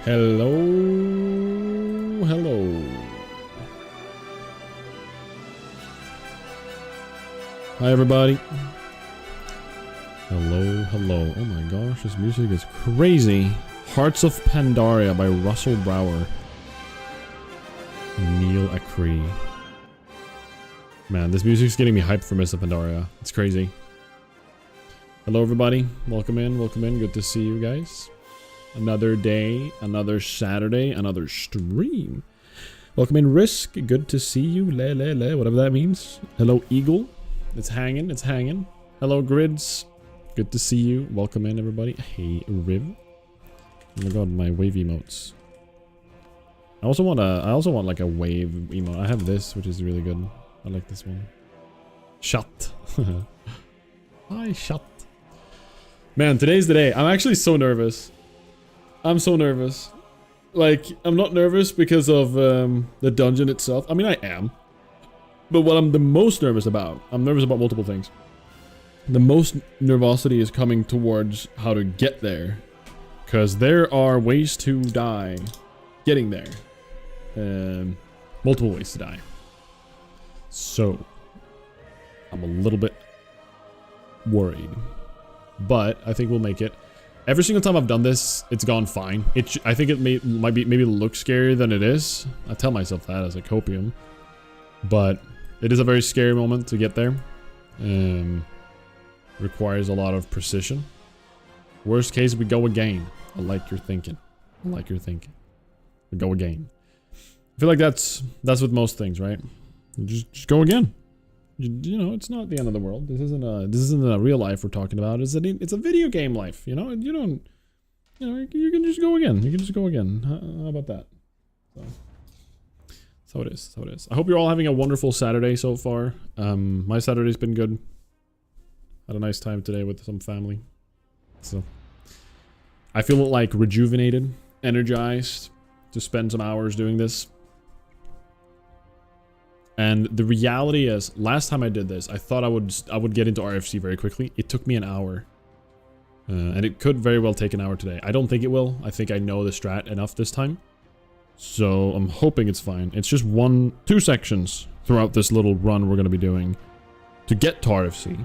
Hello. Hello. Hi, everybody. Hello, hello. Oh my gosh, this music is crazy. Hearts of Pandaria by Russell Brower. Neil Acree. Man, this music's getting me hyped for Mists of Pandaria. It's crazy. Hello, everybody. Welcome in, welcome in. Good to see you guys. Another day, another Saturday, another stream. Welcome in, Risk. Good to see you. Whatever that means. Hello, Eagle. It's hanging, it's hanging. Hello, Grids. Good to see you. Welcome in, everybody. Hey, Riv. Oh my god, my wave emotes. I also want like a wave emote. I have this, which is really good. I like this one. Shut. Hi, shut. Man, today's the day. I'm actually so nervous. I'm so nervous. Like, I'm not nervous because of the dungeon itself. I mean, I am. But what I'm the most nervous about, I'm nervous about multiple things. The most nervosity is coming towards how to get there. Because there are ways to die getting there. Multiple ways to die. So, I'm a little bit worried. But I think we'll make it. Every single time I've done this, it's gone fine. I think it might maybe look scarier than it is. I tell myself that as a copium. But it is a very scary moment to get there. Requires a lot of precision. Worst case, we go again. I like your thinking. I like your thinking. We go again. I feel like that's with most things, right? Just go again. You know, it's not the end of the world. This isn't a real life we're talking about. It's a video game life. You know, you don't. You know, you can just go again. You can just go again. How about that? So it is. So it is. I hope you're all having a wonderful Saturday so far. My Saturday's been good. Had a nice time today with some family. So I feel like rejuvenated, energized to spend some hours doing this. And the reality is, last time I did this, I thought I would get into RFC very quickly. It took me an hour. And it could very well take an hour today. I don't think it will. I think I know the strat enough this time. So I'm hoping it's fine. It's just 2 sections throughout this little run we're going to be doing to get to RFC.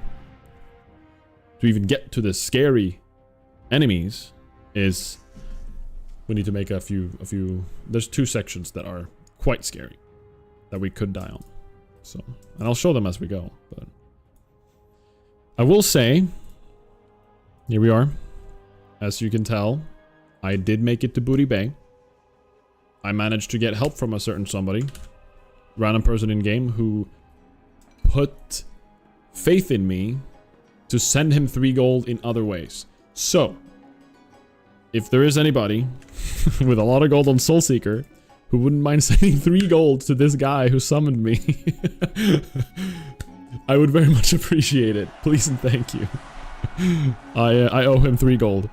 To even get to the scary enemies is we need to make a few. There's 2 sections that are quite scary that we could die on. So, and I'll show them as we go, but I will say, here we are. As you can tell, I did make it to Booty Bay. I managed to get help from a certain somebody, random person in game, who put faith in me to send him 3 gold in other ways. So, if there is anybody with a lot of gold on Soulseeker who wouldn't mind sending 3 gold to this guy who summoned me, I would very much appreciate it. Please and thank you. I owe him 3 gold.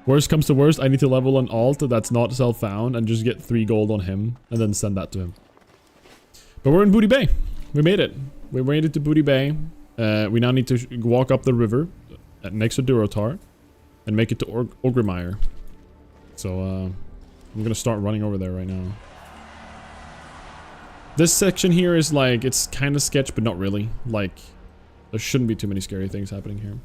Worst comes to worst, I need to level an alt that's not self-found and just get 3 gold on him and then send that to him. But we're in Booty Bay. We made it. We made it to Booty Bay. We now need to walk up the river next to Durotar and make it to Ogrimmire. So, I'm gonna start running over there right now. This section here is like, it's kind of sketch, but not really. Like, there shouldn't be too many scary things happening here.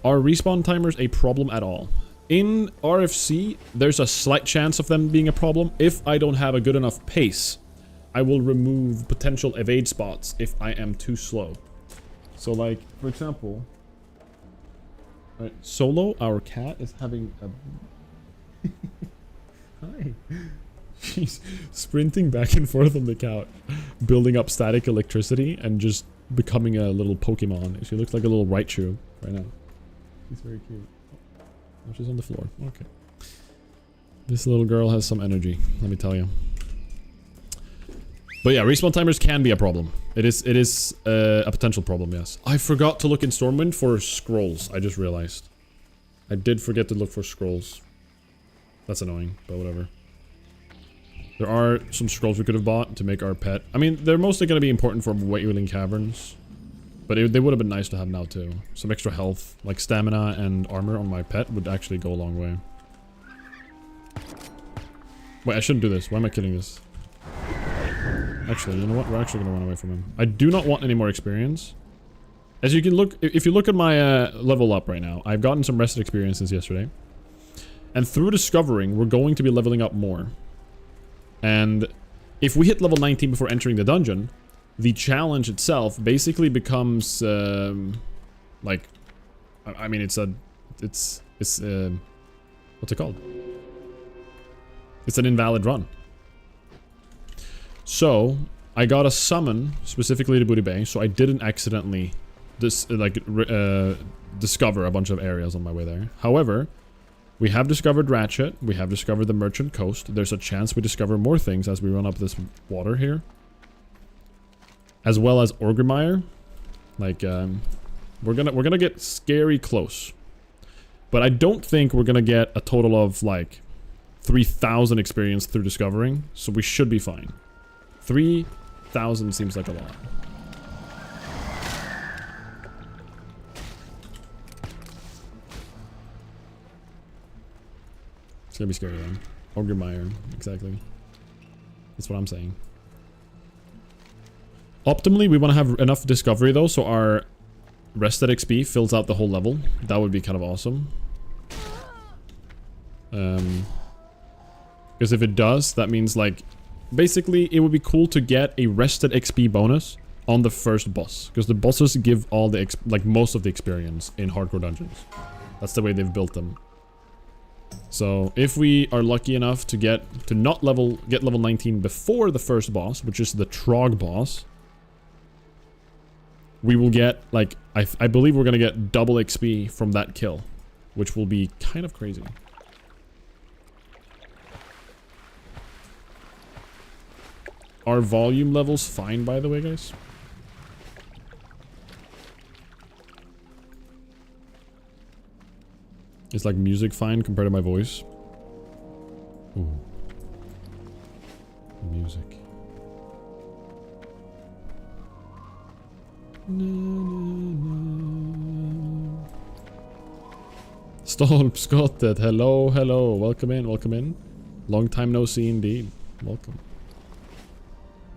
Are respawn timers a problem at all? In RFC, there's a slight chance of them being a problem. If I don't have a good enough pace, I will remove potential evade spots if I am too slow. So like, for example, right, Solo, our cat, is having a... Hi. She's sprinting back and forth on the couch, building up static electricity and just becoming a little Pokemon. She looks like a little Raichu right now. She's very cute. Oh, she's on the floor. Okay. This little girl has some energy, let me tell you. But yeah, respawn timers can be a problem. It is a potential problem, yes. I forgot to look in Stormwind for scrolls, I just realized. I did forget to look for scrolls. That's annoying, but whatever. There are some scrolls we could have bought to make our pet. I mean, they're mostly going to be important for Wailing Caverns. But they would have been nice to have now too. Some extra health, like stamina and armor on my pet would actually go a long way. Wait, I shouldn't do this. Why am I killing this? Actually, you know what? We're actually gonna run away from him. I do not want any more experience. As you can look, if you look at my level up right now, I've gotten some rested experience since yesterday. And through discovering, we're going to be leveling up more. And if we hit level 19 before entering the dungeon, the challenge itself basically becomes, like, I mean, it's what's it called? It's an invalid run. So, I got a summon specifically to Booty Bay, so I didn't accidentally discover a bunch of areas on my way there. However, we have discovered Ratchet, we have discovered the Merchant Coast. There's a chance we discover more things as we run up this water here. As well as Orgrimmar. Like, we're gonna get scary close. But I don't think we're gonna get a total of, like, 3,000 experience through discovering, so we should be fine. 3,000 seems like a lot. It's gonna be scary then. Orgrimmar, exactly. That's what I'm saying. Optimally, we want to have enough discovery though, so our rested XP fills out the whole level. That would be kind of awesome. Because if it does, that means like, basically it would be cool to get a rested XP bonus on the first boss. Because the bosses give all the, like most of the experience in hardcore dungeons. That's the way they've built them. So if we are lucky enough to get level 19 before the first boss, which is the Trog boss, we will get, like, I believe we're gonna get double XP from that kill, which will be kind of crazy. Are volume levels fine, by the way, guys? Is like music fine compared to my voice? Ooh. Music. Stolpskottet, hello, hello. Welcome in, welcome in. Long time no see indeed. Welcome.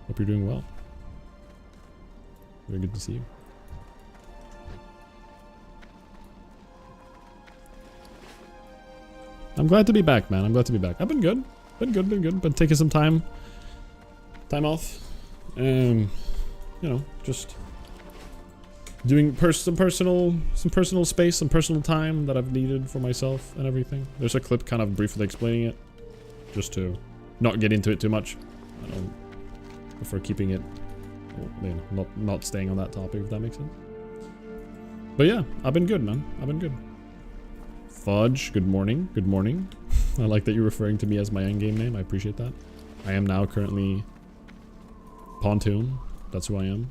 Hope you're doing well. Very good to see you. I'm glad to be back, man. I'm glad to be back. I've been good. Been good. Been taking some time off. You know, just doing some personal space, some personal time that I've needed for myself and everything. There's a clip kind of briefly explaining it, just to not get into it too much. I don't prefer keeping it, you know, not staying on that topic, if that makes sense. But yeah, I've been good, man. I've been good. Fudge, good morning. Good morning. I like that you're referring to me as my endgame name. I appreciate that. I am now currently Pontoon. That's who I am.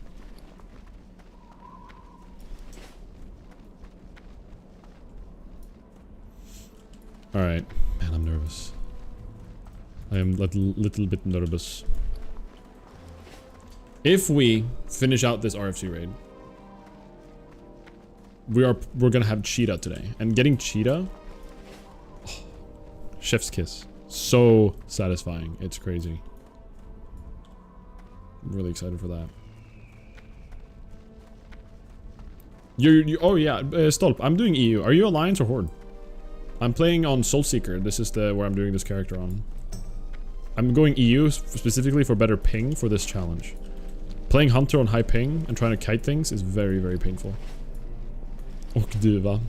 Alright. Man, I'm nervous. I am a little bit nervous. If we finish out this RFC raid, we're gonna have Cheetah today. And getting Cheetah, oh, chef's kiss. So satisfying. It's crazy. I'm really excited for that. Oh yeah, Stolp, I'm doing EU. Are you Alliance or Horde? I'm playing on Soulseeker. This is where I'm doing this character on. I'm going EU specifically for better ping for this challenge. Playing Hunter on high ping and trying to kite things is very, very painful. Och Duva.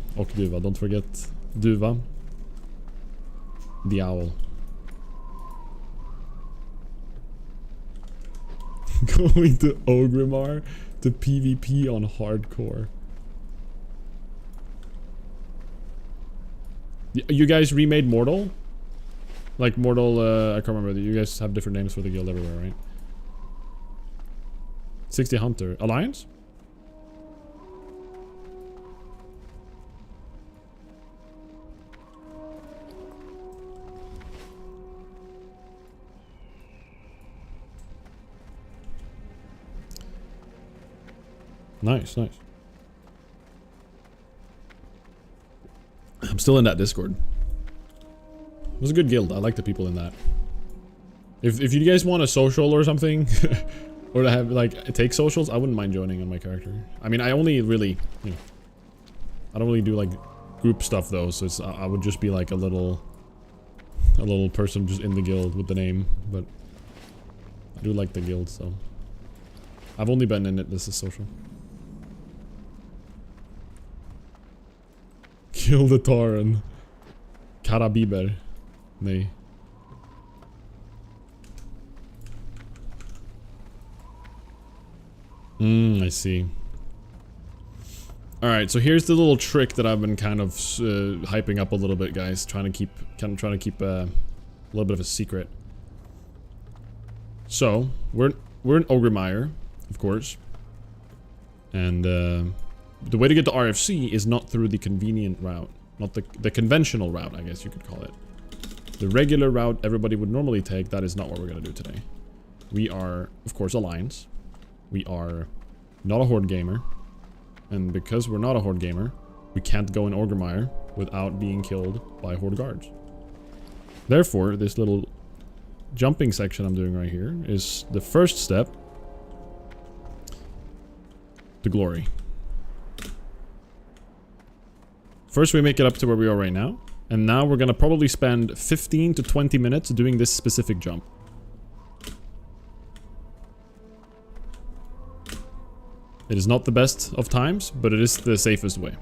Don't forget Duva. The owl. Going to Orgrimmar to PvP on hardcore. You guys remade Mortal? Like Mortal, I can't remember. You guys have different names for the guild everywhere, right? 60 Hunter. Alliance? Nice, nice. I'm still in that Discord. It was a good guild. I like the people in that. If you guys want a social or something, or to have like take socials, I wouldn't mind joining on my character. I mean, I only really, you know, I don't really do like group stuff though, so it's, I would just be like a little person just in the guild with the name, but I do like the guild, so I've only been in it. This is social. Kill the Tauren. Karabiber. Nej. I see. Alright, so here's the little trick that I've been kind of hyping up a little bit, guys. Trying to keep a little bit of a secret. So, we're in Ogremire, of course. And the way to get to RFC is not through the convenient route. Not the conventional route, I guess you could call it. The regular route everybody would normally take, that is not what we're going to do today. We are, of course, Alliance. We are not a Horde gamer. And because we're not a Horde gamer, we can't go in Ogremire without being killed by Horde guards. Therefore, this little jumping section I'm doing right here is the first step to glory. First we make it up to where we are right now, and now we're gonna probably spend 15 to 20 minutes doing this specific jump. It is not the best of times, but it is the safest way.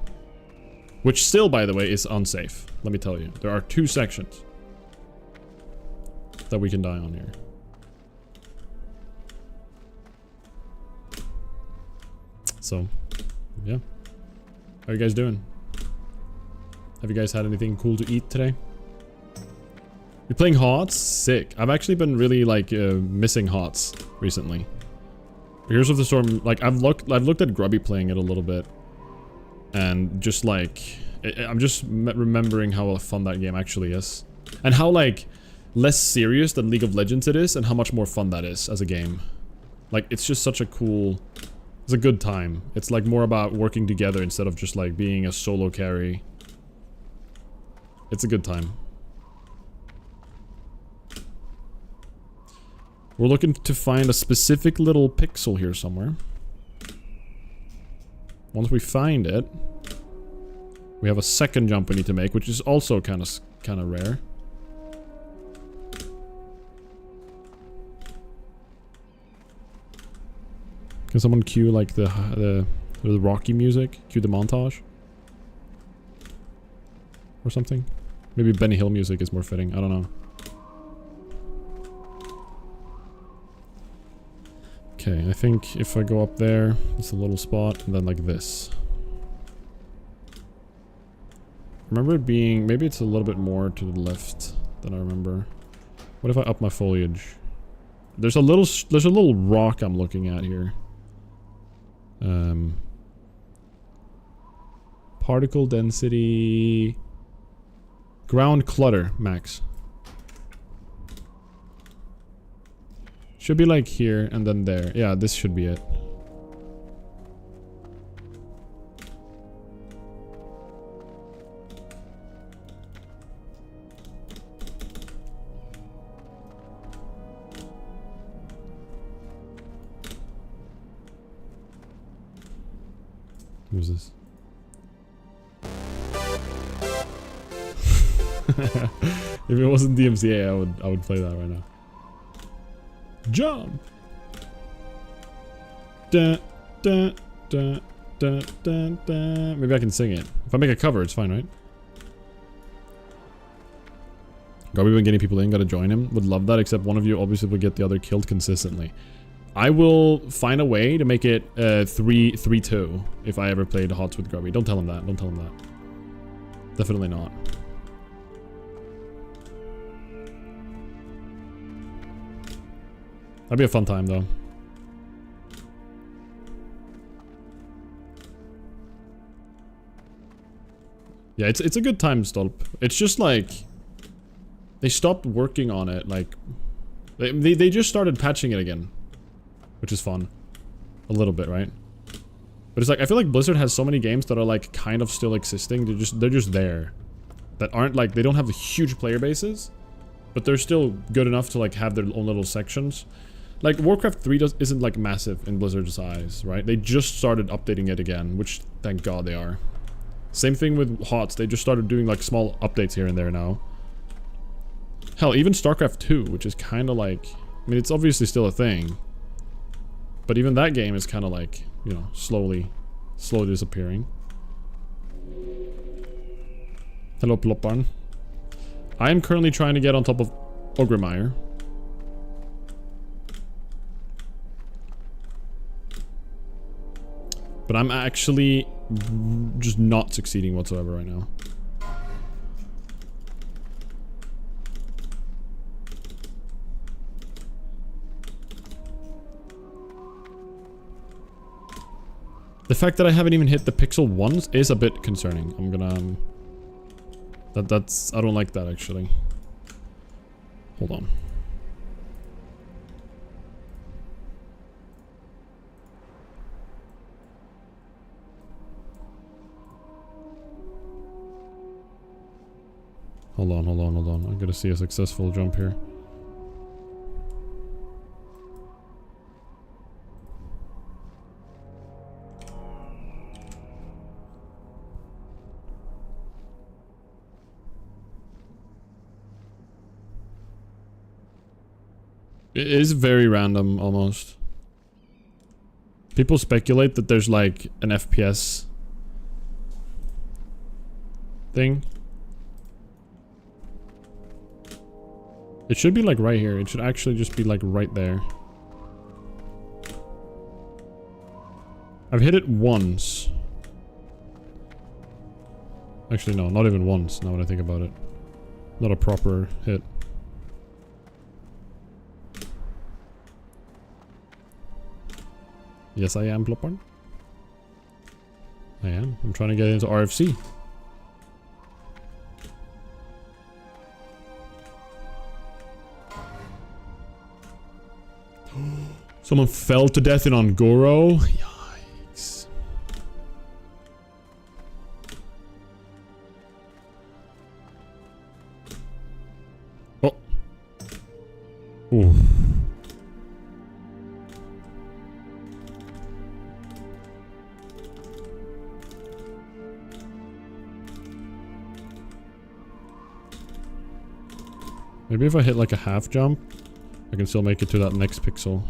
Which still, by the way, is unsafe. Let me tell you. There are 2 sections that we can die on here. So, yeah. How are you guys doing? Have you guys had anything cool to eat today? You're playing HOTS? Sick. I've actually been really, like, missing HOTS recently. Heroes of the Storm, like, I've looked at Grubby playing it a little bit. And just, like, I'm just remembering how fun that game actually is. And how, like, less serious than League of Legends it is, and how much more fun that is as a game. Like, it's just such a cool... It's a good time. It's, like, more about working together instead of just, like, being a solo carry. It's a good time. We're looking to find a specific little pixel here somewhere. Once we find it, we have a second jump we need to make, which is also kind of rare. Can someone cue like the Rocky music? Cue the montage? Or something? Maybe Benny Hill music is more fitting, I don't know. Okay, I think if I go up there, it's a little spot, and then like this. Remember it being, maybe it's a little bit more to the left than I remember. What if I up my foliage? There's a little rock I'm looking at here. Particle density, ground clutter max. Should be like here and then there. Yeah, this should be it. Who's this? If it wasn't DMCA, I would play that right now. Jump! Da, da, da, da, da, da. Maybe I can sing it. If I make a cover, it's fine, right? Garby been getting people in, gotta join him. Would love that, except one of you obviously will get the other killed consistently. I will find a way to make it 3-2 if I ever played HOTS with Grubby. Don't tell him that. Don't tell him that. Definitely not. That'd be a fun time, though. Yeah, it's a good time, Stolp. It's just like... They stopped working on it, like... They just started patching it again. Which is fun. A little bit, right? But it's like, I feel like Blizzard has so many games that are like, kind of still existing. They're just there. That aren't like, they don't have huge player bases. but they're still good enough to like have their own little sections. Like Warcraft 3 isn't like massive in Blizzard's eyes, right? They just started updating it again, which thank God they are. Same thing with HOTS, they just started doing like small updates here and there now. Hell, even StarCraft 2, which is kind of like, I mean, it's obviously still a thing, but even that game is kind of like, you know, slowly disappearing. Hello, Plopbarn. I am currently trying to get on top of Ogremeyer. But I'm actually just not succeeding whatsoever right now. The fact that I haven't even hit the pixel once is a bit concerning. I'm gonna... I don't like that, actually. Hold on. Hold on. I'm gonna see a successful jump here. It is very random, almost. People speculate that there's like an FPS thing. It should be like right here. It should actually just be like right there. I've hit it once. Actually, no, not even once, now when I think about it. Not a proper hit. Yes, I am, Plopbarn. I am. I'm trying to get into RFC. Someone fell to death in Ongoro. Yikes. Oh. Ooh. Maybe if I hit like a half jump, I can still make it to that next pixel.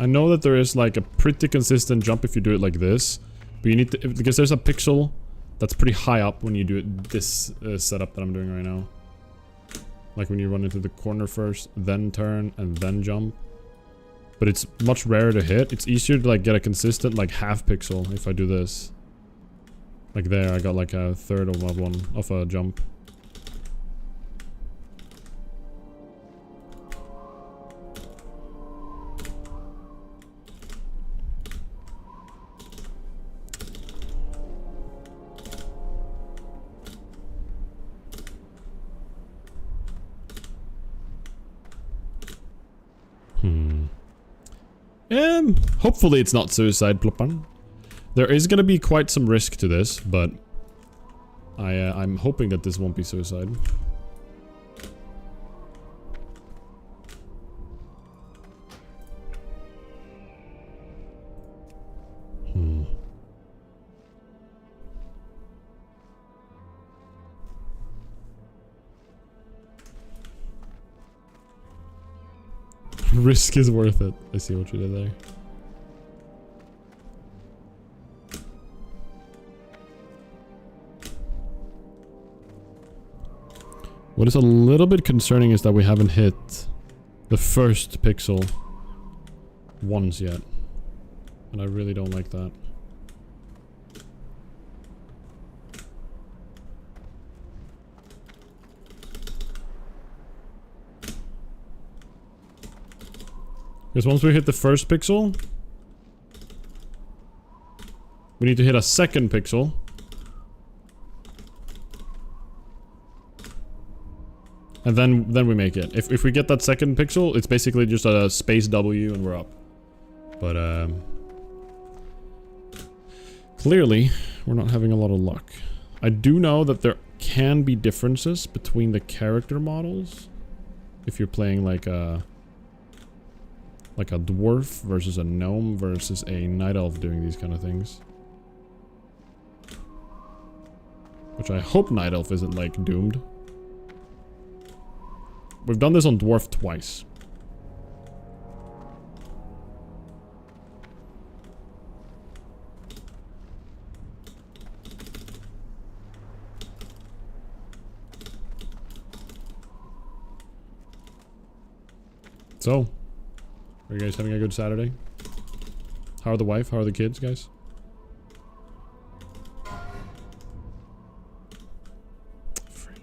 I know that there is like a pretty consistent jump if you do it like this, but you need to, because there's a pixel that's pretty high up when you do it this setup that I'm doing right now. Like when you run into the corner first, then turn, and then jump. But it's much rarer to hit. It's easier to like get a consistent like half pixel if I do this. Like there, I got like a third of one of a jump. Hopefully it's not suicide, Plopbarn. There is gonna be quite some risk to this, but I'm hoping that this won't be suicide. Risk is worth it. I see what you did there. What is a little bit concerning is that we haven't hit the first pixel once yet. And I really don't like that. Because once we hit the first pixel, We need to hit a second pixel. And then we make it. If we get that second pixel, it's basically just a space W and we're up. But clearly, we're not having a lot of luck. I do know that there can be differences between the character models. If you're playing like a dwarf versus a gnome versus a night elf doing these kind of things. Which I hope night elf isn't like doomed. We've done this on dwarf twice. So, are you guys having a good Saturday? How are the wife? How are the kids, guys? Frick.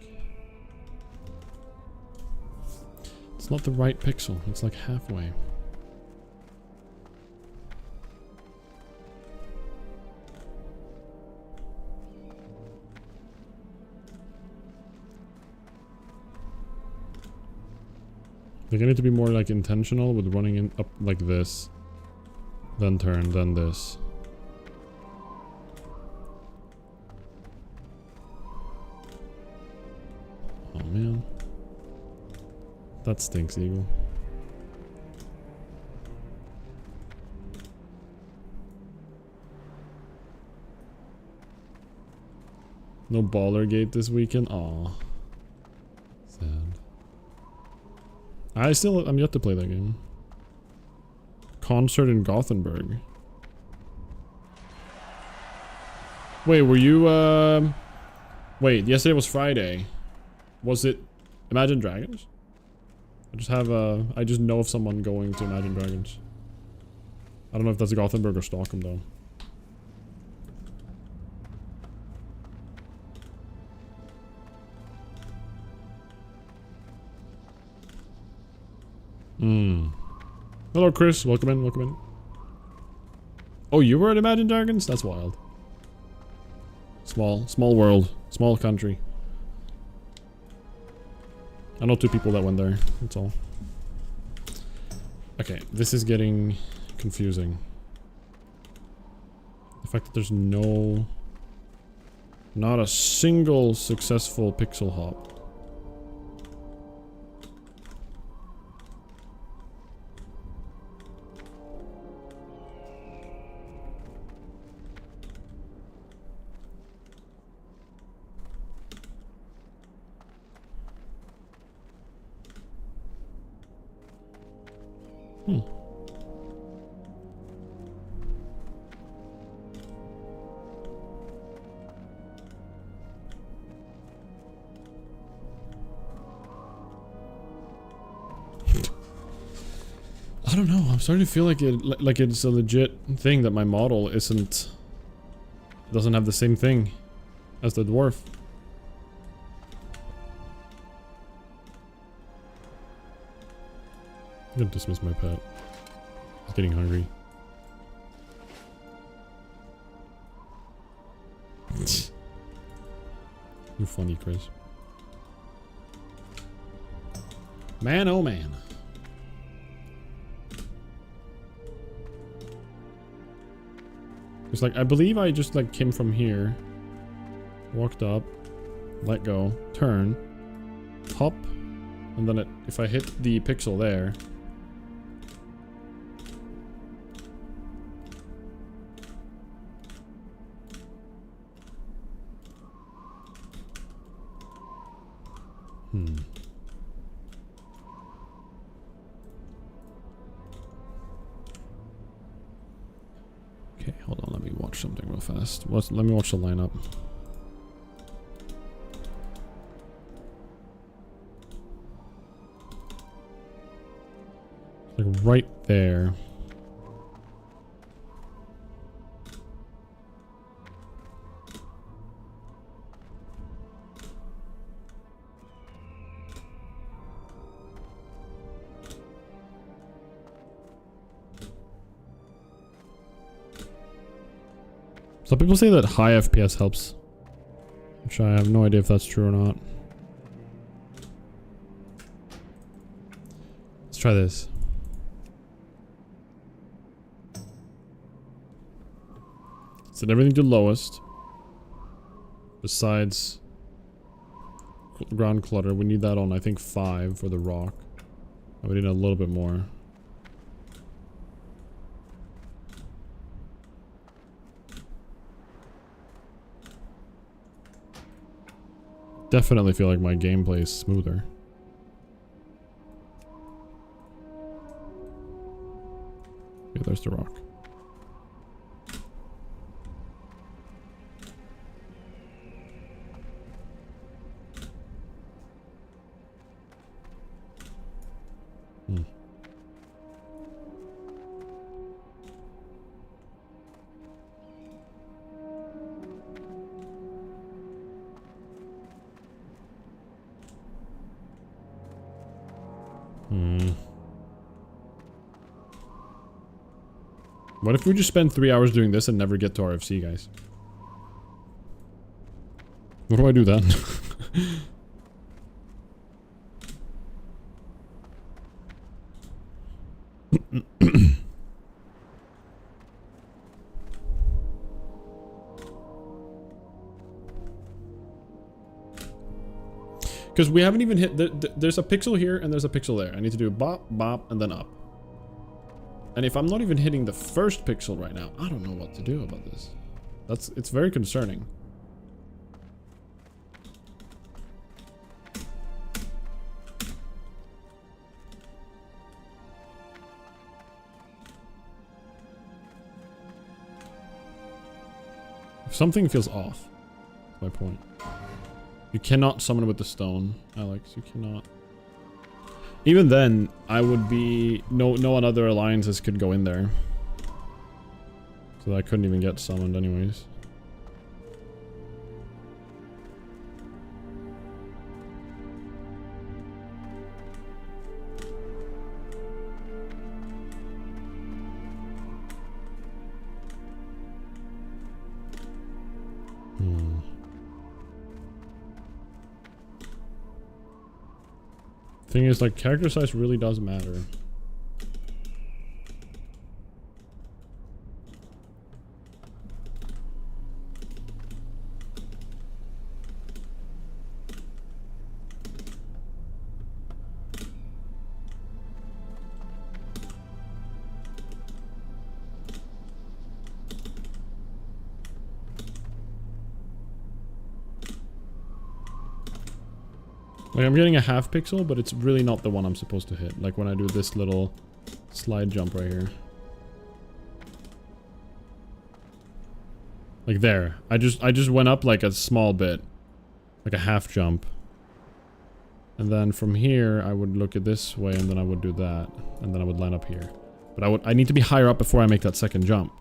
It's not the right pixel. It's like halfway. Like, I need to be more like intentional with running in up like this, then turn, then this. Oh man, that stinks, Eagle. No baller gate this weekend. Aw, sad. I'm yet to play that game. Concert in Gothenburg. Wait, were you, wait, yesterday was Friday. Was it Imagine Dragons? I just know of someone going to Imagine Dragons. I don't know if that's Gothenburg or Stockholm, though. Hello, Chris. Welcome in, welcome in. Oh, you were at Imagine Dragons? That's wild. Small world. Small country. I know 2 people that went there. That's all. Okay, this is getting confusing. The fact that there's not a single successful pixel hop. I don't know. I'm starting to feel like it's a legit thing that my model doesn't have the same thing as the dwarf. I'm gonna dismiss my pet. He's getting hungry. You're funny, Chris. Man, oh man. It's like, I believe I just like came from here, walked up, let go, turn, hop, and then if I hit the pixel there, Okay, hold on, let me watch something real fast. Let me watch the lineup. Like right there. Some people say that high FPS helps, which I have no idea if that's true or not. Let's try this. Set everything to lowest. Besides ground clutter, we need that on, I think, 5 for the rock. And we need a little bit more. Definitely feel like my gameplay is smoother. Yeah, there's the rock. What if we just spend 3 hours doing this and never get to RFC, guys? What do I do then? Because we haven't even hit... there's a pixel here and there's a pixel there. I need to do bop, bop, and then up. And if I'm not even hitting the first pixel right now, I don't know what to do about this. It's very concerning. Something feels off. That's my point. You cannot summon with the stone, Alex. You cannot. Even then, I would be... No one other alliances could go in there. So I couldn't even get summoned anyways. Thing is, like, character size really does matter. Like, I'm getting a half pixel, but it's really not the one I'm supposed to hit. Like when I do this little slide jump right here. Like there. I just went up like a small bit. Like a half jump. And then from here, I would look at this way and then I would do that. And then I would line up here. But I need to be higher up before I make that second jump.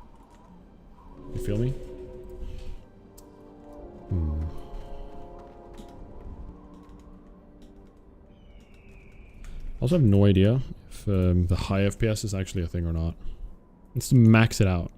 You feel me? I also have no idea if the high FPS is actually a thing or not. Let's max it out.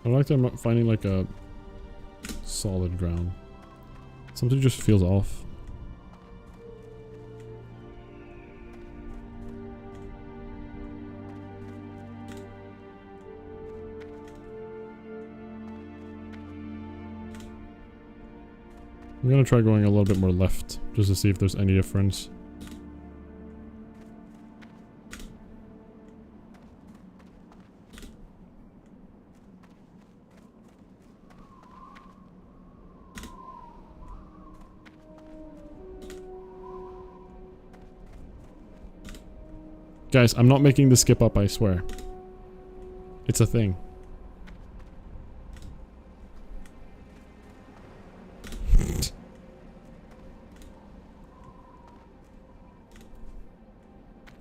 I like that I'm not finding like a solid ground. Something just feels off. I'm gonna try going a little bit more left just to see if there's any difference. Guys, I'm not making the skip up, I swear. It's a thing.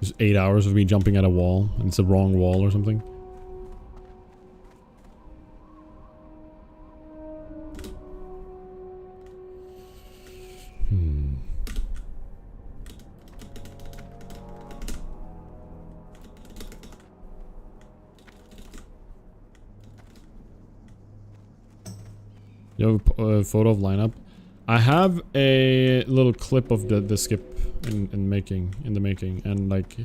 There's 8 hours of me jumping at a wall, and it's the wrong wall or something. You have a photo of lineup? I have a little clip of the skip in the making, and like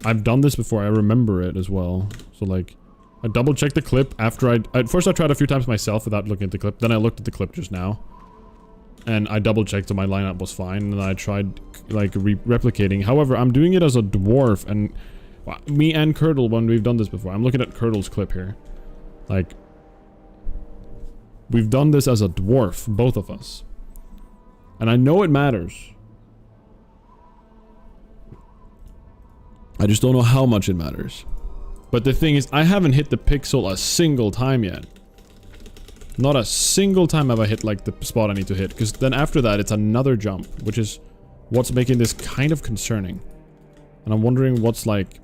I've done this before. I remember it as well. So like I double checked the clip after first I tried a few times myself without looking at the clip. Then I looked at the clip just now, and I double checked that my lineup was fine. And then I tried like replicating. However, I'm doing it as a dwarf, and me and Curdle, when we've done this before. I'm looking at Curdle's clip here, like. We've done this as a dwarf, both of us. And I know it matters. I just don't know how much it matters. But the thing is, I haven't hit the pixel a single time yet. Not a single time have I hit like the spot I need to hit. Because then after that, it's another jump. Which is what's making this kind of concerning. And I'm wondering what's like...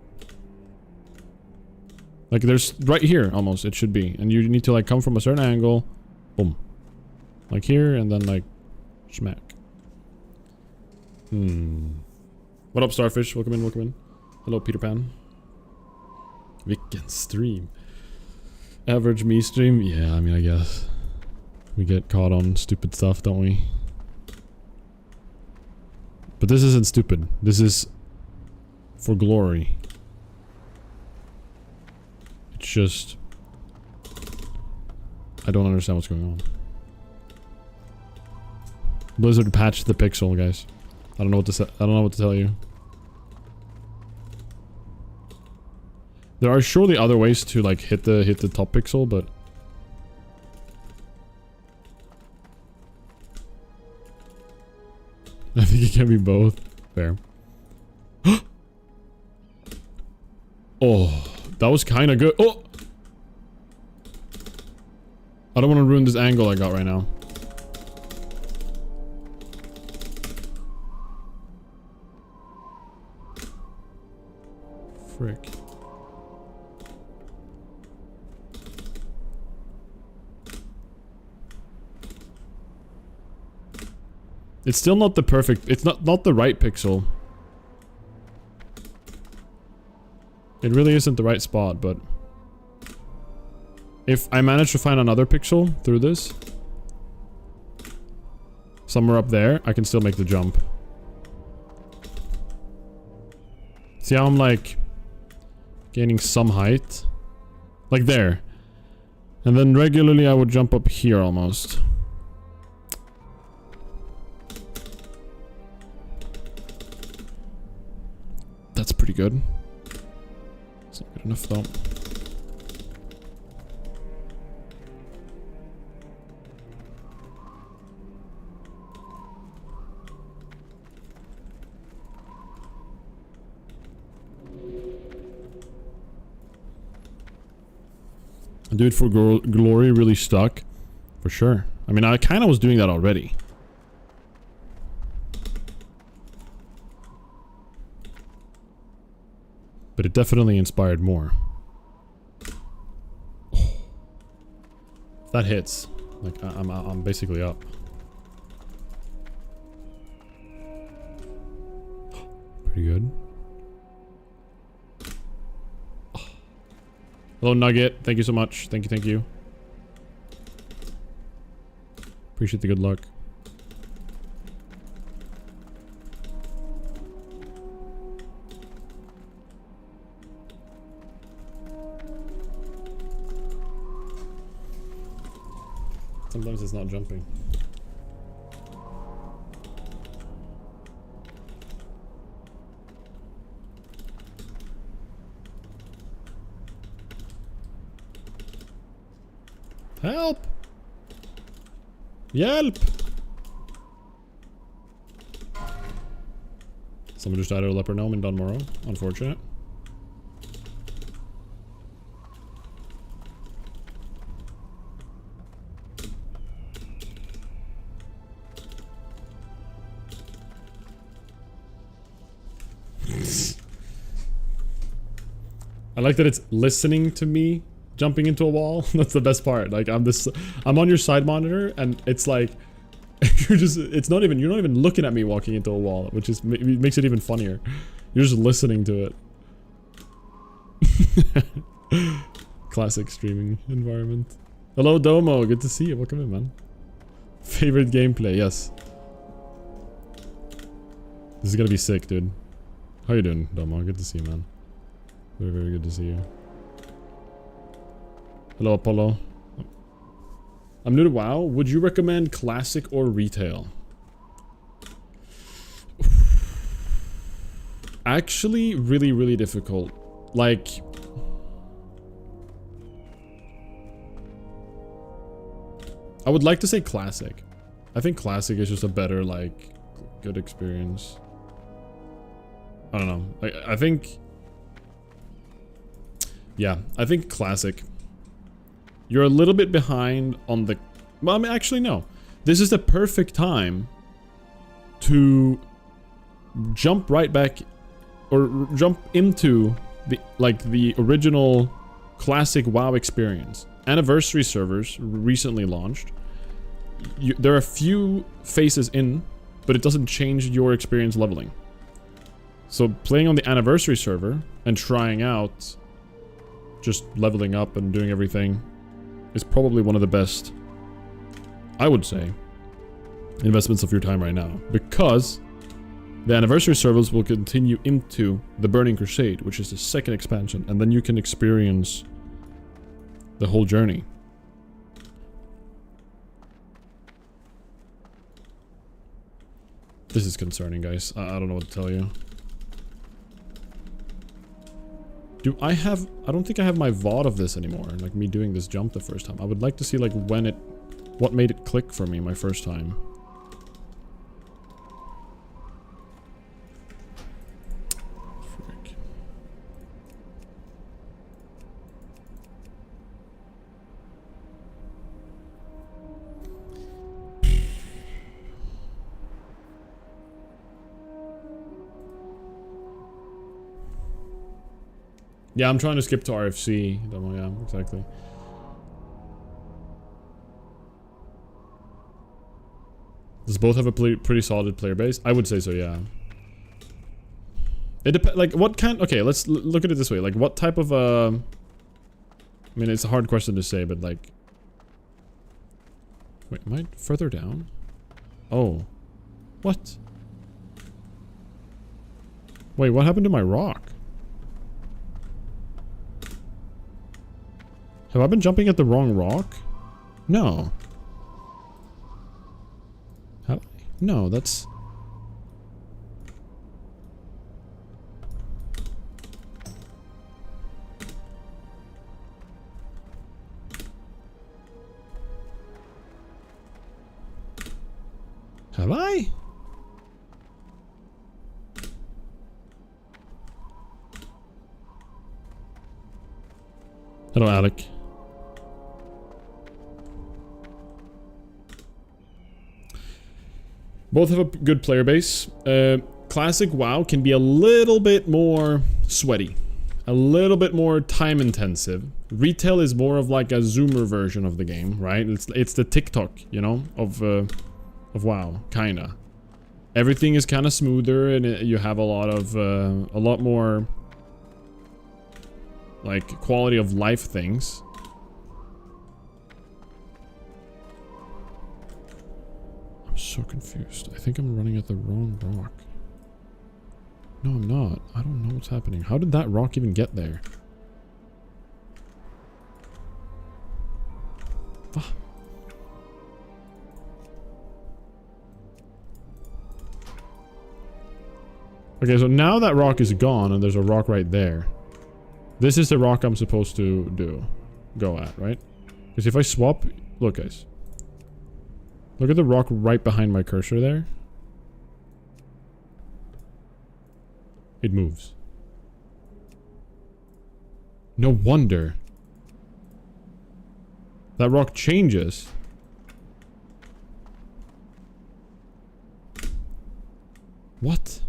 Like there's... Right here, almost, it should be. And you need to like come from a certain angle... Boom. Like here, and then like... Smack. What up, Starfish? Welcome in, welcome in. Hello, Peter Pan. Vilken stream. Average me stream? Yeah, I mean, I guess. We get caught on stupid stuff, don't we? But this isn't stupid. This is... for glory. It's just... I don't understand what's going on. Blizzard patched the pixel, guys. I don't know what to say. I don't know what to tell you. There are surely other ways to like hit the top pixel, but I think it can be both. Fair. Oh, that was kind of good. Oh. I don't want to ruin this angle I got right now. Frick. It's still not the perfect... It's not the right pixel. It really isn't the right spot, but... If I manage to find another pixel through this, somewhere up there, I can still make the jump. See how I'm like gaining some height? Like there. And then regularly I would jump up here almost. That's pretty good. It's not good enough though. Do it for glory really stuck? For sure. I mean, I kind of was doing that already. But it definitely inspired more. Oh. If that hits, like I'm basically up. Pretty good. Hello, Nugget. Thank you so much. Thank you, thank you. Appreciate the good luck. Sometimes it's not jumping. Help! Hjälp! Someone just died of a leper gnome in Dunmorrow. Unfortunate. I like that it's listening to me jumping into a wall. That's the best part. Like I'm on your side monitor and it's like you're not even looking at me walking into a wall, which is makes it even funnier. You're just listening to it. Classic streaming environment. Hello Domo, good to see you. Welcome in, man. Favorite gameplay, yes. This is gonna be sick, dude. How you doing, Domo? Good to see you, man. Very, very good to see you. Hello, Apollo. I'm new to WoW. Would you recommend classic or retail? Actually, really, really difficult. Like... I would like to say classic. I think classic is just a better, like, good experience. I don't know. I think... Yeah, I think classic. You're a little bit behind on the... Well, I mean, actually, no. This is the perfect time to jump right back or jump into the original classic WoW experience. Anniversary servers recently launched. There are a few phases in, but it doesn't change your experience leveling. So playing on the anniversary server and trying out just leveling up and doing everything is probably one of the best, I would say, investments of your time right now. Because the anniversary servers will continue into the Burning Crusade, which is the second expansion, and then you can experience the whole journey. This is concerning, guys. I don't know what to tell you. I don't think I have my VOD of this anymore, like me doing this jump the first time. I would like to see like what made it click for me my first time. Frick. Yeah, I'm trying to skip to RFC. Yeah, exactly. Does both have a pretty solid player base? I would say so, yeah. It depends. Like, what kind? Okay, let's look at it this way. Like, what type of I mean, it's a hard question to say, but like, wait, am I further down? Oh, what? Wait, what happened to my rock? Have I been jumping at the wrong rock? No. Have I? No, that's... Have I? Hello, Alec. Both have a good player base. Classic WoW can be a little bit more sweaty. A little bit more time intensive. Retail is more of like a zoomer version of the game, right? It's the TikTok, you know, of WoW, kinda. Everything is kind of smoother, and you have a lot more like quality of life things. I'm so confused. I think I'm running at the wrong rock. No, I'm not. I don't know what's happening. How did that rock even get there? Ah. Okay, so now that rock is gone and there's a rock right there. This is the rock I'm supposed to go at, right? Because if I swap... Look, guys. Look at the rock right behind my cursor there. It moves. No wonder. That rock changes. What?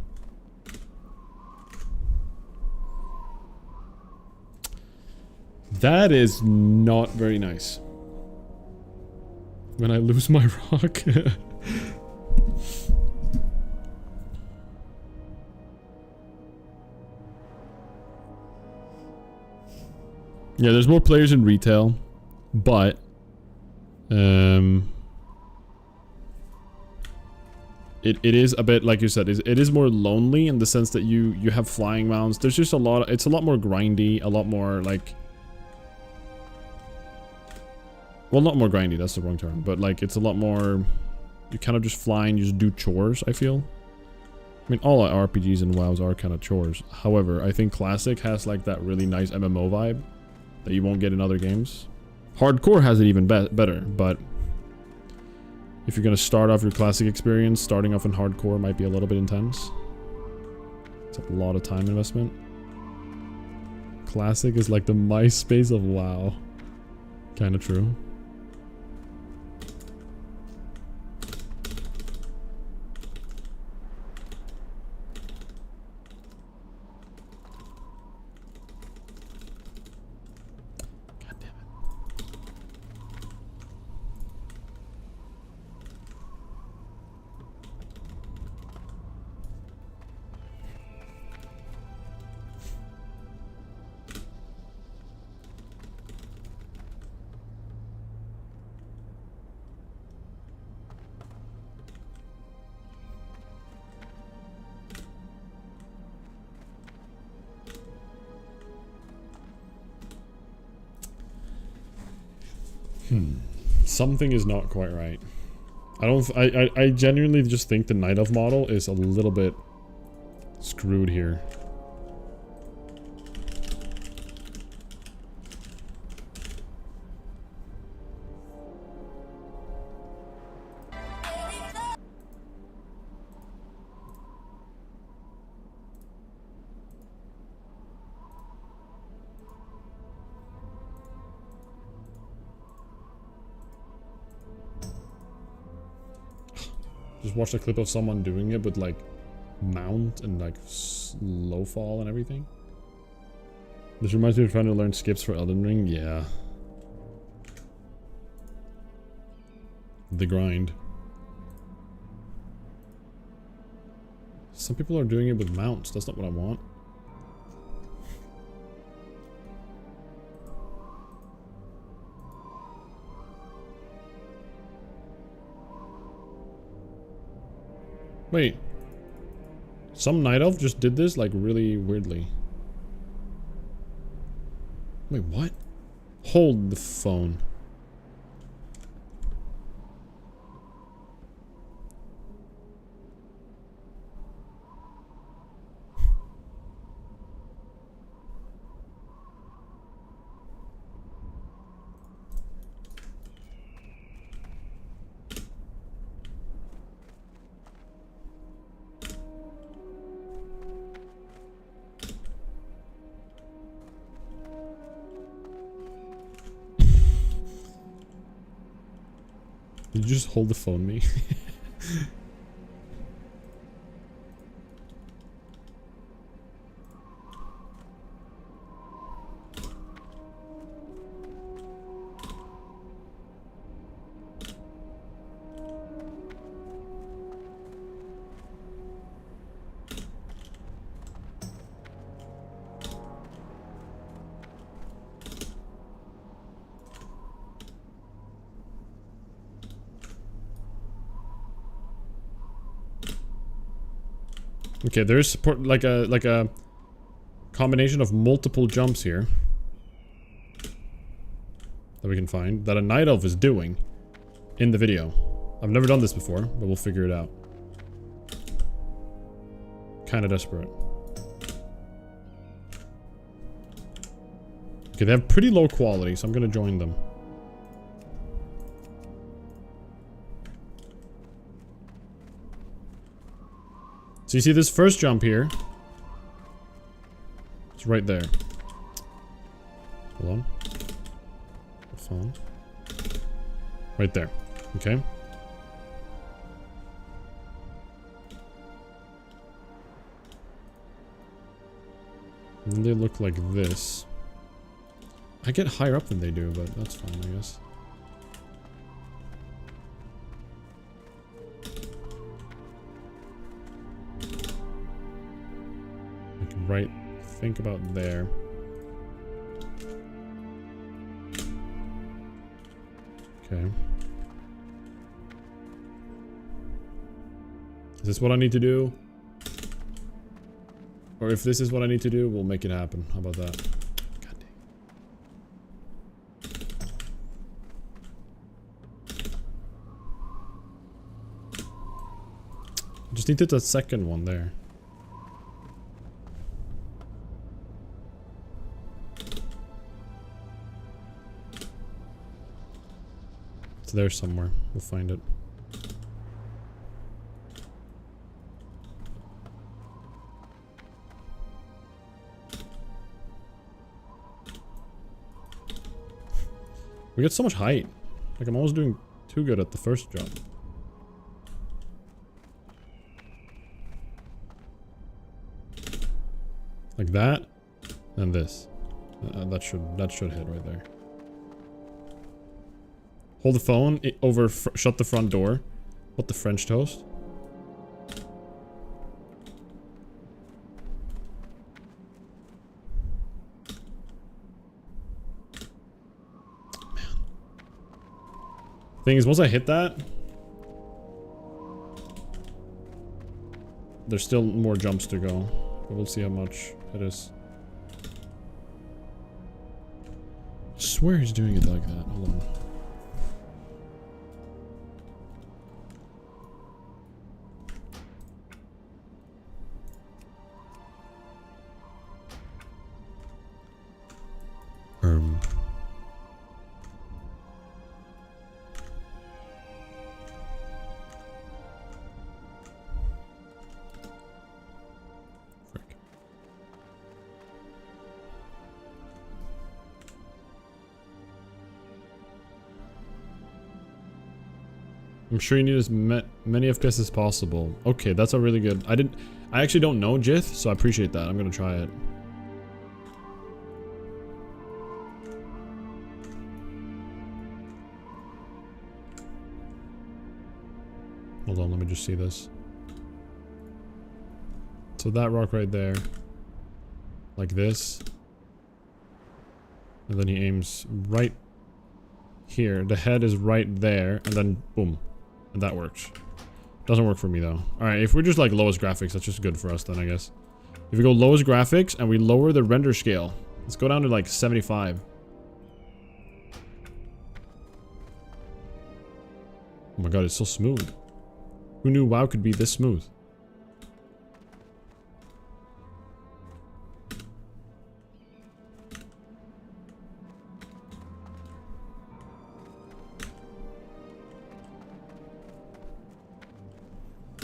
That is not very nice. When I lose my rock. Yeah, there's more players in retail, but it is a bit, like you said, it is more lonely in the sense that you have flying mounts. There's just a lot, it's a lot more grindy, a lot more like, well, not more grindy, that's the wrong term, but like it's a lot more, you kind of just fly and you just do chores, I feel. I mean, all RPGs and WoWs are kind of chores. However, I think Classic has like that really nice MMO vibe that you won't get in other games. Hardcore has it even better, but if you're gonna start off your Classic experience, starting off in Hardcore might be a little bit intense. It's a lot of time investment. Classic is like the MySpace of WoW. Kind of true. Something is not quite right. I genuinely just think the Night Elf model is a little bit screwed here. Just watched a clip of someone doing it with like mount and like slow fall and everything. This reminds me of trying to learn skips for Elden Ring. Yeah. The grind. Some people are doing it with mounts. That's not what I want. Wait. Some Night Elf just did this like really weirdly. Wait, what? Hold the phone. Did you just hold the phone me? Okay, there's support like a combination of multiple jumps here that we can find that a Night Elf is doing in the video. I've never done this before, but we'll figure it out. Kinda desperate. Okay, they have pretty low quality, so I'm gonna join them. So you see this first jump here? It's right there. Hold on. The phone. Right there. Okay. And then they look like this. I get higher up than they do, but that's fine, I guess. Like right, think about there. Okay. Is this what I need to do? Or if this is what I need to do, we'll make it happen. How about that? God dang. Just needed the second one there. It's there somewhere. We'll find it. We get so much height. Like, I'm almost doing too good at the first jump. Like that, and this. That should hit right there. Hold the phone over. Shut the front door. What the French toast? Thing is, once I hit that, there's still more jumps to go. But we'll see how much it is. I swear he's doing it like that. Hold on. I'm sure you need as many FPS as possible. Okay, that's a really good. I actually don't know Jith, so I appreciate that. I'm gonna try it. Hold on, let me just see this. So that rock right there, like this, and then he aims right here. The head is right there, and then boom. And that works. Doesn't work for me though. Alright, if we're just like lowest graphics, that's just good for us then, I guess. If we go lowest graphics and we lower the render scale, let's go down to like 75. Oh my god, it's so smooth. Who knew WoW could be this smooth?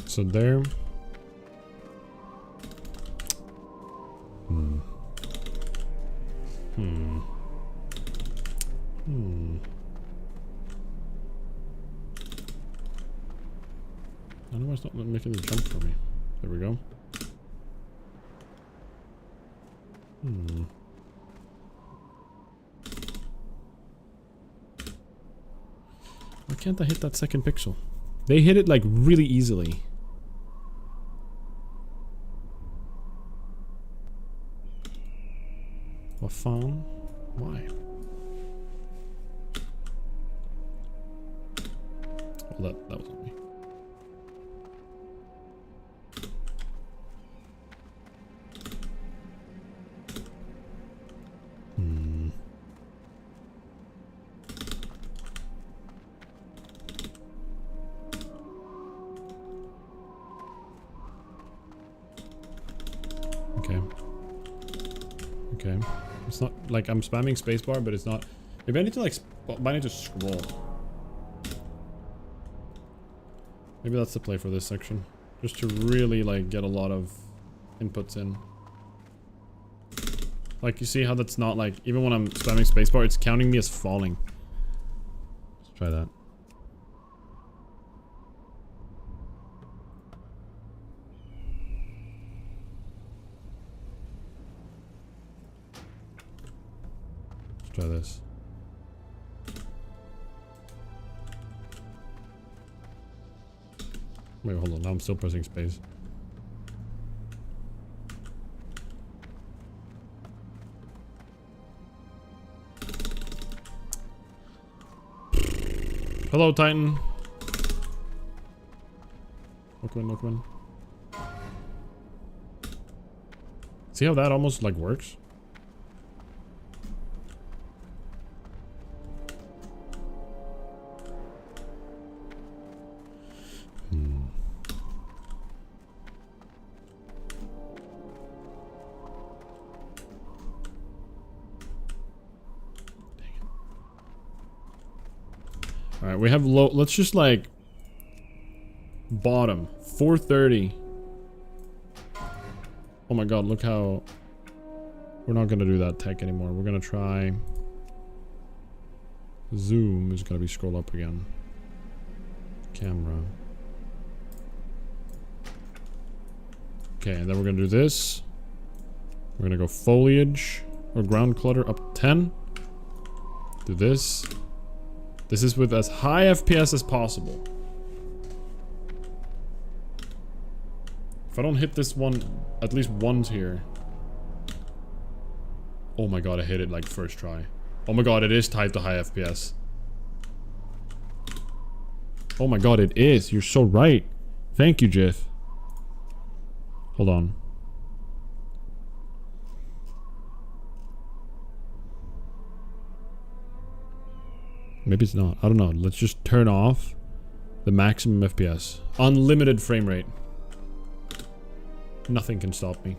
So there. I don't know why it's not making the jump for me. There we go. Why can't I hit that second pixel? They hit it like really easily. What fun? Why? Well, that was on me. Okay. Okay. It's not like I'm spamming spacebar, but it's not. Maybe I need to like. I need to scroll. Maybe that's the play for this section, just to really like get a lot of inputs in. Like you see how that's not like even when I'm spamming spacebar, it's counting me as falling. Let's try that. Try this. Wait, hold on. Now I'm still pressing space. Hello, Titan. Welcome in, welcome in. See how that almost like works? Alright, we have low. Let's just like bottom 430. Oh my god, look how we're not gonna do that tech anymore. We're gonna try zoom is gonna be scroll up again. Camera. Okay, and then we're gonna do this. We're gonna go foliage or ground clutter up 10. Do this. This is with as high FPS as possible. If I don't hit this one at least once here. Oh my god, I hit it like first try. Oh my god, it is tied to high FPS. Oh my god, it is. You're so right. Thank you, Jiff. Hold on. Maybe it's not. I don't know. Let's just turn off the maximum FPS. Unlimited frame rate. Nothing can stop me.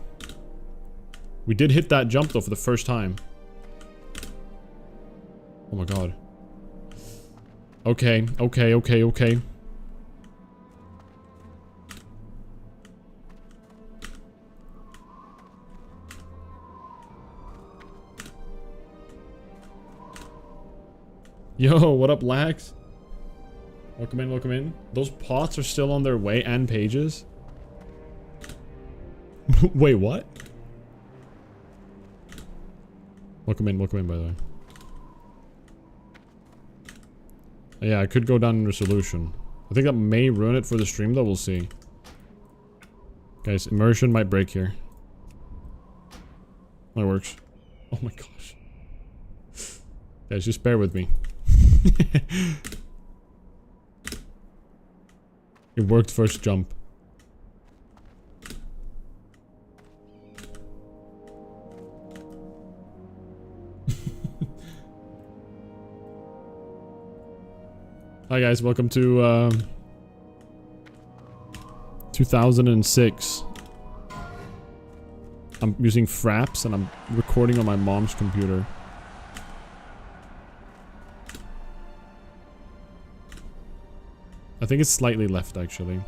We did hit that jump though for the first time. Oh my god. Okay, okay, okay, okay. Yo, what up, Lax? Welcome in, welcome in. Those pots are still on their way and pages. Wait, what? Welcome in, by the way. Yeah, I could go down in resolution. I think that may ruin it for the stream though, we'll see. Guys, immersion might break here. That works. Oh my gosh. Guys, just bear with me. It worked first jump. Hi guys, welcome to 2006. I'm using Fraps and I'm recording on my mom's computer. I think it's slightly left, actually.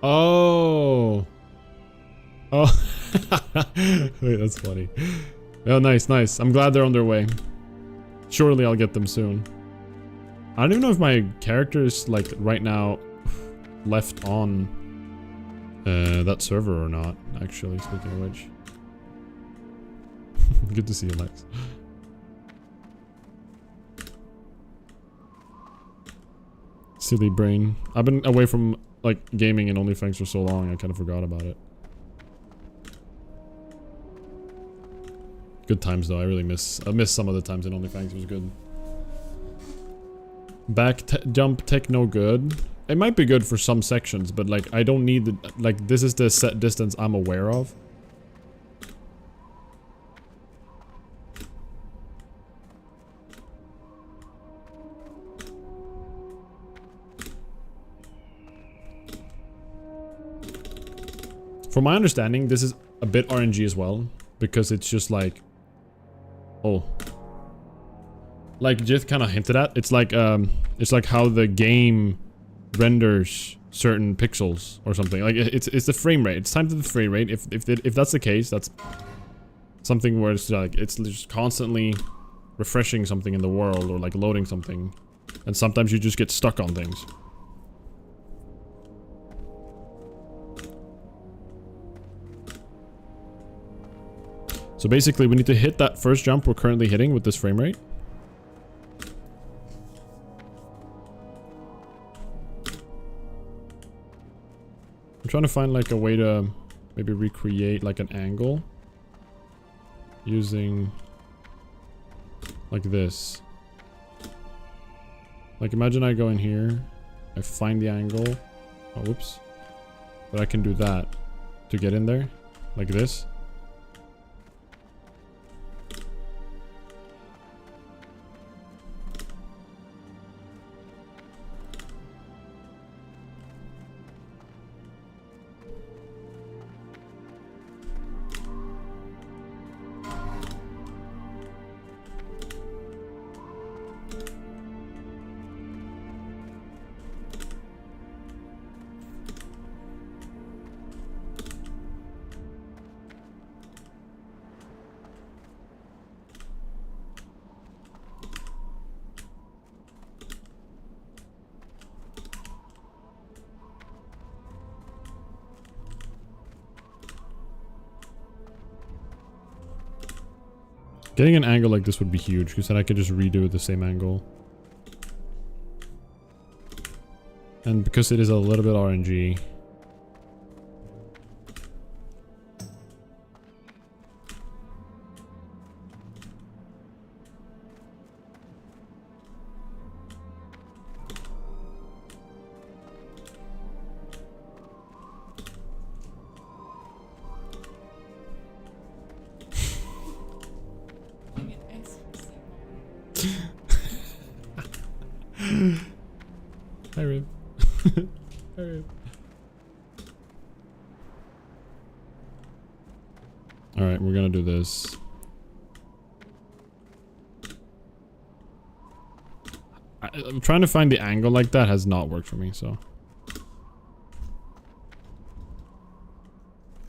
Oh. Oh. Wait, that's funny. Oh, nice, nice. I'm glad they're on their way. Surely I'll get them soon. I don't even know if my character is, like, right now left on that server or not, actually, speaking of which. Good to see you, Lex. Silly brain. I've been away from, like, gaming and OnlyFans for so long, I kind of forgot about it. Good times, though. I miss some of the times in OnlyFans. It was good. Back jump tech no good. It might be good for some sections, but like I don't need the like this is the set distance I'm aware of. From my understanding, this is a bit RNG as well, because it's just like, oh. Like Jith kind of hinted at, it's like how the game renders certain pixels or something. Like it's the frame rate. It's timed to the frame rate. If that's the case, that's Something where it's like, it's just constantly refreshing something in the world or like loading something. And sometimes you just get stuck on things. So basically we need to hit that first jump we're currently hitting with this frame rate. I'm trying to find like a way to maybe recreate like an angle using like this. Like imagine I go in here, I find the angle. Oh, whoops. But I can do that to get in there like this. Getting an angle like this would be huge, because then I could just redo the same angle. And because it is a little bit RNG. Hi, Rib. Hi, Rib. Alright, we're gonna do this. I'm trying to find the angle like that has not worked for me, so.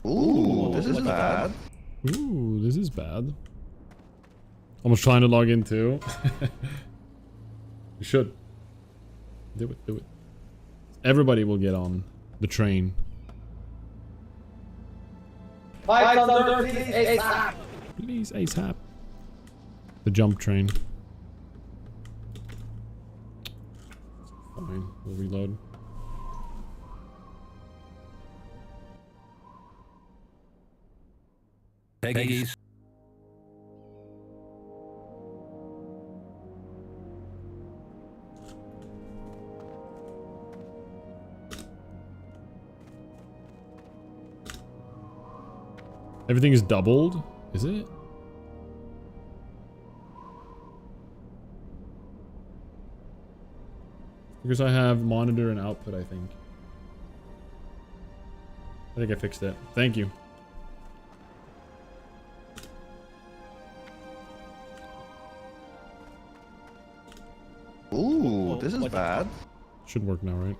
Ooh, this is bad. Ooh, this is bad. Almost trying to log in too. You should. Do it, do it. Everybody will get on the train. Five Thunder, please, ASAP. Please, ASAP. The jump train. Fine, we'll reload. Peggy's. Everything is doubled? Is it? Because I have monitor and output, I think. I think I fixed it. Thank you. Ooh, this is bad. Should work now, right?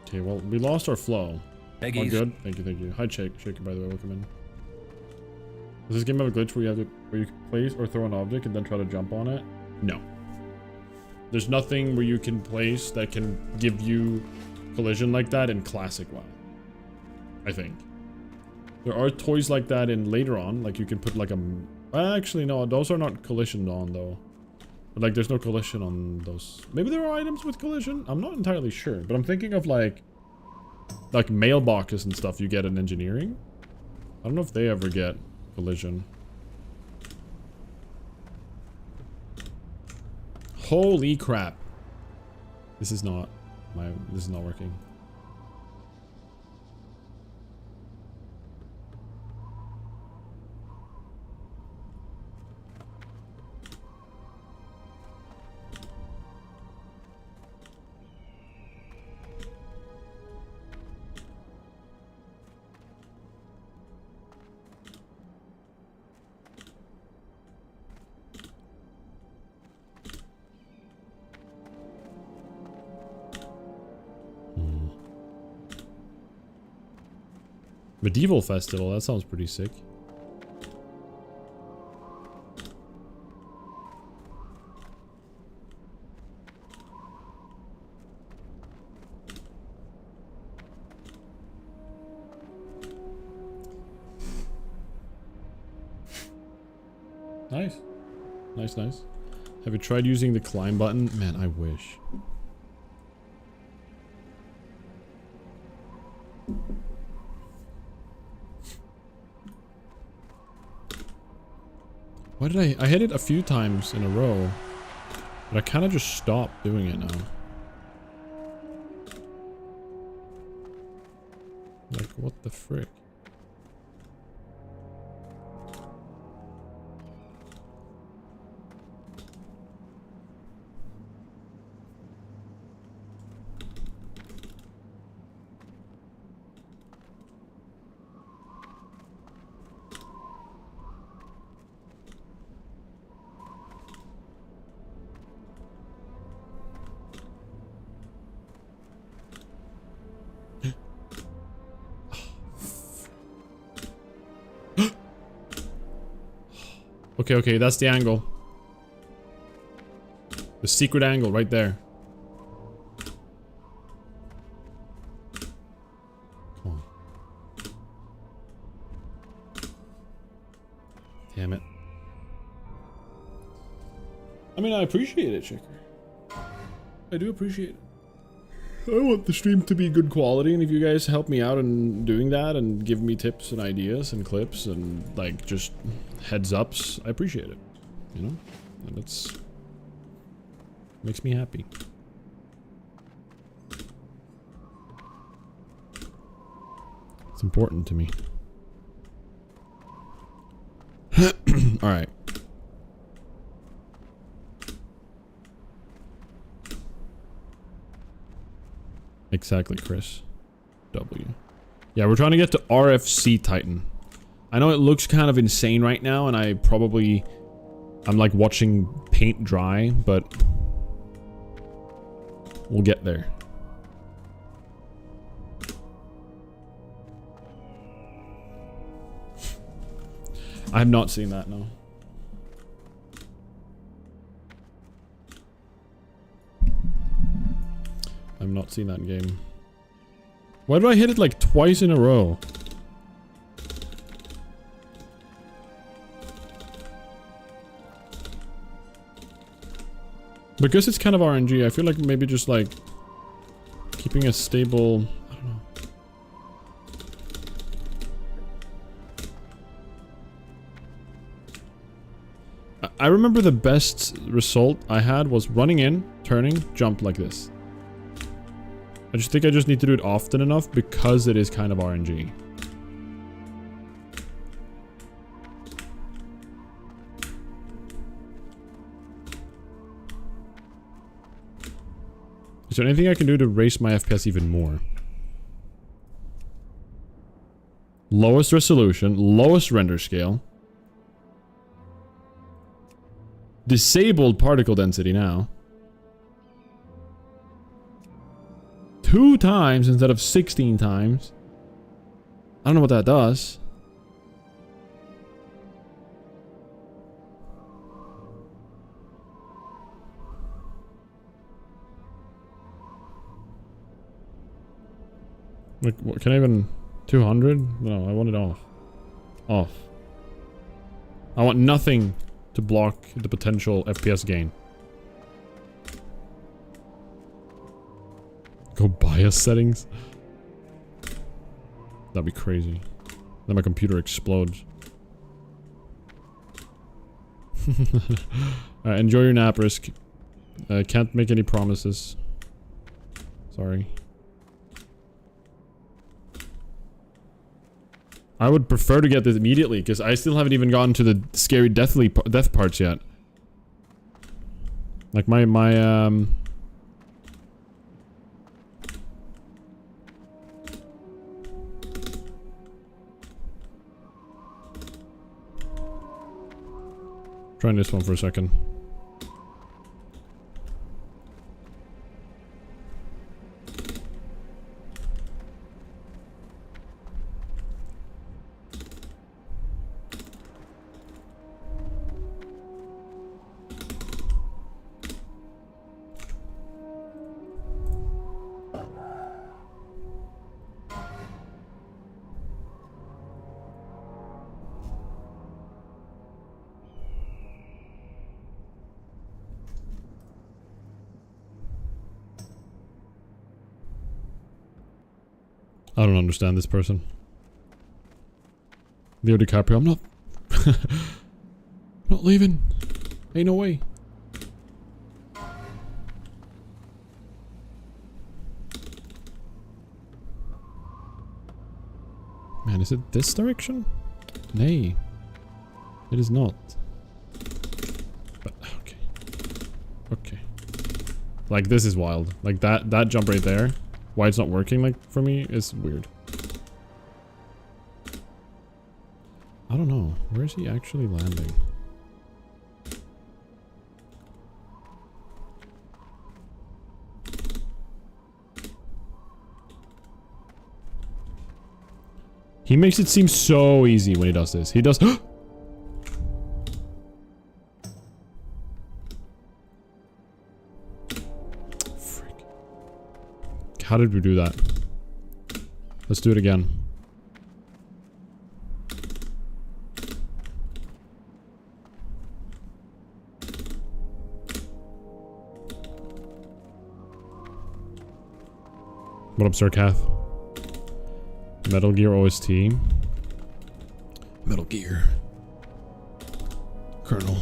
Okay, well, we lost our flow. All good. Thank you, thank you. Hi, Shaker, by the way, welcome in. Does this game have a glitch where you can place or throw an object and then try to jump on it? No. There's nothing where you can place that can give you collision like that in classic WoW. I think. There are toys like that in later on, like you can put like a... Actually, no, those are not collisioned on though. But like there's no collision on those. Maybe there are items with collision? I'm not entirely sure, but I'm thinking of like mailboxes and stuff you get in engineering. I don't know if they ever get collision. Holy crap. This is not working. Medieval festival, that sounds pretty sick. Nice. Nice, nice. Have you tried using the climb button? Man, I wish. Why did I hit it a few times in a row, but I kind of just stopped doing it now. Like, what the frick? Okay, okay, that's the angle. The secret angle right there. Come on. Damn it. I mean, I appreciate it, Checker. I do appreciate it. I want the stream to be good quality, and if you guys help me out in doing that and give me tips and ideas and clips and like just heads ups, I appreciate it. You know? And it's makes me happy. It's important to me. Alright. Exactly, Chris. W. Yeah, we're trying to get to RFC Titan. I know it looks kind of insane right now, and I'm like watching paint dry, but we'll get there. I have not seen that, no. I've not seen that game. Why do I hit it like twice in a row? Because it's kind of RNG, I feel like maybe just like keeping a stable... I don't know. I remember the best result I had was running in, turning, jump like this. I just think I just need to do it often enough because it is kind of RNG. Is there anything I can do to raise my FPS even more? Lowest resolution, lowest render scale. Disabled particle density now. 2 times instead of 16 times. I don't know what that does. Like, what, can I even... 200? No, I want it off. Off. I want nothing to block the potential FPS gain. Go BIOS settings? That'd be crazy. Then my computer explodes. Alright, enjoy your nap, Risk. I can't make any promises. Sorry. I would prefer to get this immediately, because I still haven't even gotten to the scary death parts yet. Like trying this one for a second. I don't understand this person. Leo DiCaprio, I'm not... not leaving. Ain't no way. Man, is it this direction? Nay. It is not. But, okay. Okay. Like, this is wild. Like, that jump right there, why it's not working, like, for me, is weird. I don't know. Where is he actually landing? He makes it seem so easy when he does this. He does... Frick. How did we do that? Let's do it again. What up, Sir Kath? Metal Gear OST. Metal Gear. Colonel.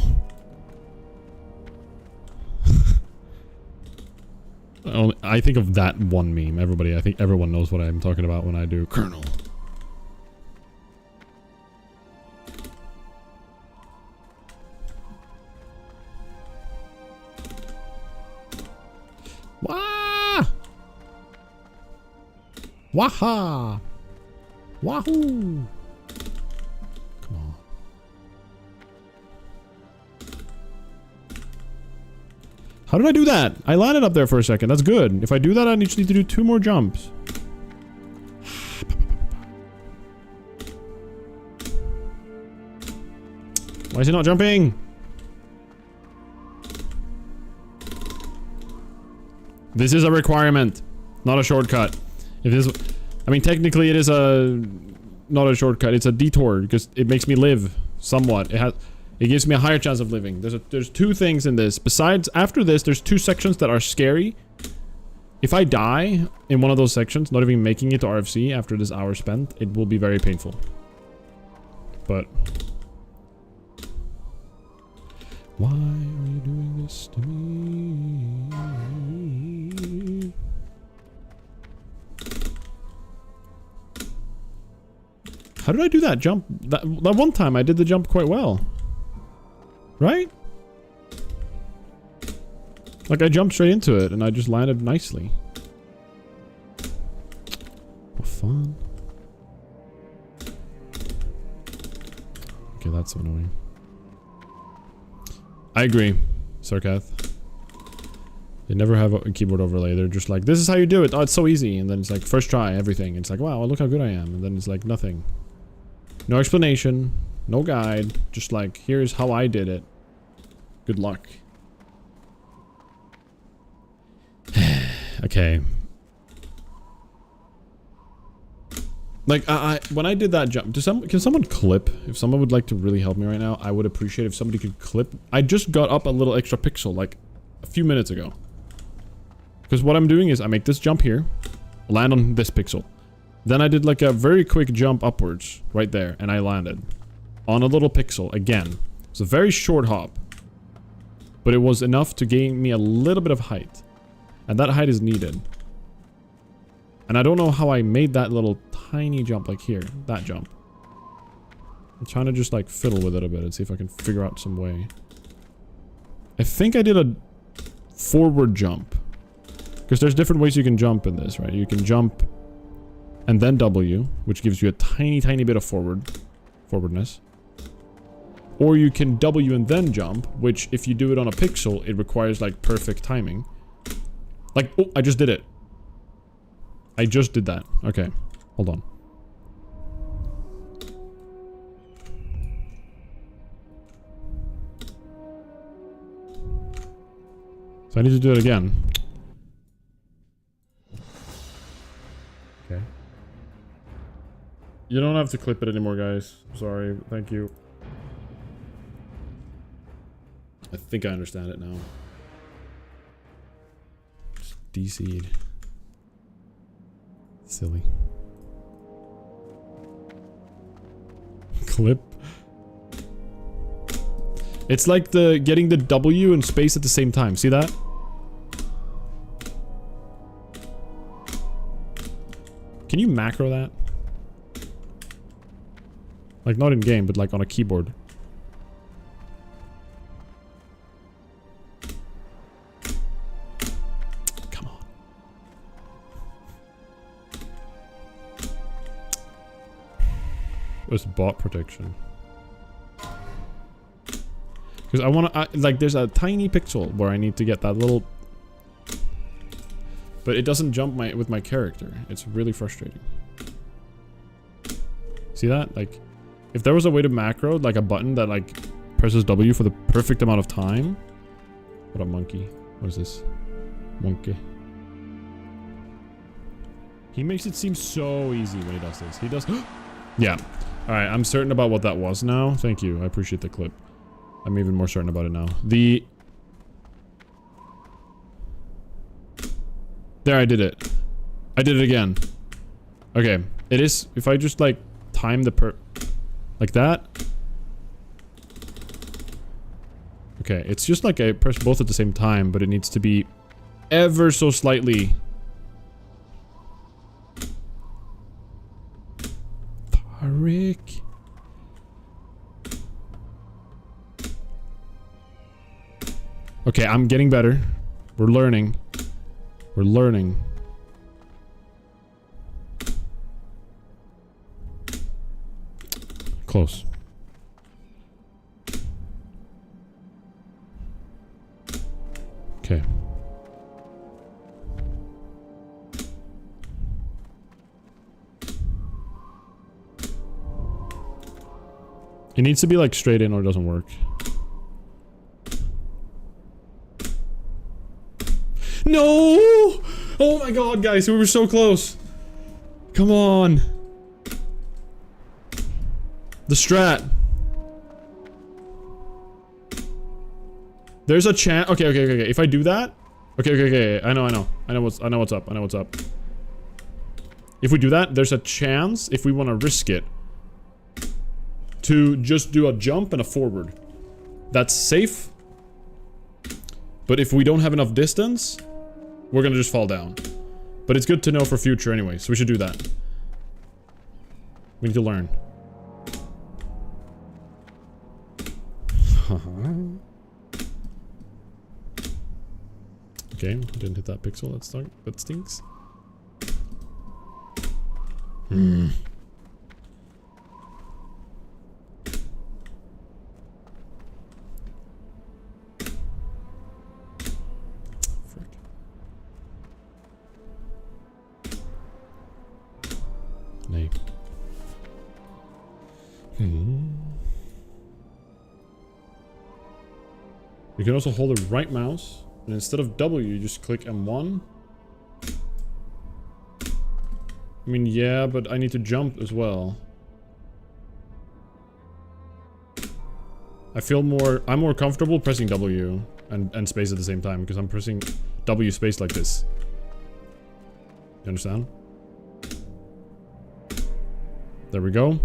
I think of that one meme. Everybody, I think everyone knows what I'm talking about when I do Colonel. Wah! Waha! Wahoo! Come on. How did I do that? I landed up there for a second. That's good. If I do that, I just need to do 2 more jumps. Why is he not jumping? This is a requirement, not a shortcut. If this... I mean, technically it is not a shortcut, it's a detour, because it makes me live somewhat. It gives me a higher chance of living. There's 2 things in this. Besides, after this, there's 2 sections that are scary. If I die in one of those sections, not even making it to RFC after this hour spent, it will be very painful. But... why are you doing this to me? How did I do that jump? That one time I did the jump quite well. Right? Like I jumped straight into it and I just landed nicely. What fun. Okay, that's so annoying. I agree, Sarkath. They never have a keyboard overlay. They're just like, this is how you do it. Oh, it's so easy. And then it's like, first try, everything. It's like, wow, look how good I am. And then it's like, nothing. No explanation. No guide. Just like, here's how I did it. Good luck. Okay. Like, when I did that jump, can someone clip? If someone would like to really help me right now, I would appreciate if somebody could clip. I just got up a little extra pixel, like, a few minutes ago. Because what I'm doing is, I make this jump here, land on this pixel. Then I did like a very quick jump upwards, right there, and I landed. On a little pixel, again. It's a very short hop. But it was enough to gain me a little bit of height. And that height is needed. And I don't know how I made that little tiny jump, like here, that jump. I'm trying to just like fiddle with it a bit and see if I can figure out some way. I think I did a forward jump. Because there's different ways you can jump in this, right? You can jump and then W, which gives you a tiny, tiny bit of forwardness. Or you can W and then jump, which if you do it on a pixel, it requires like perfect timing. Like, oh, I just did it. I just did that. Okay, hold on. So I need to do it again. Okay. You don't have to clip it anymore, guys. Sorry. Thank you. I think I understand it now. Just DC'd. Silly. clip. It's like the getting the W and space at the same time. See that? Can you macro that? Like not in game, but like on a keyboard. Come on. What's bot protection? Because I want to, like, there's a tiny pixel where I need to get that little... But it doesn't jump with my character. It's really frustrating. See that? Like, if there was a way to macro, like a button that, like, presses W for the perfect amount of time... What a monkey. What is this? Monkey. He makes it seem so easy when he does this. He does... Yeah. Alright, I'm certain about what that was now. Thank you. I appreciate the clip. I'm even more certain about it now. There, I did it. I did it again. Okay. It is... If I just, like, time the like that. Okay. It's just like I press both at the same time, but it needs to be ever so slightly... Rick. Okay, I'm getting better. We're learning. We're learning. Close. Okay. It needs to be like straight in or it doesn't work. No! Oh my god, guys, we were so close. Come on. The strat. There's a chance. Okay. If I do that. Okay. I know what's up. If we do that, there's a chance, if we want to risk it, to just do a jump and a forward. That's safe. But if we don't have enough distance, we're gonna just fall down. But it's good to know for future anyway, so we should do that. We need to learn. Okay, didn't hit that pixel, that stinks. Nay. You can also hold the right mouse, and instead of W, you just click M1. I mean, yeah, but I need to jump as well. I'm more comfortable pressing W and space at the same time, because I'm pressing W space like this. You understand? There we go.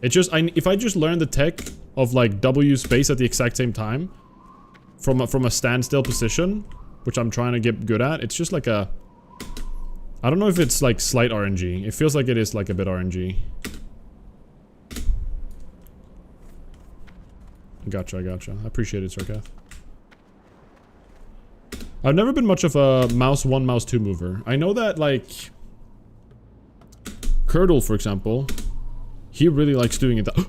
It just, if I just learn the tech of like W space at the exact same time from a standstill position, which I'm trying to get good at, it's just like a, I don't know if it's like slight RNG. It feels like it is like a bit RNG. Gotcha. I appreciate it, Sarkath. I've never been much of a mouse 1, mouse 2 mover. I know that like Curdle, for example, he really likes doing it that.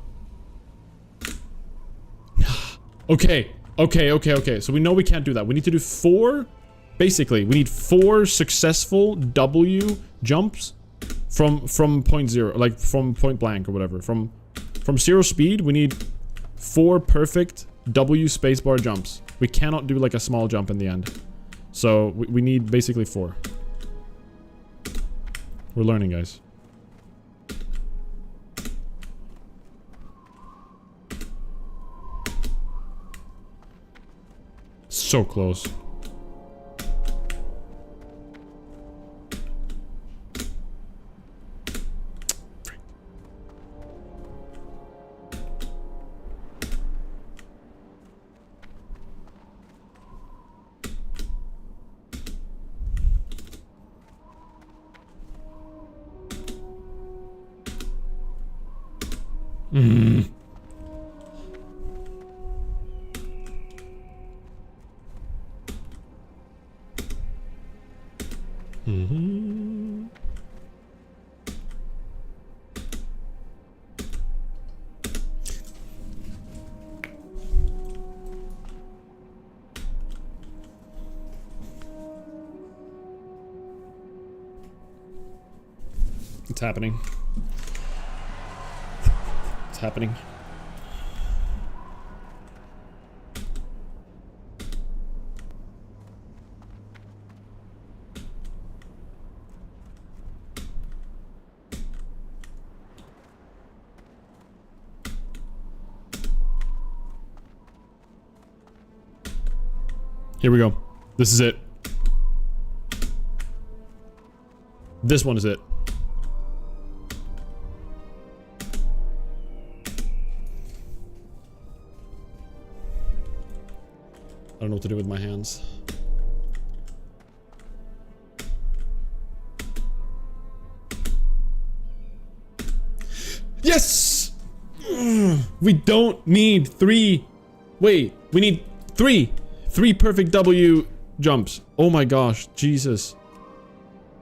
Okay. So we know we can't do that. We need to do 4. Basically, we need 4 successful W jumps from point 0, like from point blank or whatever. From 0 speed, we need 4 perfect W spacebar jumps. We cannot do like a small jump in the end. So we need basically 4. We're learning, guys. So close. Mm. Mm-hmm. It's happening. It's happening. Here we go. This is it. This one is it. I don't know what to do with my hands. Yes! We don't need 3. Wait, we need 3. 3 perfect W jumps. Oh my gosh, Jesus.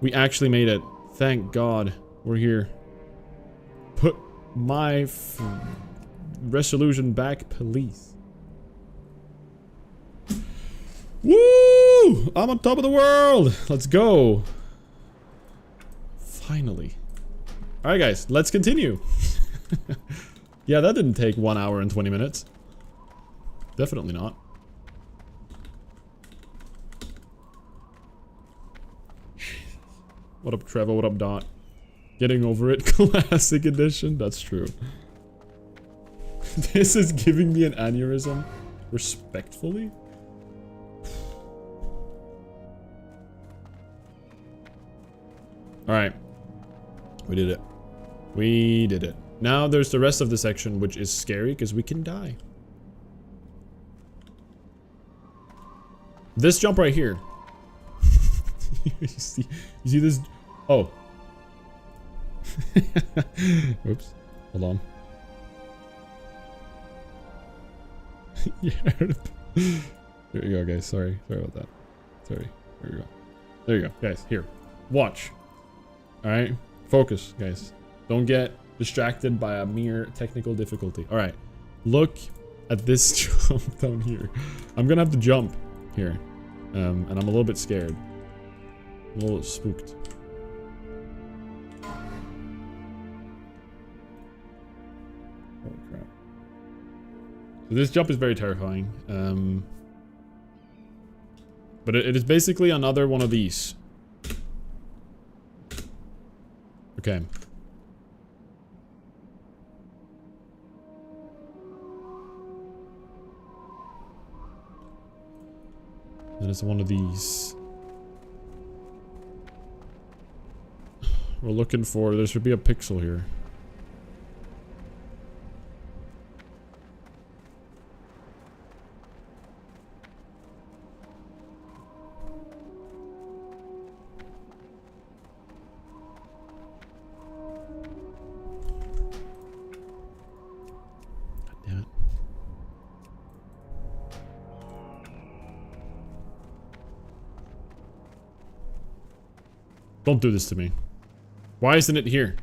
We actually made it. Thank God. We're here. Put my resolution back, please. Woo! I'm on top of the world! Let's go. Finally. Alright guys, let's continue. Yeah, that didn't take 1 hour and 20 minutes. Definitely not. What up, Trevor? What up, Dot? Getting over it. Classic edition. That's true. This is giving me an aneurysm. Respectfully. Alright. We did it. We did it. Now there's the rest of the section, which is scary because we can die. This jump right here. you see this? Oh. Oops. Hold on. Yeah. There you go, guys. Sorry about that. Sorry. There you go. There you go, guys. Here. Watch. Alright? Focus, guys. Don't get distracted by a mere technical difficulty. Alright. Look at this jump down here. I'm gonna have to jump here. And I'm a little bit scared. A little spooked. Holy crap. So this jump is very terrifying. But it is basically another one of these. Okay. Then it's one of these. We're looking for, there should be a pixel here. God damn it. Don't do this to me. Why isn't it here?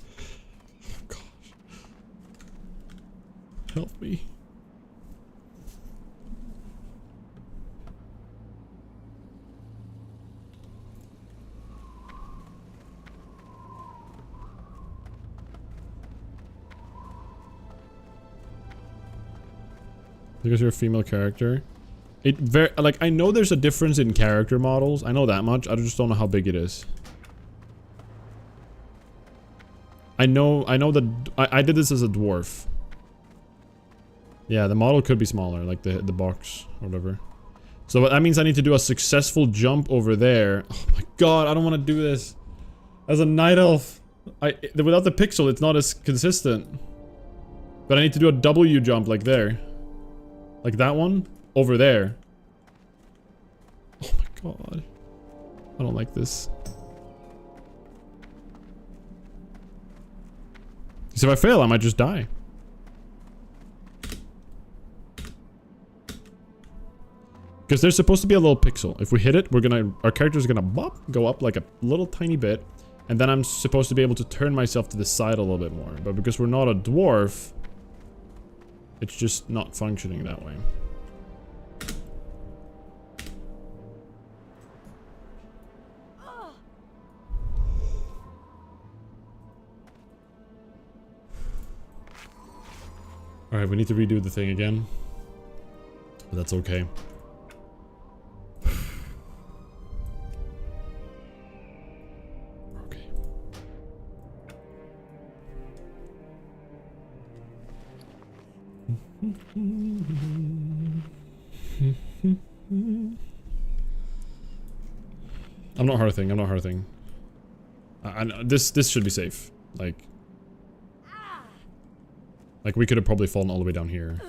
Oh, gosh. Help me. Because you're a female character. It very like I know there's a difference in character models. I know that much. I just don't know how big it is. I know that I did this as a dwarf. Yeah, the model could be smaller, like the box or whatever. So that means I need to do a successful jump over there. Oh my god, I don't want to do this. As a night elf, without the pixel, it's not as consistent. But I need to do a W jump like there. Like that one. Over there. Oh my god. I don't like this. Because if I fail, I might just die. Because there's supposed to be a little pixel. If we hit it, our character's gonna bop, go up like a little tiny bit. And then I'm supposed to be able to turn myself to the side a little bit more. But because we're not a dwarf, it's just not functioning that way. Alright, we need to redo the thing again. But that's okay. Okay. I'm not hearthing, I'm not hearthing. This should be safe. Like we could have probably fallen all the way down here.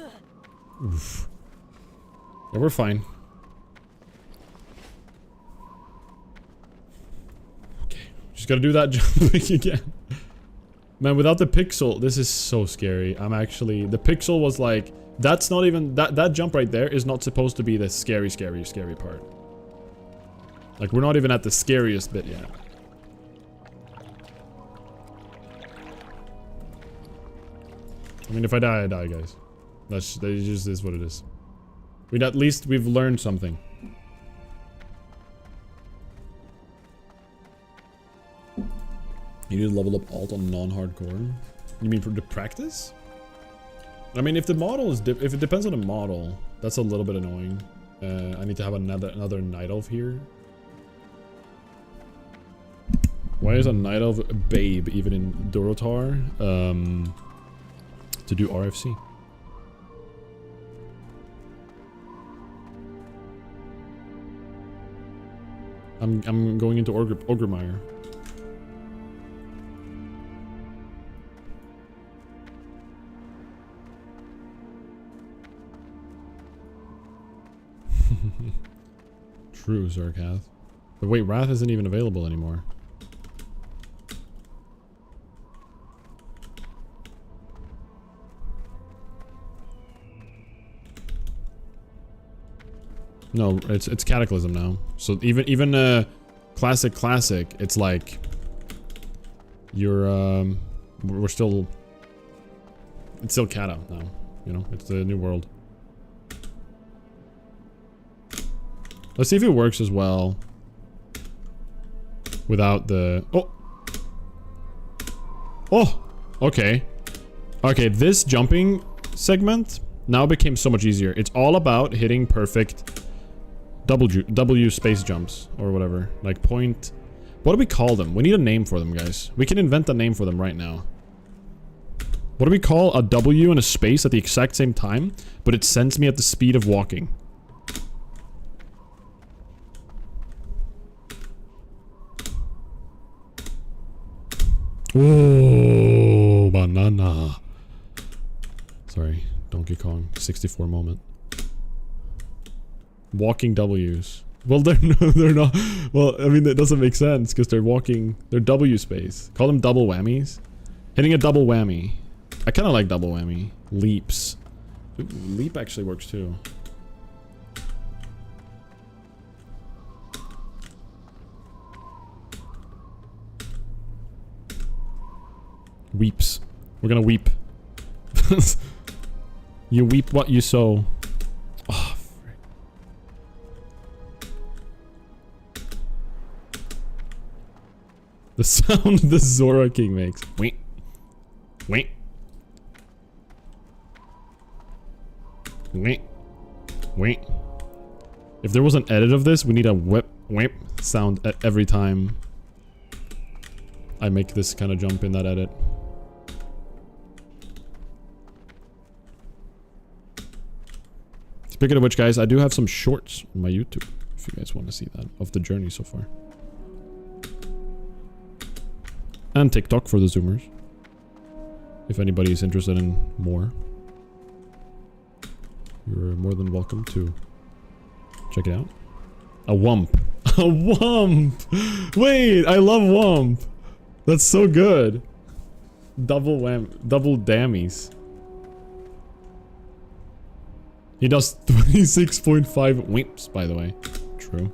Oof. Yeah, we're fine. Okay, just gotta do that jumping again. Man, without the pixel, this is so scary. I'm actually, the pixel was like, that's not even, that jump right there is not supposed to be the scary part. Like we're not even at the scariest bit yet. I mean, if I die, I die, guys. That just is what it is. At least we've learned something. You need to level up alt on non-hardcore. You mean for the practice? I mean, if the model is if it depends on the model, that's a little bit annoying. I need to have another night elf here. Why is a night elf a babe even in Dorotar? To do RFC. I'm going into Ogremeyer. True, Zarkath. But wait, Wrath isn't even available anymore. No, it's Cataclysm now. So even classic, it's like you're we're still, it's still Cata now. You know, it's the new world. Let's see if it works as well without the oh okay. This jumping segment now became so much easier. It's all about hitting perfect W space jumps or whatever. Like point, what do we call them? We need a name for them, guys. We can invent a name for them right now. What do we call a W and a space at the exact same time, but it sends me at the speed of walking? Oh, banana. Sorry, Donkey Kong 64 moment. Walking W's. Well, they're not. Well, I mean, that doesn't make sense because they're walking. They're W space. Call them double whammies. Hitting a double whammy. I kind of like double whammy. Leaps. Ooh, leap actually works too. Weeps. We're gonna weep. You weep what you sow. Oh, frick. The sound the Zora King makes. Wait. Wait. Wait. Wait. If there was an edit of this, we need a whip sound at every time I make this kind of jump in that edit. Speaking of which, guys, I do have some shorts on my YouTube, if you guys want to see that, of the journey so far. And TikTok for the Zoomers. If anybody is interested in more, you're more than welcome to check it out. A wump. A wump! Wait, I love wump! That's so good. Double dammies. He does 26.5 whips, by the way. True.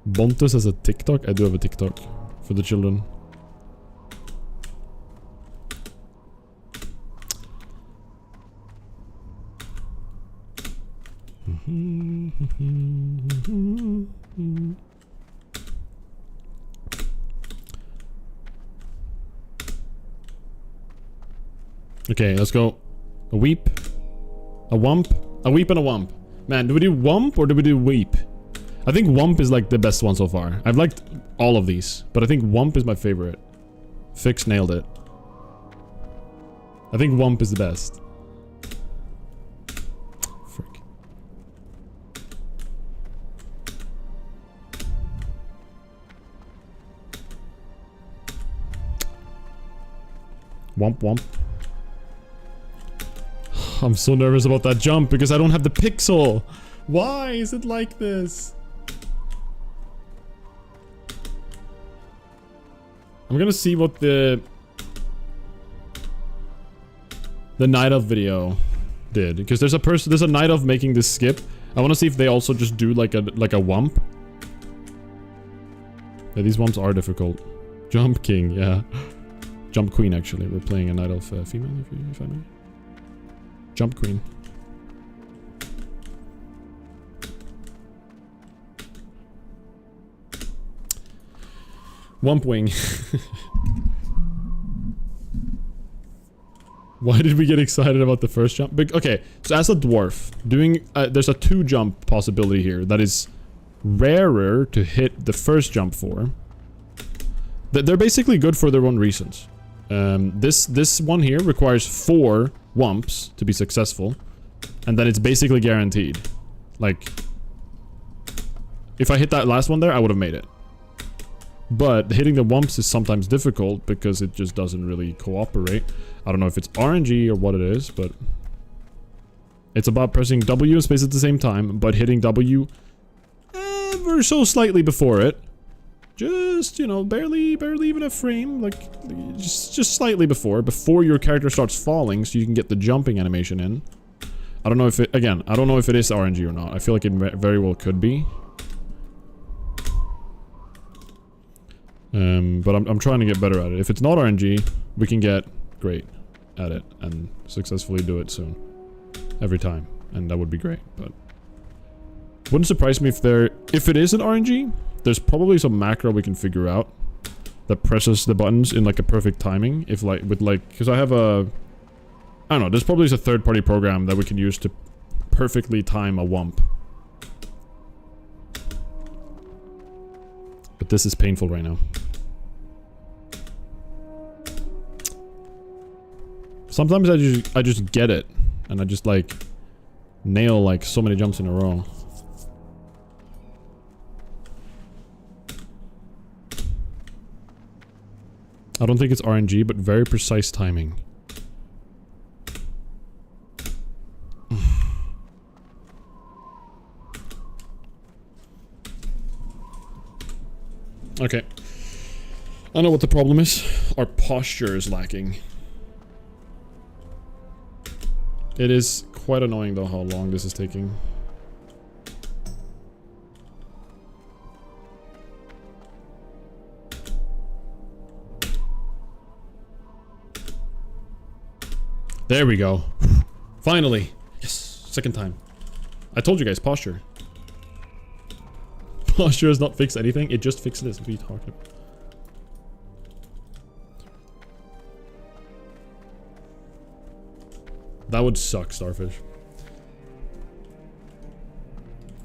Bontus has a TikTok? I do have a TikTok for the children. Okay, let's go. A weep, a wump, a weep and a wump. Man, do we do wump or do we do weep? I think wump is like the best one so far. I've liked all of these, but I think wump is my favorite. Fix nailed it. I think wump is the best. Frick. Wump wump. I'm so nervous about that jump because I don't have the pixel. Why is it like this? I'm gonna see what the night of video did, because there's a night of making this skip. I want to see if they also just do like a wump. Yeah, these wumps are difficult. Jump king, yeah. Jump queen, actually. We're playing a night of female, if I may. Jump queen. Wump wing. Why did we get excited about the first jump? Okay, so as a dwarf, doing there's a 2 jump possibility here that is rarer to hit the first jump for. They're basically good for their own reasons. This one here requires 4 wumps to be successful, and then it's basically guaranteed. Like, if I hit that last one there, I would have made it. But hitting the wumps is sometimes difficult because it just doesn't really cooperate. I don't know if it's RNG or what it is, but it's about pressing W and space at the same time, but hitting W ever so slightly before it. Just, you know, barely even a frame, like, just slightly before your character starts falling, so you can get the jumping animation in. I don't know if it, again, I don't know if it is RNG or not. I feel like it very well could be. But I'm trying to get better at it. If it's not RNG, we can get great at it and successfully do it soon. Every time. And that would be great, but wouldn't surprise me if it isn't RNG, there's probably some macro we can figure out that presses the buttons in like a perfect timing. If like, because I have I don't know, there's probably a third-party program that we can use to perfectly time a wump. But this is painful right now. Sometimes I just get it, and I just like nail like so many jumps in a row. I don't think it's RNG, but very precise timing. Okay. I know what the problem is. Our posture is lacking. It is quite annoying though how long this is taking. There we go. Finally. Yes. Second time. I told you guys, posture. Posture does not fix anything. It just fixes this. What are you talking about? That would suck, Starfish.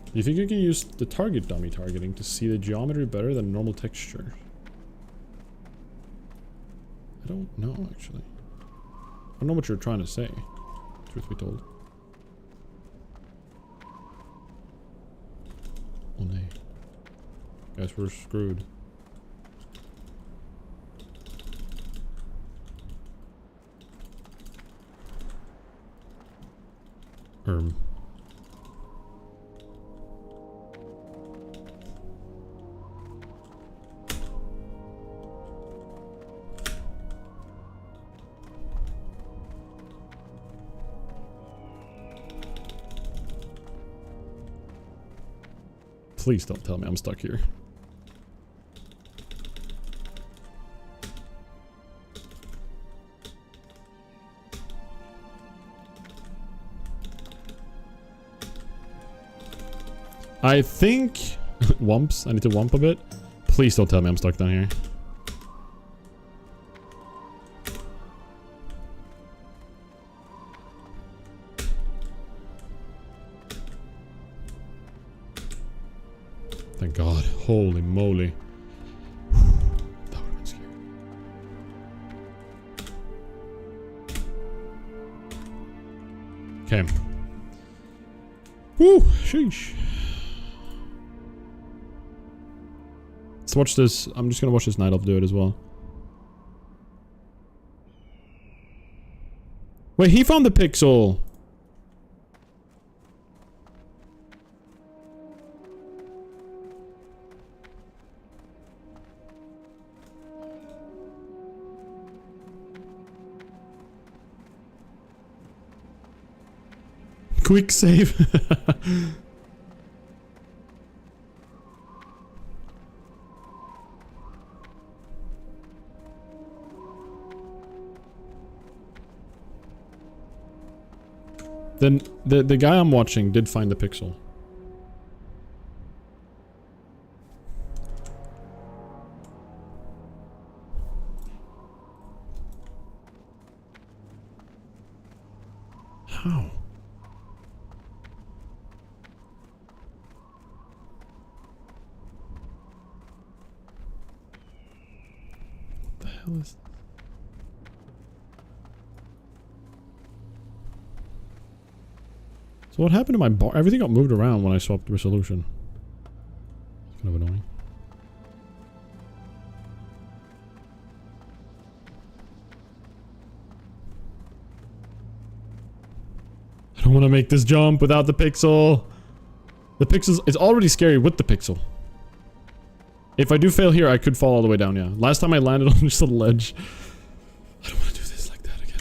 Do you think you can use the target dummy targeting to see the geometry better than normal texture? I don't know, actually. I don't know what you're trying to say, truth be told. Oh, nay. Guys, we're screwed. Please don't tell me I'm stuck here. I think... Wumps. I need to wump a bit. Please don't tell me I'm stuck down here. Thank God. Holy moly. That would have been scary. Okay. Woo! Sheesh. Let's watch this. I'm just gonna watch this Night Elf do it as well. Wait, he found the pixel! Quick save. Then the guy I'm watching did find the pixel. How? What the hell is... So what happened to my bar? Everything got moved around when I swapped resolution. It's kind of annoying. I don't want to make this jump without the pixel. The pixels, it's already scary with the pixel. If I do fail here, I could fall all the way down, yeah. Last time I landed on just a ledge. I don't want to do this like that again.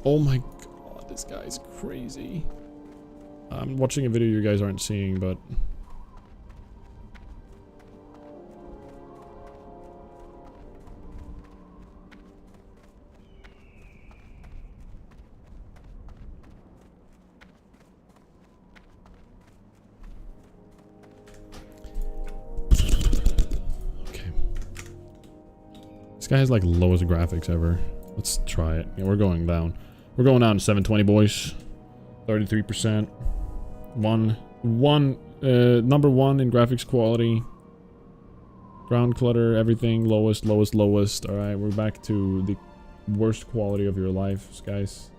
Oh my god, this guy's crazy. I'm watching a video you guys aren't seeing, but... Okay. This guy has like lowest graphics ever. Let's try it. Yeah, we're going down. We're going down to 720, boys. 33%. Number one in graphics quality. Ground clutter, everything. Lowest. Alright, we're back to the worst quality of your life, guys.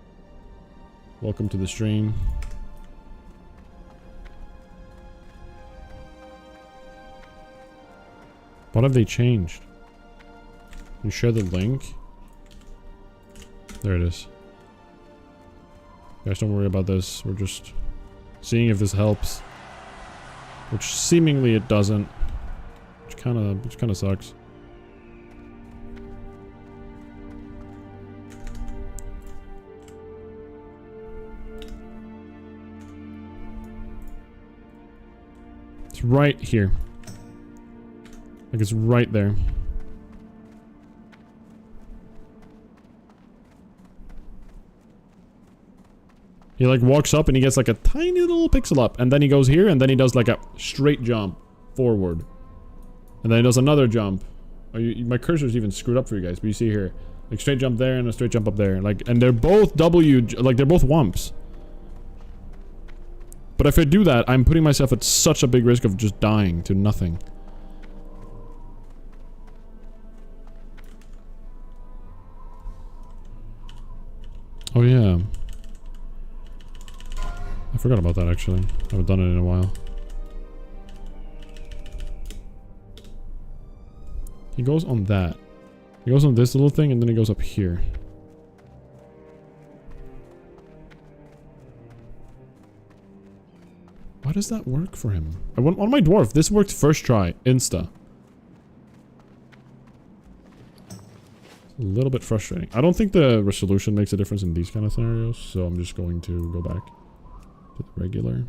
Welcome to the stream. What have they changed? Can you share the link? There it is. Guys, don't worry about this. We're just seeing if this helps. Which seemingly it doesn't. Which kinda sucks. It's right here. Like it's right there. He like walks up and he gets like a tiny little pixel up, and then he goes here and then he does like a straight jump forward. And then he does another jump. Oh, my cursor's even screwed up for you guys, but you see here. Like straight jump there and a straight jump up there. Like, and they're both like they're both wumps. But if I do that, I'm putting myself at such a big risk of just dying to nothing. Oh yeah. I forgot about that actually. I haven't done it in a while. He goes on that. He goes on this little thing and then he goes up here. Why does that work for him? On my dwarf, this worked first try. Insta. A little bit frustrating. I don't think the resolution makes a difference in these kind of scenarios, so I'm just going to go back to the regular.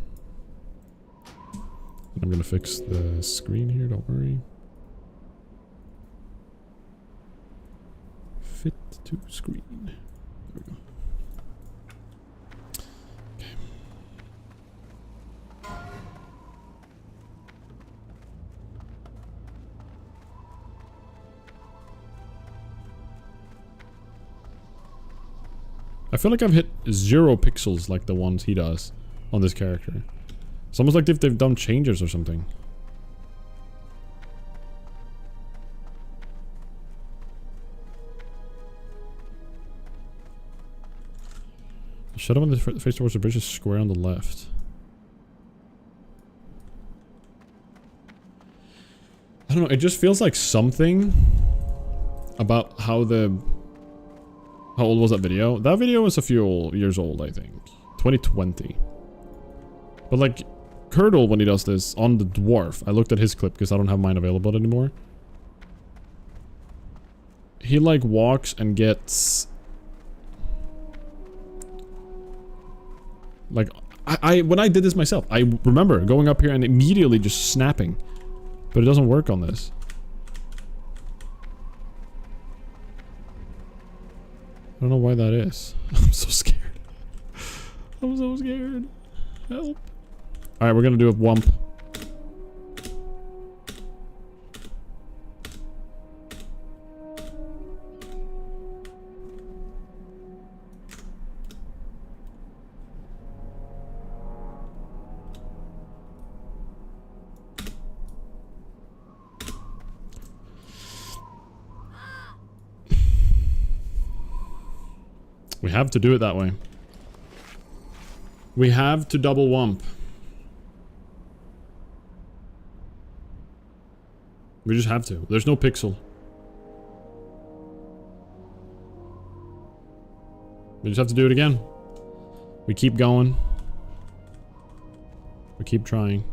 And I'm gonna fix the screen here, don't worry. Fit to screen. There we go. I feel like I've hit 0 pixels like the ones he does on this character. It's almost like if they've done changes or something. The shadow on the face towards the bridge is square on the left. I don't know, it just feels like something about how old was that video? That video was a few years old, I think. 2020. But like, Curdle, when he does this on the dwarf, I looked at his clip because I don't have mine available anymore. He like walks and gets... Like, when I did this myself, I remember going up here and immediately just snapping. But it doesn't work on this. I don't know why that is. I'm so scared. I'm so scared. Help. Alright, we're gonna do a wump. We have to do it that way. We have to double wump. We just have to. There's no pixel. We just have to do it again. We keep going. We keep trying.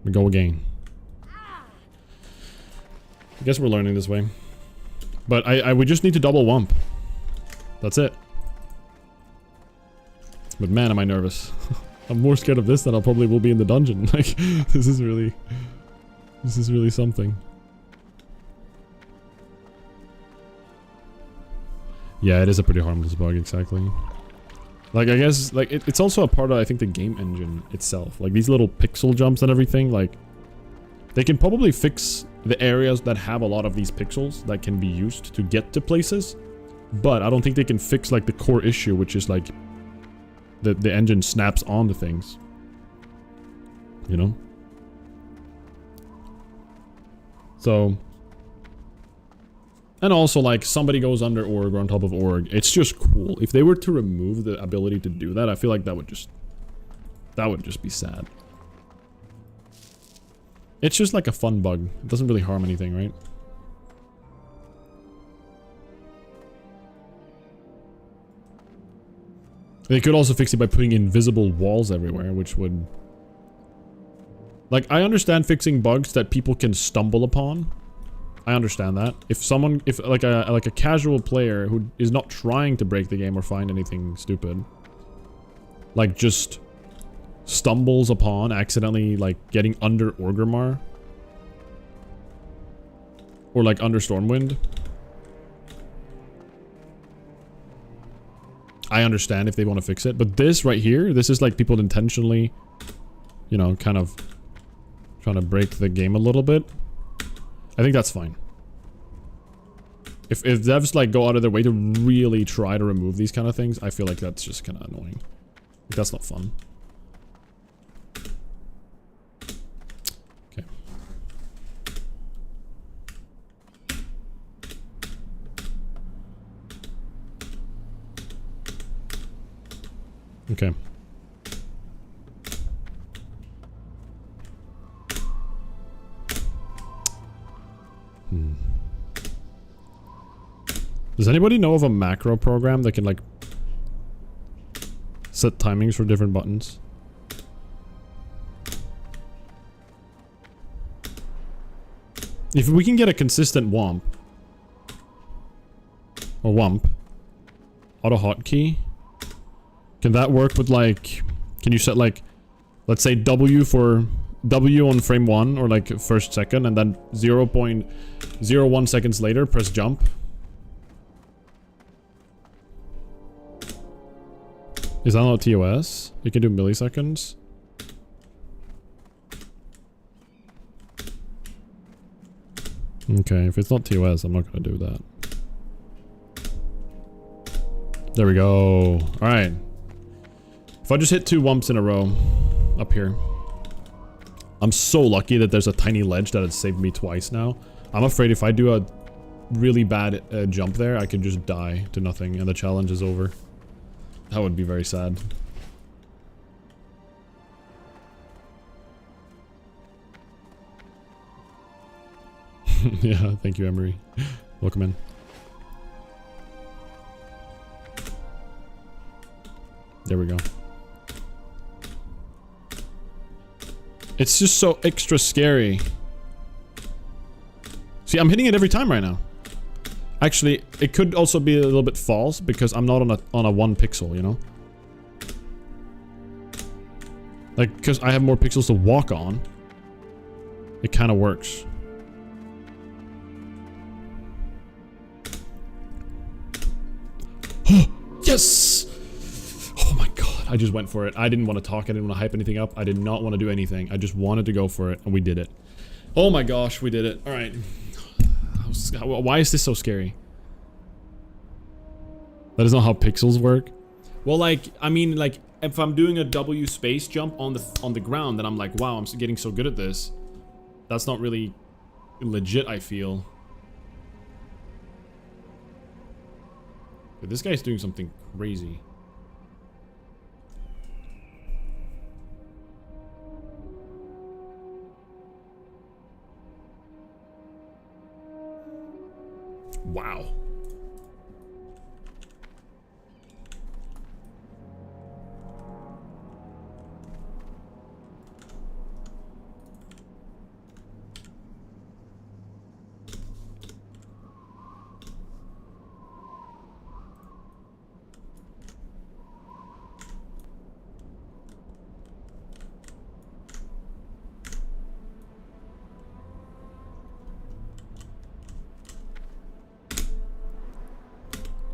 We go again. I guess we're learning this way. But we just need to double wump. That's it. But man, am I nervous. I'm more scared of this than I probably will be in the dungeon. Like, this is really something. Yeah, it is a pretty harmless bug, exactly. Like, I guess, like, it's also a part of, I think, the game engine itself. Like, these little pixel jumps and everything, like, they can probably fix the areas that have a lot of these pixels that can be used to get to places. But I don't think they can fix, like, the core issue, which is, like, the engine snaps onto things. You know? So... And also, like, somebody goes under org or on top of org. It's just cool. If they were to remove the ability to do that, I feel like that would just be sad. It's just like a fun bug. It doesn't really harm anything, right? They could also fix it by putting invisible walls everywhere, which would... Like, I understand fixing bugs that people can stumble upon. I understand that. If like a casual player who is not trying to break the game or find anything stupid, like, just stumbles upon accidentally, like, getting under Orgrimmar, or like under Stormwind, I understand if they want to fix it. But this right here, this is like people intentionally, you know, kind of trying to break the game a little bit. I think that's fine. If devs like go out of their way to really try to remove these kind of things, I feel like that's just kind of annoying. Like, that's not fun. Okay. Okay. Does anybody know of a macro program that can, like, set timings for different buttons? If we can get a consistent womp. Or womp. Auto hotkey. Can that work with like... Can you set like... Let's say W for... W on frame 1 or like first second and then 0.01 seconds later press jump. Is that not TOS? You can do milliseconds. Okay, if it's not TOS, I'm not gonna do that. There we go. Alright. If I just hit 2 wumps in a row up here. I'm so lucky that there's a tiny ledge that has saved me twice now. I'm afraid if I do a really bad jump there, I could just die to nothing and the challenge is over. That would be very sad. Yeah, thank you, Emery. Welcome in. There we go. It's just so extra scary. See, I'm hitting it every time right now. Actually, it could also be a little bit false because I'm not on a 1 pixel, you know? Like, because I have more pixels to walk on. It kind of works. Yes! Oh my god, I just went for it. I didn't want to talk, I didn't want to hype anything up. I did not want to do anything. I just wanted to go for it, and we did it. Oh my gosh, we did it. Alright. Why is this so scary? That is not how pixels work. Well, like, I mean, like, if I'm doing a W space jump on the ground, then I'm like, wow, I'm getting so good at this. That's not really legit, I feel. But this guy's doing something crazy. Wow.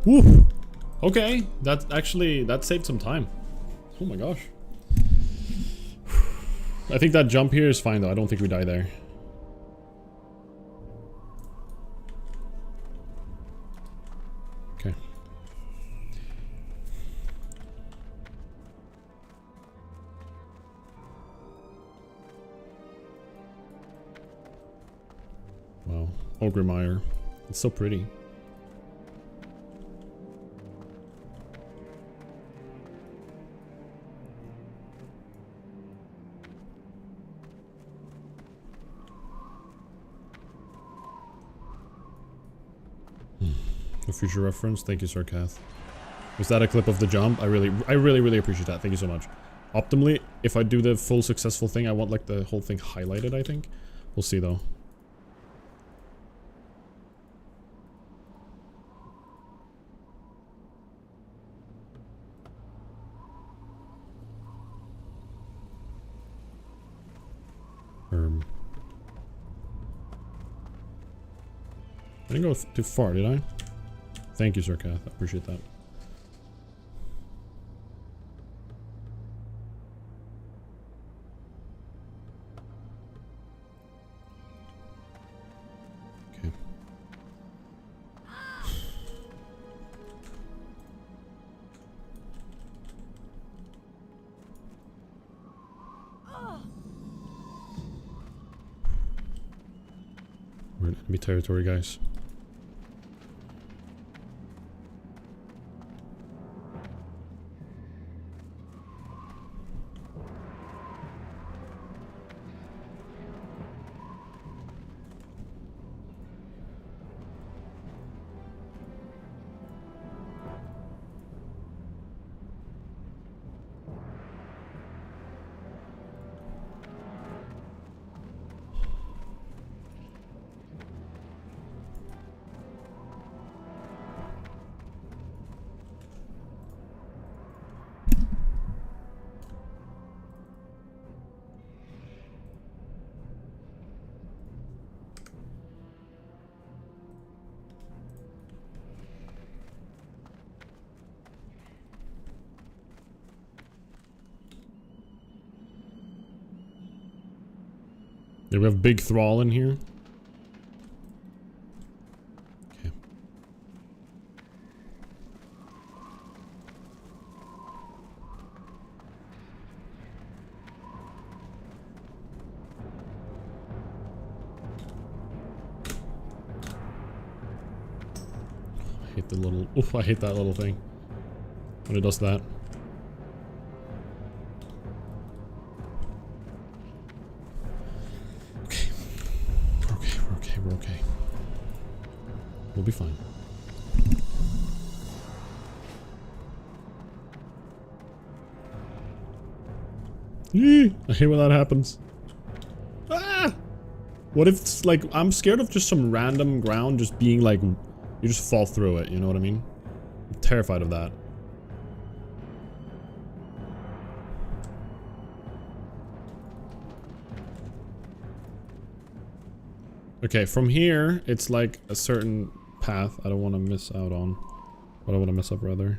Woo! Okay, that saved some time. Oh my gosh. I think that jump here is fine though. I don't think we die there. Okay. Wow. Ogremeyer. It's so pretty. For future reference, thank you, Sarkath. Was that a clip of the jump? I really appreciate that. Thank you so much. Optimally, if I do the full successful thing, I want like the whole thing highlighted, I think. We'll see though. I didn't go too far, did I? Thank you, Sarkath. I appreciate that. Okay. We're in enemy territory, guys. Yeah, we have big thrall in here. Okay. I hate the little... Oof, I hate that little thing. When it does that. Okay. We're okay. We'll be fine. I hate when that happens. Ah! What if it's like, I'm scared of just some random ground just being like, you just fall through it, you know what I mean? I'm terrified of that. Okay, from here, it's like a certain path I don't want to miss out on. What I want to mess up, rather.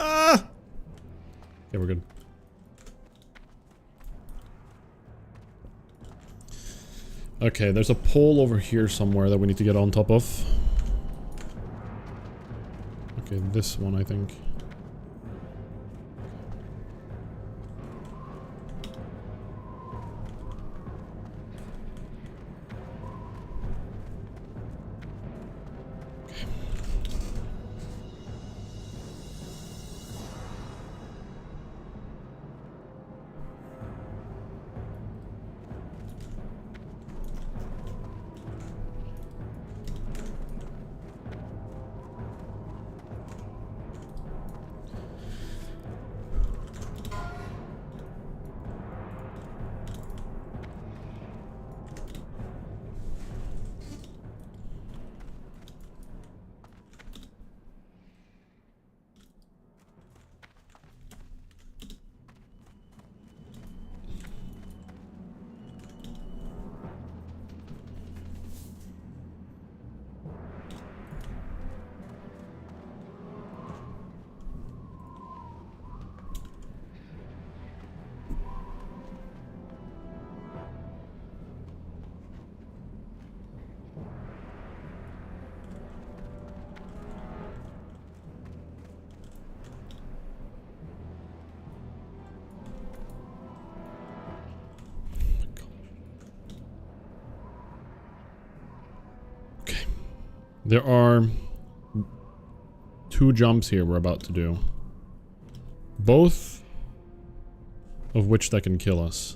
Ah! Okay, we're good. Okay, there's a pole over here somewhere that we need to get on top of. Okay, this one, I think. There are 2 jumps here we're about to do. Both of which that can kill us.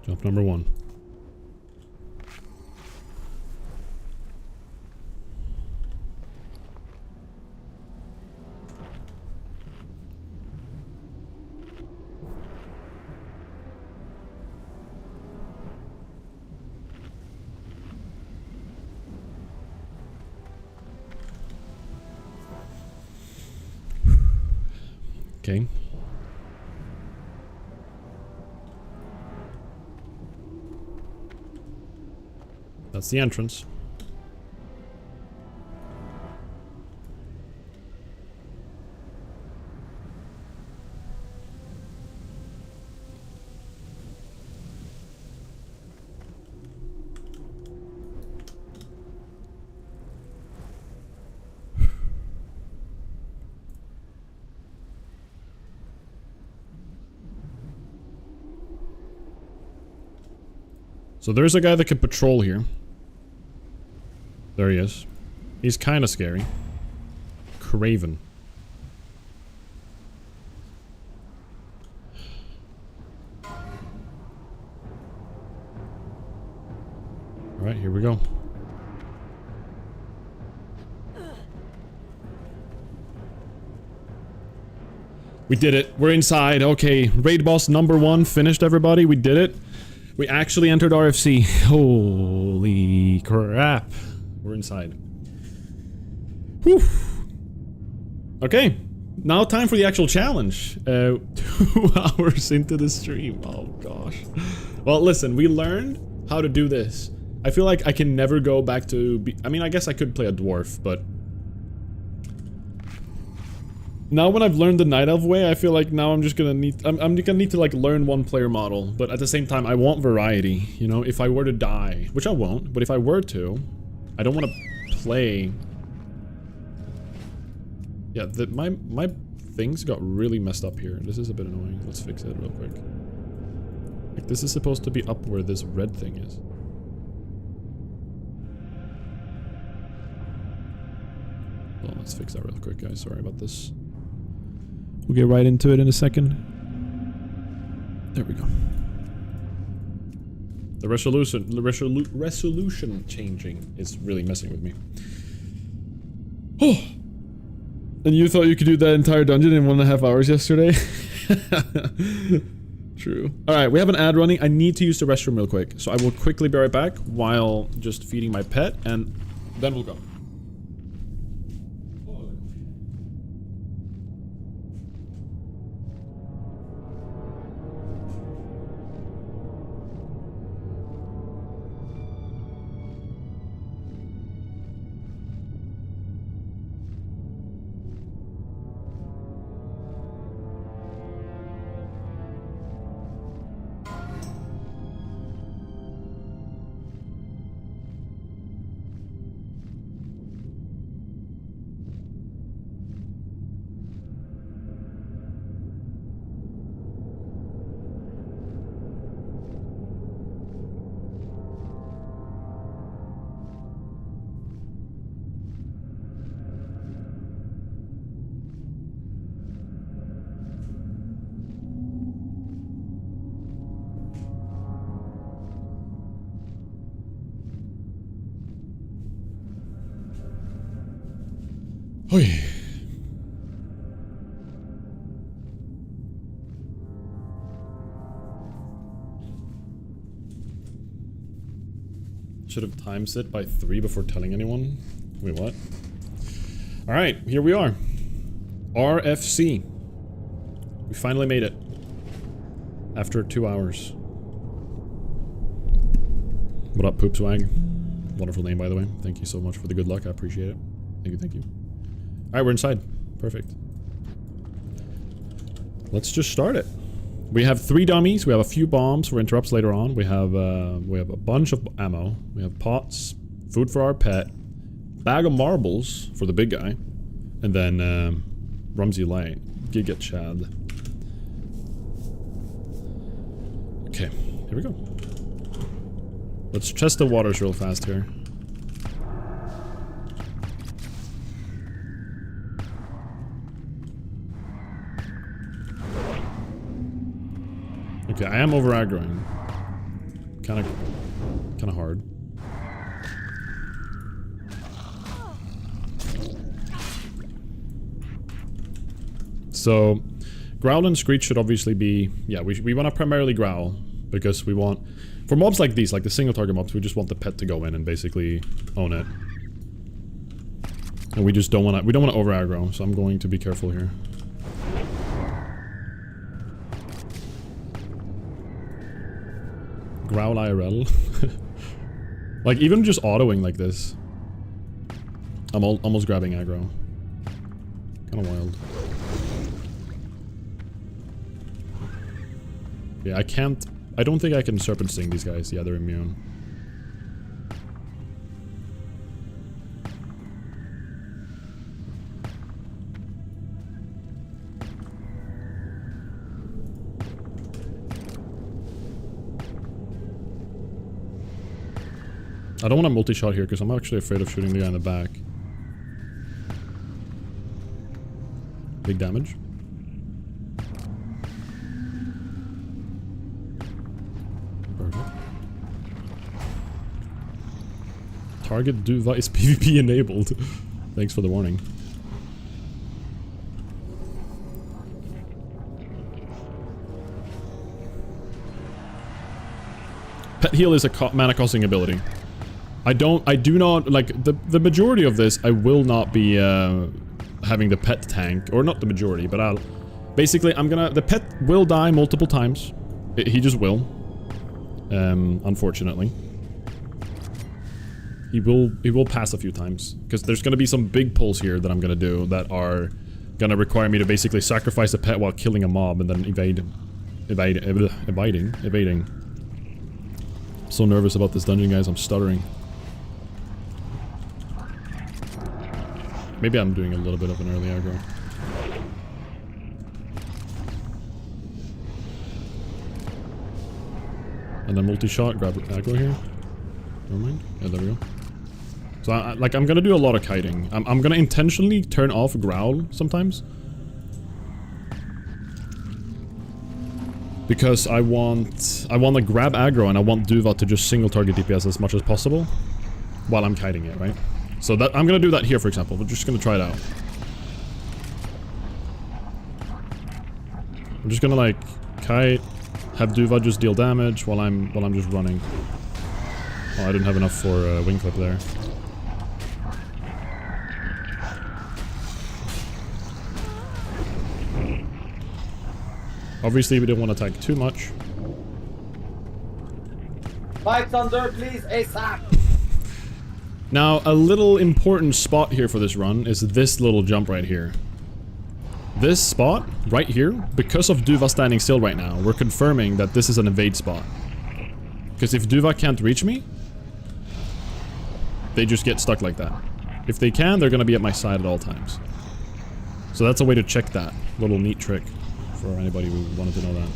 Jump number 1. Okay. That's the entrance. So there's a guy that can patrol here. There he is. He's kind of scary. Craven. Alright, here we go. We did it. We're inside. Okay, raid boss number 1 finished, everybody. We did it. We actually entered RFC. Holy crap. We're inside. Whew. Okay. Now time for the actual challenge. 2 hours into the stream. Oh gosh. Well, listen, we learned how to do this. I feel like I can never go back to... I mean, I guess I could play a dwarf, but... Now when I've learned the Night Elf way, I feel like now I'm just gonna need... I'm gonna need to like learn one player model, but at the same time I want variety, you know? If I were to die, which I won't, but if I were to, I don't want to play... Yeah, my things got really messed up here. This is a bit annoying. Let's fix it real quick. Like this is supposed to be up where this red thing is. Well, let's fix that real quick, guys. Sorry about this. We'll get right into it in a second. There we go. The resolution changing is really messing with me. Oh! And you thought you could do that entire dungeon in 1.5 hours yesterday? True. Alright, we have an ad running. I need to use the restroom real quick. So I will quickly be right back while just feeding my pet, and then we'll go. Oy. Should have time set by 3 before telling anyone. Wait, what? Alright, here we are. RFC. We finally made it. After 2 hours. What up, Poop Swag? Wonderful name, by the way. Thank you so much for the good luck. I appreciate it. Thank you, thank you. Alright, we're inside. Perfect. Let's just start it. We have 3 dummies. We have a few bombs for interrupts later on. We have a bunch of ammo. We have pots, food for our pet, bag of marbles for the big guy, and then Rumsey Light, Giga Chad. Okay, here we go. Let's test the waters real fast here. Okay, I am over aggroing. Kinda hard. So, growl and screech should obviously be... Yeah, we want to primarily growl, because we want... For mobs like these, like the single target mobs, we just want the pet to go in and basically own it. And we just don't want to... We don't want to over aggro, so I'm going to be careful here. Growl IRL. Like, even just autoing like this. I'm almost grabbing aggro. Kinda wild. Yeah, I don't think I can Serpent Sting these guys. Yeah, they're immune. I don't want to multi-shot here because I'm actually afraid of shooting the guy in the back. Big damage. Perfect. Target Duva is PvP enabled. Thanks for the warning. Pet heal is a mana costing ability. I do not, like, the majority of this, I will not be, having the pet tank, or not the majority, but basically, the pet will die multiple times. He just will. Unfortunately. He will pass a few times, because there's gonna be some big pulls here that I'm gonna do that are gonna require me to basically sacrifice a pet while killing a mob and then evading. I'm so nervous about this dungeon, guys, I'm stuttering. Maybe I'm doing a little bit of an early aggro. And then multi-shot, grab aggro here. Never mind. Yeah, there we go. So, I'm gonna do a lot of kiting. I'm gonna intentionally turn off growl sometimes. Because I want to grab aggro and I want Duva to just single target DPS as much as possible. While I'm kiting it, right? So that I'm gonna do that here, for example. We're just gonna try it out. I'm just gonna like kite, have Duva just deal damage while I'm just running. Oh, I didn't have enough for wing clip there. Obviously, we don't want to attack too much. Fight Thunder, please, ASAP! Now, a little important spot here for this run is this little jump right here. This spot, right here, because of Duva standing still right now, we're confirming that this is an evade spot. Because if Duva can't reach me, they just get stuck like that. If they can, they're gonna be at my side at all times. So that's a way to check that. Little neat trick for anybody who wanted to know that.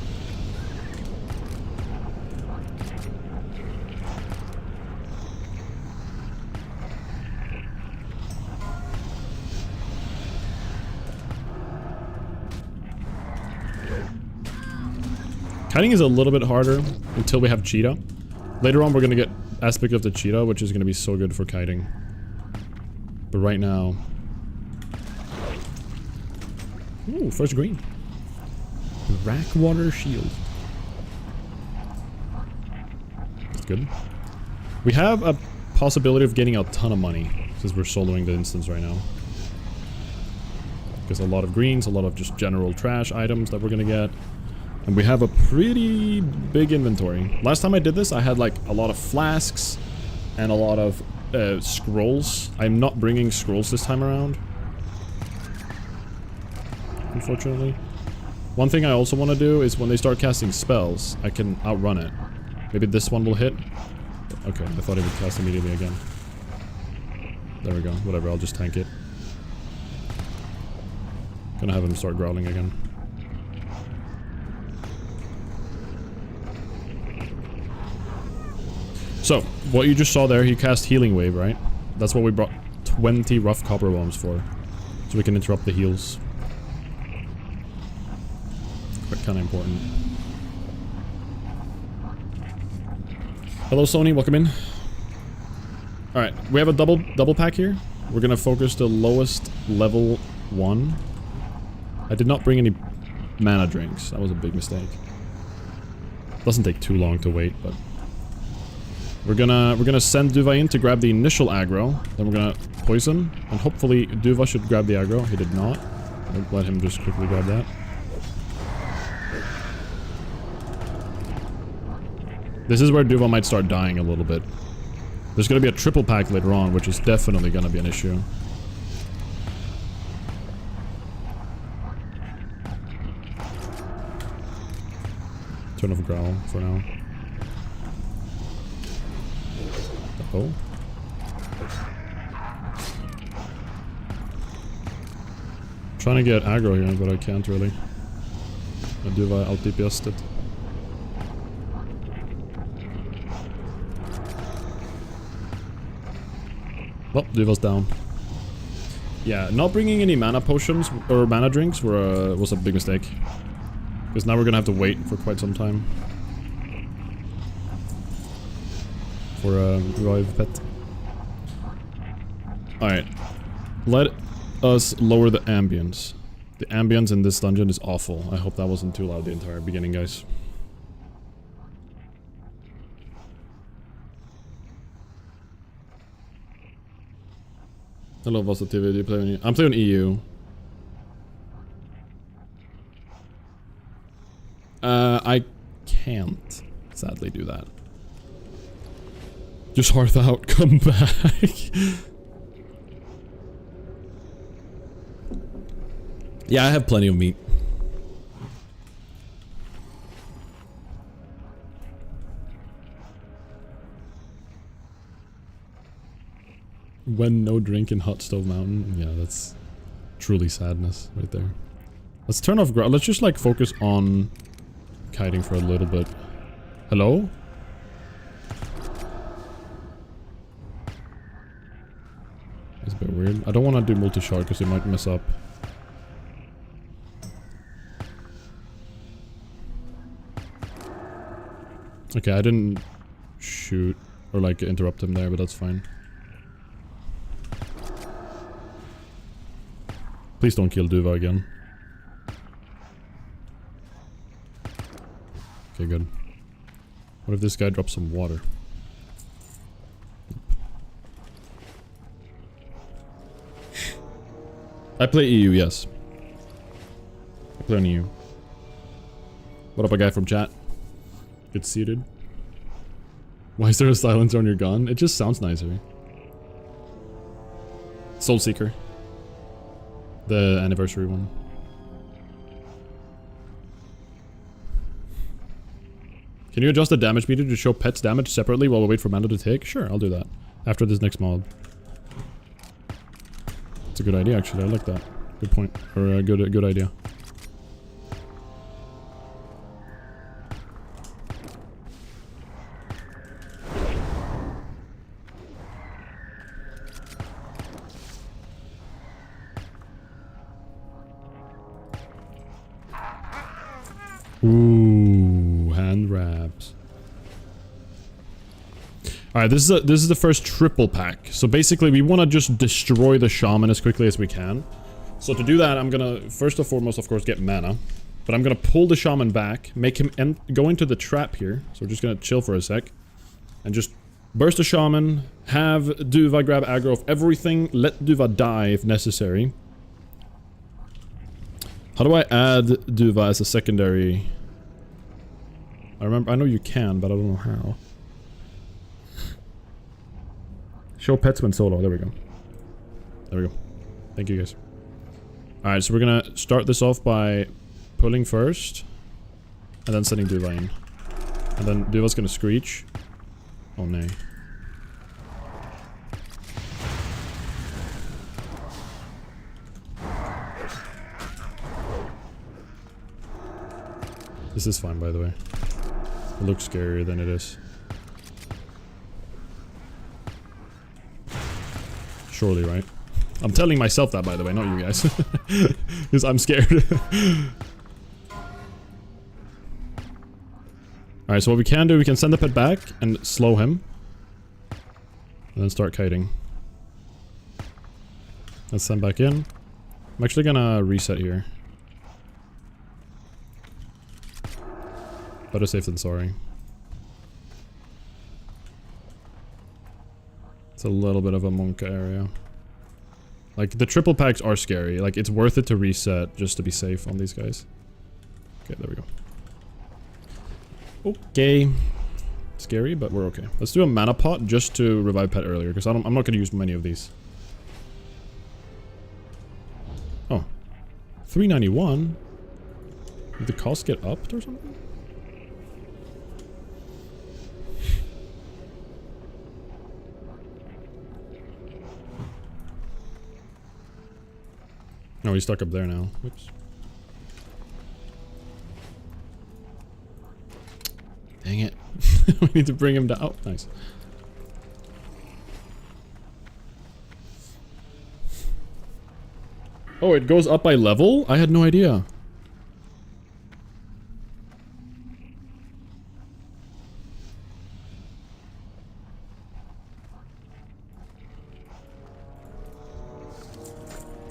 Kiting is a little bit harder until we have Cheetah. Later on we're gonna get Aspect of the Cheetah, which is gonna be so good for kiting. But right now... Ooh, first green. Rackwater Shield. That's good. We have a possibility of getting a ton of money, since we're soloing the instance right now. Because a lot of greens, a lot of just general trash items that we're gonna get. And we have a pretty big inventory. Last time I did this, I had like a lot of flasks and a lot of scrolls. I'm not bringing scrolls this time around, unfortunately. One thing I also want to do is when they start casting spells, I can outrun it. Maybe this one will hit. Okay, I thought it would cast immediately again. There we go. Whatever, I'll just tank it. Gonna have him start growling again. So, what you just saw there, he cast Healing Wave, right? That's what we brought 20 rough copper bombs for. So we can interrupt the heals. But kinda important. Hello Sony, welcome in. Alright, we have a double pack here. We're gonna focus the lowest level 1. I did not bring any mana drinks. That was a big mistake. Doesn't take too long to wait, but... We're gonna send Duva in to grab the initial aggro, then we're gonna poison, and hopefully Duva should grab the aggro. He did not. I'll let him just quickly grab that. This is where Duva might start dying a little bit. There's gonna be a triple pack later on, which is definitely gonna be an issue. Turn off growl for now. Oh. Trying to get aggro here, but I can't really. I do out DPS'd it. Well, Duva's down. Yeah, not bringing any mana potions or mana drinks was a big mistake. Because now we're gonna have to wait for quite some time. For a revive pet. Alright. Let us lower the ambience. The ambience in this dungeon is awful. I hope that wasn't too loud the entire beginning, guys. Hello, Positivity. Do you play on I'm playing on EU. I can't sadly do that. Just hearth out, come back. Yeah, I have plenty of meat. When no drink in Hot Stove Mountain. Yeah, that's truly sadness right there. Let's turn off ground. Let's just like focus on kiting for a little bit. Hello? It's a bit weird. I don't want to do multi-shot because it might mess up. Okay, I didn't shoot or like interrupt him there, but that's fine. Please don't kill Duva again. Okay, good. What if this guy drops some water? I play EU, yes. I play on EU. What up, a guy from chat? Get seated. Why is there a silencer on your gun? It just sounds nicer. Soul Seeker. The anniversary one. Can you adjust the damage meter to show pets damage separately while we wait for mana to take? Sure, I'll do that. After this next mob. It's a good idea, actually. I like that. Good point. Or a good idea. Ooh, hand wraps. Alright, this is the first triple pack. So basically we want to just destroy the shaman as quickly as we can. So to do that, I'm gonna first and foremost, of course, get mana. But I'm gonna pull the shaman back, make him go into the trap here. So we're just gonna chill for a sec. And just burst the shaman, have Duva grab aggro of everything, let Duva die if necessary. How do I add Duva as a secondary? I know you can, but I don't know how. Show pets when solo. There we go. There we go. Thank you, guys. Alright, so we're gonna start this off by pulling first, and then sending Duva in. And then Duva's gonna screech. Oh, nay. This is fine, by the way. It looks scarier than it is. Surely, right? I'm telling myself that, by the way, not you guys. Because I'm scared. Alright, so what we can do, we can send the pet back and slow him. And then start kiting. Let's send back in. I'm actually gonna reset here. Better safe than sorry. It's a little bit of a Monka area. Like, the triple packs are scary. Like, it's worth it to reset just to be safe on these guys. Okay, there we go. Okay. scary, but we're okay. Let's do a mana pot just to revive pet earlier, because I'm not gonna use many of these. Oh. 391? Did the cost get upped or something? No, he's stuck up there now. Whoops. Dang it. We need to bring him down. Oh, nice. Oh, it goes up by level? I had no idea.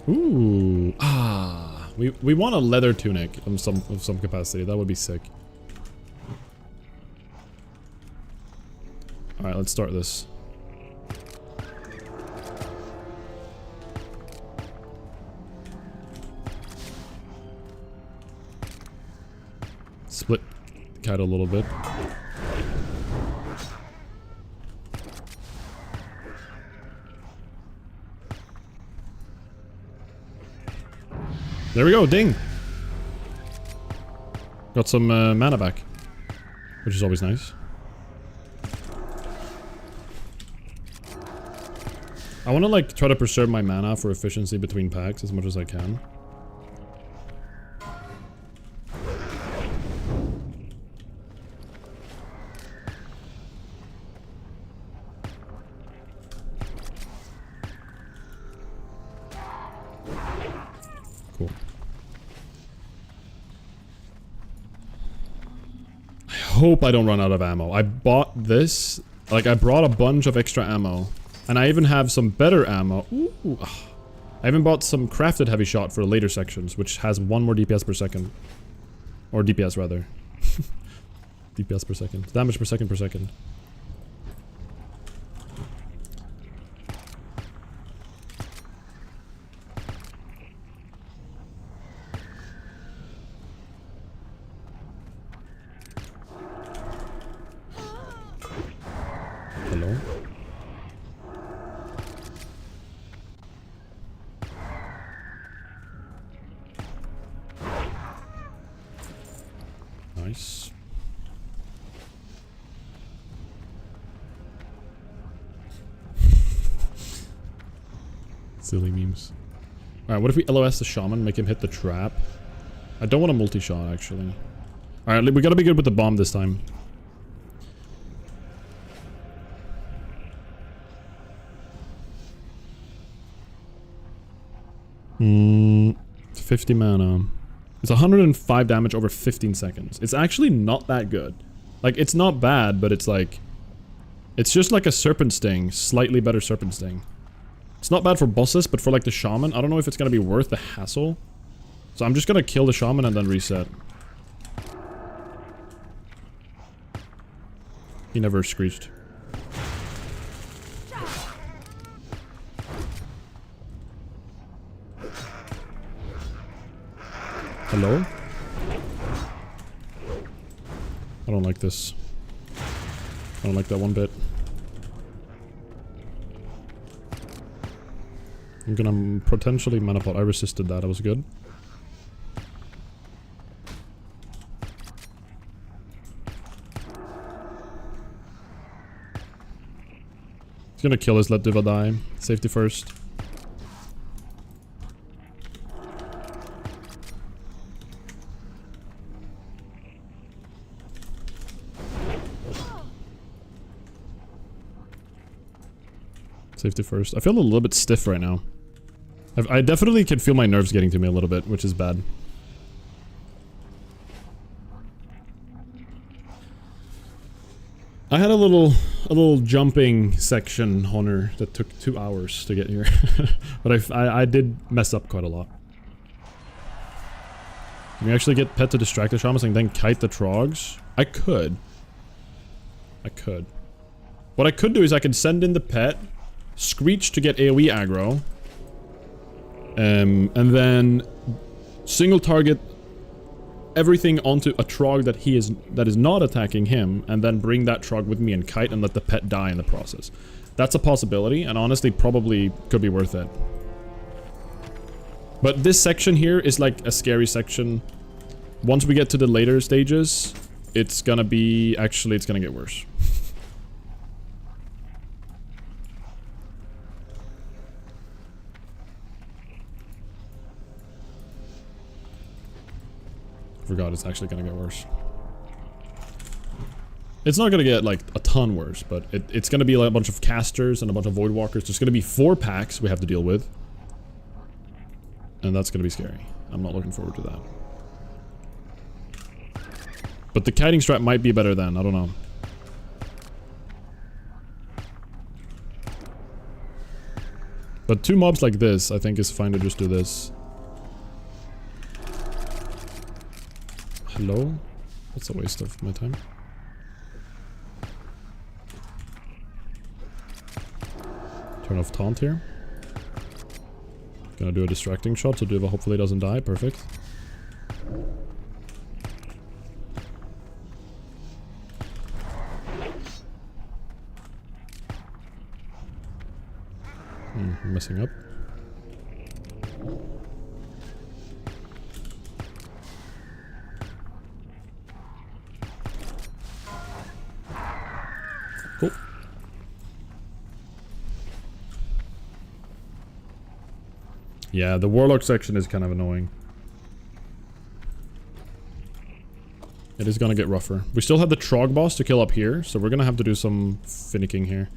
Ooh. Ah. We want a leather tunic of some capacity. That would be sick. Alright, let's start this. Split the cat a little bit. There we go, ding! Got some mana back, which is always nice. I want to like try to preserve my mana for efficiency between packs as much as I can. Cool. I hope I don't run out of ammo. I bought this, like I brought a bunch of extra ammo. And I even have some better ammo. Ooh. I even bought some crafted heavy shot for later sections, which has 1 more DPS per second. Or DPS rather. DPS per second. Damage per second. Hello? Nice. Silly memes. Alright, what if we LOS the shaman, make him hit the trap? I don't want a multi-shot, actually. Alright, we gotta be good with the bomb this time. Hmm. 50 mana. It's 105 damage over 15 seconds. It's actually not that good. Like, it's not bad, but it's like... It's just like a Serpent Sting. Slightly better Serpent Sting. It's not bad for bosses, but for like the shaman, I don't know if it's gonna be worth the hassle. So I'm just gonna kill the shaman and then reset. He never screeched. Hello? I don't like this. I don't like that one bit. I'm gonna potentially mana pot. I resisted that. That was good. He's gonna kill us. Let Diva die. Safety first. Safety first. I feel a little bit stiff right now. I definitely can feel my nerves getting to me a little bit, which is bad. I had a little jumping section honor that took 2 hours to get here. But I did mess up quite a lot. Can we actually get pet to distract the shamans and then kite the trogs? I could. What I could do is I could send in the pet, Screech to get AoE aggro, and then single target everything onto a Trog that is not attacking him, and then bring that Trog with me and kite and let the pet die in the process. That's a possibility, and honestly probably could be worth it. But this section here is like a scary section. Once we get to the later stages, it's gonna be... Actually, it's gonna get worse. Forgot it's actually gonna get worse. It's not gonna get like a ton worse, but it's gonna be like a bunch of casters and a bunch of void walkers. There's gonna be 4 packs we have to deal with. And that's gonna be scary. I'm not looking forward to that. But the kiting strat might be better then, I don't know. But 2 mobs like this, I think is fine to just do this. Hello? That's a waste of my time. Turn off taunt here. Gonna do a distracting shot so Duva hopefully doesn't die. Perfect. Messing up. Cool. Yeah, the Warlock section is kind of annoying. It is gonna get rougher. We still have the Trog boss to kill up here, so we're gonna have to do some finicking here.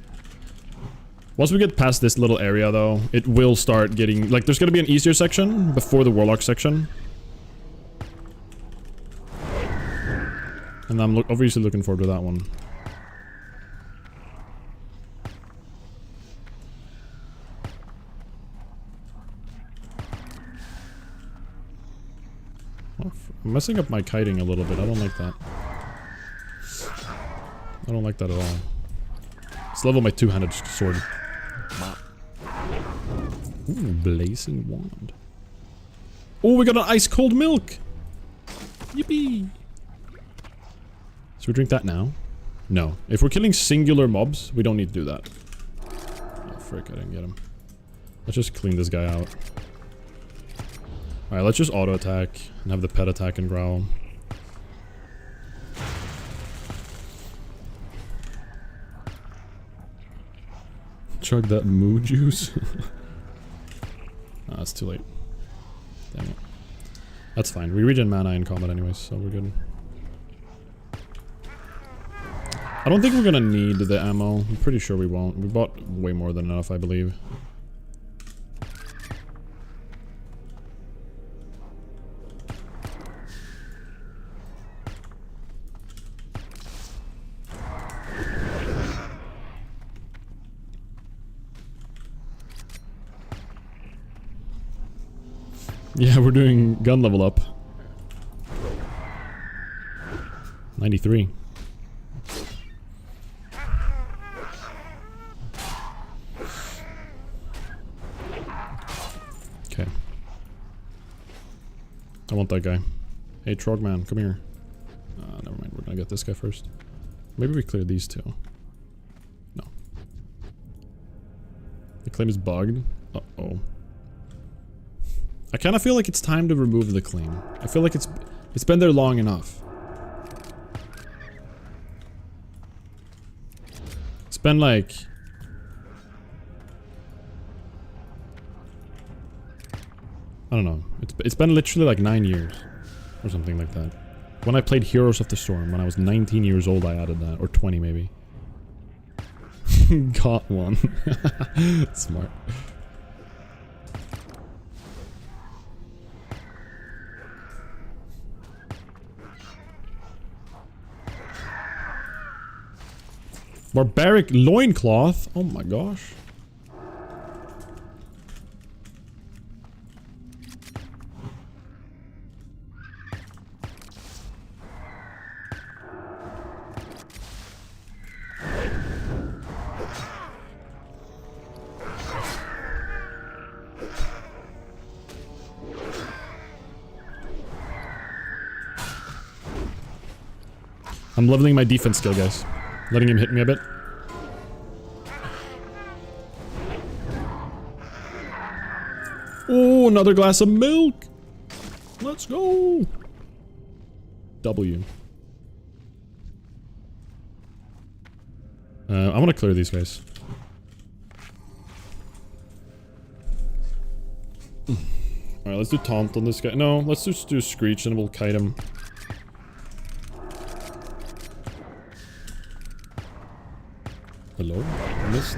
Once we get past this little area though, it will start getting... Like, there's gonna be an easier section before the Warlock section. And I'm obviously looking forward to that one. I'm messing up my kiting a little bit. I don't like that. I don't like that at all. Let's level my 2-handed sword. Ooh, blazing wand. Oh, we got an ice cold milk! Yippee! So we drink that now? No. If we're killing singular mobs, we don't need to do that. Oh, frick, I didn't get him. Let's just clean this guy out. Alright, let's just auto attack and have the pet attack and growl. Chug that moo juice. It's too late. Dang it. That's fine. We regen mana in combat anyways, so we're good. I don't think we're gonna need the ammo. I'm pretty sure we won't. We bought way more than enough, I believe. Yeah, we're doing gun level up. 93. Okay. I want that guy. Hey, Trogman, come here. Never mind, we're gonna get this guy first. Maybe we clear these two. No. The claim is bugged. Uh-oh. I kind of feel like it's time to remove the claim. I feel like it's been there long enough. It's been like... I don't know. It's been literally like 9 years. Or something like that. When I played Heroes of the Storm, when I was 19 years old, I added that. Or 20 maybe. Got one. Smart. Barbaric loincloth? Oh my gosh. I'm leveling my defense skill, guys. Letting him hit me a bit. Oh, another glass of milk. Let's go. W. I want to clear these guys. Alright, let's do taunt on this guy. No, let's just do screech and we'll kite him. Hello? I missed.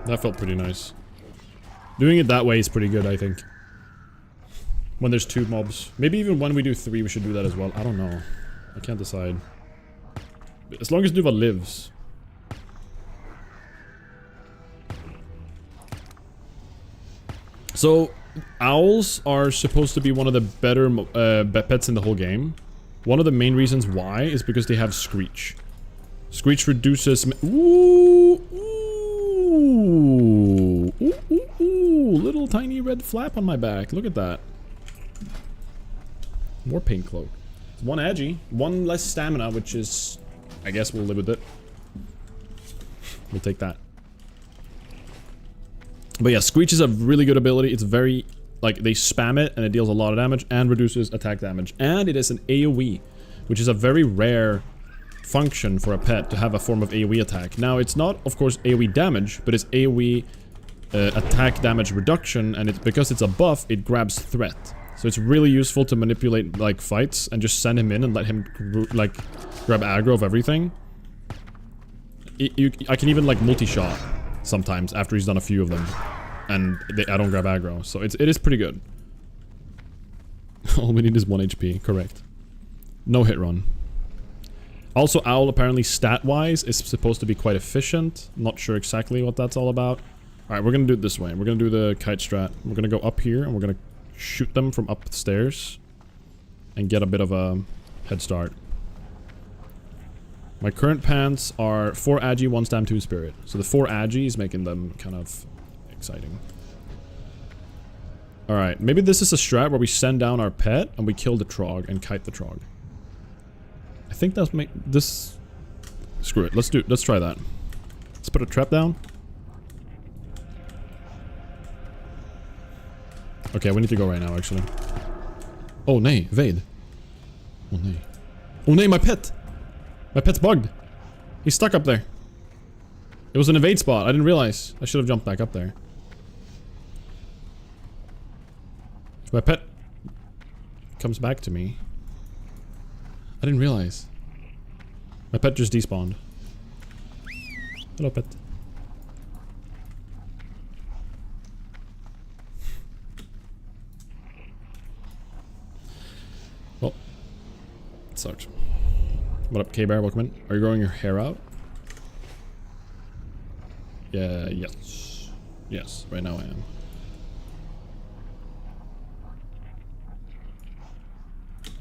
That felt pretty nice. Doing it that way is pretty good, I think. When there's 2 mobs. Maybe even when we do 3, we should do that as well. I don't know. I can't decide. As long as Duva lives. So, owls are supposed to be one of the better pets in the whole game. One of the main reasons why is because they have Screech. Screech reduces... Ooh! Ooh, ooh, ooh, ooh, little tiny red flap on my back. Look at that. More paint cloak. It's 1 agi, 1 less stamina, which is... I guess we'll live with it. We'll take that. But yeah, Screech is a really good ability. It's very... Like, they spam it, and it deals a lot of damage, and reduces attack damage. And it is an AoE, which is a very rare... function for a pet to have a form of AoE attack. Now, it's not, of course, AoE damage, but it's AoE attack damage reduction, and it's because it's a buff, it grabs threat. So it's really useful to manipulate, like, fights, and just send him in and let him, like, grab aggro of everything. I can even, like, multi-shot sometimes after he's done a few of them, and I don't grab aggro, so it is pretty good. All we need is 1 HP, correct. No hit run. Also, Owl apparently stat-wise is supposed to be quite efficient. Not sure exactly what that's all about. Alright, we're gonna do it this way. We're gonna do the kite strat. We're gonna go up here and we're gonna shoot them from up the stairs. And get a bit of a head start. My current pants are 4 agi, 1 stam, 2 spirit. So the 4 agi is making them kind of exciting. Alright, maybe this is a strat where we send down our pet and we kill the Trog and kite the Trog. I think that's make this. Screw it. Let's try that. Let's put a trap down. Okay, we need to go right now, actually. Oh, nay. Evade. Oh, nay. Oh, nay, my pet! My pet's bugged. He's stuck up there. It was an evade spot. I didn't realize. I should have jumped back up there. If my pet comes back to me... I didn't realize. My pet just despawned. Hello, pet. Well, it sucked. What up, K-Bear? Welcome in. Are you growing your hair out? Yeah, yes. Yes, right now I am.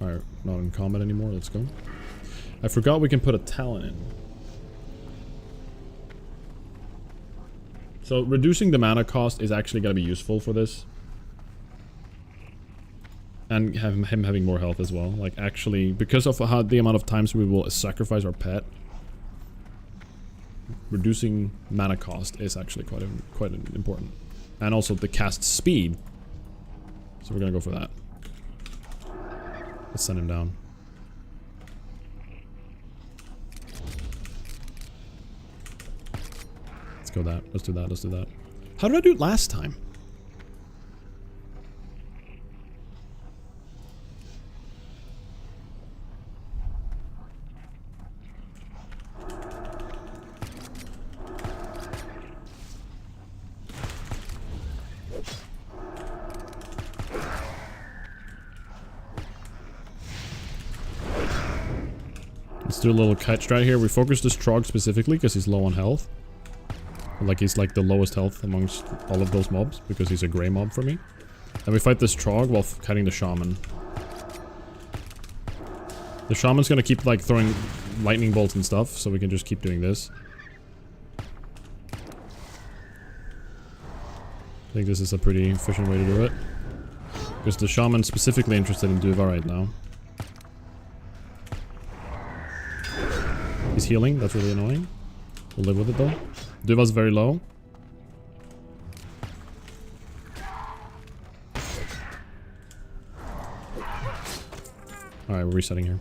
Alright, not in combat anymore, let's go. I forgot we can put a talent in. So reducing the mana cost is actually going to be useful for this. And him having more health as well. Like actually, because of how the amount of times we will sacrifice our pet, reducing mana cost is actually quite important. And also the cast speed. So we're going to go for that. Let's send him down. Let's go that. Let's do that. Let's do that. How did I do it last time? Let's do a little kite strat here. We focus this Trog specifically because he's low on health. Like he's like the lowest health amongst all of those mobs because he's a gray mob for me. And we fight this Trog while cutting the Shaman. The Shaman's gonna keep like throwing lightning bolts and stuff, so we can just keep doing this. I think this is a pretty efficient way to do it. Because the Shaman's specifically interested in Duva right now. He's healing, that's really annoying. We'll live with it though. Duva's very low. Alright, we're resetting here.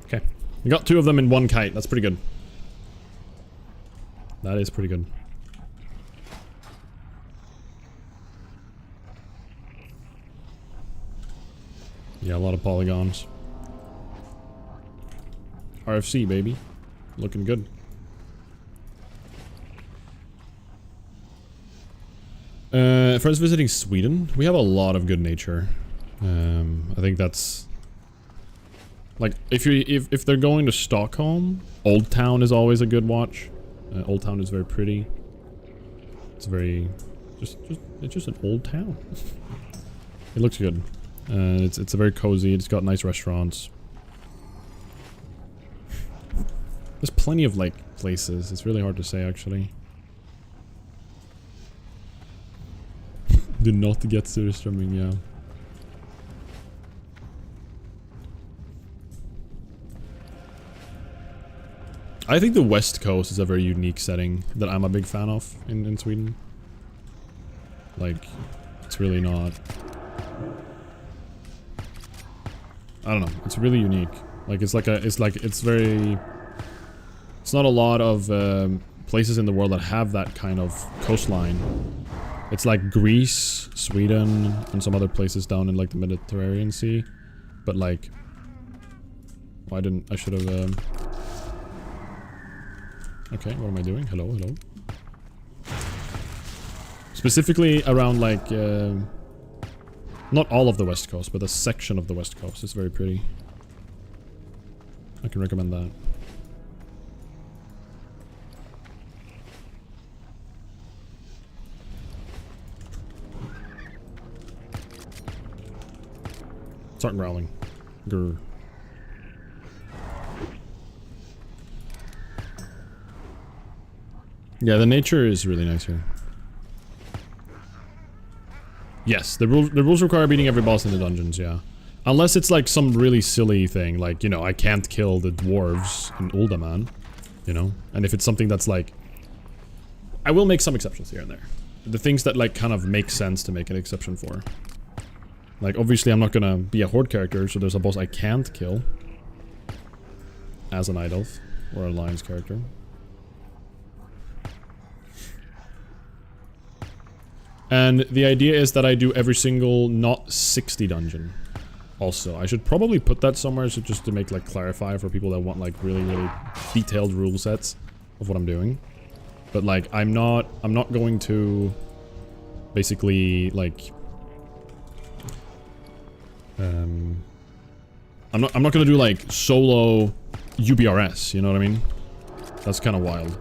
Okay. We got 2 of them in 1 kite. That's pretty good. That is pretty good. Yeah, a lot of polygons. RFC, baby. Looking good. Friends visiting Sweden. We have a lot of good nature. I think that's... Like, if they're going to Stockholm, Old Town is always a good watch. Old Town is very pretty. It's very... it's just an old town. It looks good. It's a very cozy. It's got nice restaurants. There's plenty of, like, places. It's really hard to say, actually. Do not get Surströmming, yeah. I think the West Coast is a very unique setting that I'm a big fan of in Sweden. Like, it's really not... I don't know. It's really unique. Like, it's very... It's not a lot of places in the world that have that kind of coastline. It's like Greece, Sweden, and some other places down in like the Mediterranean Sea. But like... I should have... Okay, what am I doing? Hello, hello. Specifically around like... not all of the West Coast, but a section of the West Coast. It's very pretty. I can recommend that. Start growling. Grr. Yeah, the nature is really nice here. Yes, the rules require beating every boss in the dungeons, yeah. Unless it's like some really silly thing, like, you know, I can't kill the dwarves in Uldaman, you know? And if it's something that's like... I will make some exceptions here and there. The things that like kind of make sense to make an exception for. Like, obviously I'm not gonna be a horde character, so there's a boss I can't kill. As an Night Elf, or a Alliance character. And the idea is that I do every single not 60 dungeon. Also, I should probably put that somewhere so just to make like clarify for people that want like really detailed rule sets of what I'm doing. But like I'm not going to basically like I'm not gonna do like solo UBRS, you know what I mean? That's kind of wild.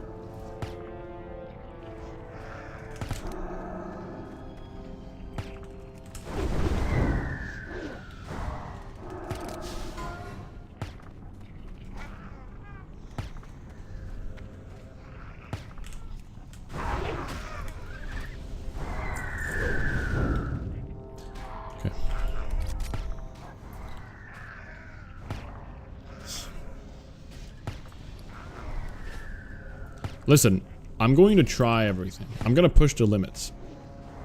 Listen, I'm going to try everything. I'm gonna push the limits.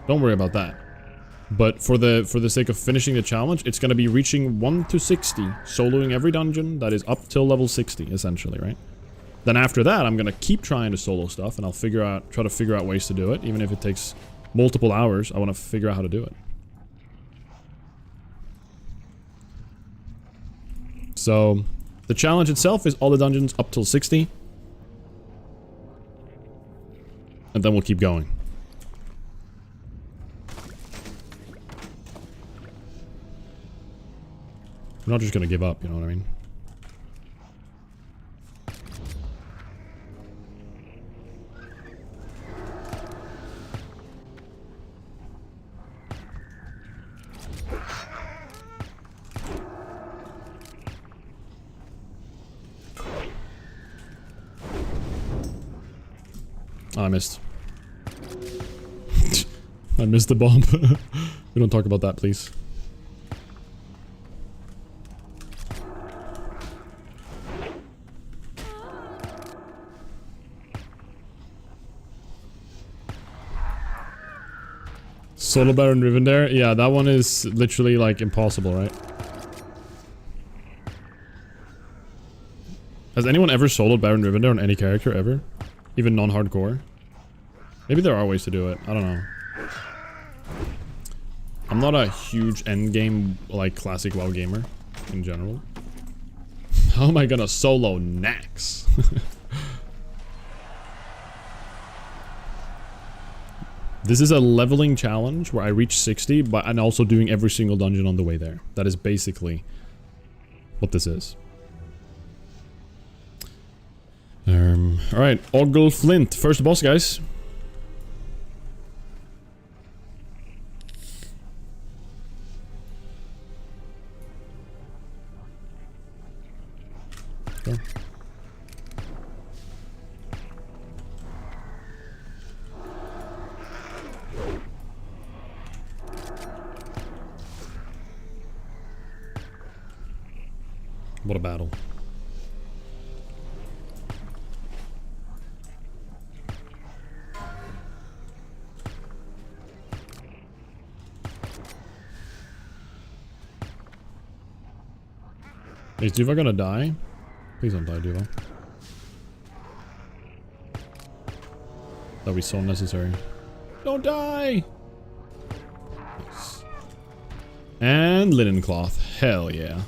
Don't worry about that. But for the sake of finishing the challenge, it's gonna be reaching 1 to 60, soloing every dungeon that is up till level 60, essentially, right? Then after that, I'm gonna keep trying to solo stuff, and I'll try to figure out ways to do it, even if it takes multiple hours. I want to figure out how to do it. So, the challenge itself is all the dungeons up till 60. And then we'll keep going. We're not just gonna give up, you know what I mean? Oh, I missed. I missed the bomb. We don't talk about that, please. Solo Baron Rivendare? Yeah, that one is literally like impossible, right? Has anyone ever soloed Baron Rivendare on any character ever? Even non-hardcore? Maybe there are ways to do it. I don't know. I'm not a huge endgame, like, classic WoW gamer in general. How am I gonna solo Nax? This is a leveling challenge where I reach 60, but I'm also doing every single dungeon on the way there. That is basically what this is. Alright, Ogle Flint. First boss, guys. Go. What a battle. Is Duva gonna die? Please don't die, Duva. That'd be so unnecessary. Don't die! Nice. And linen cloth. Hell yeah.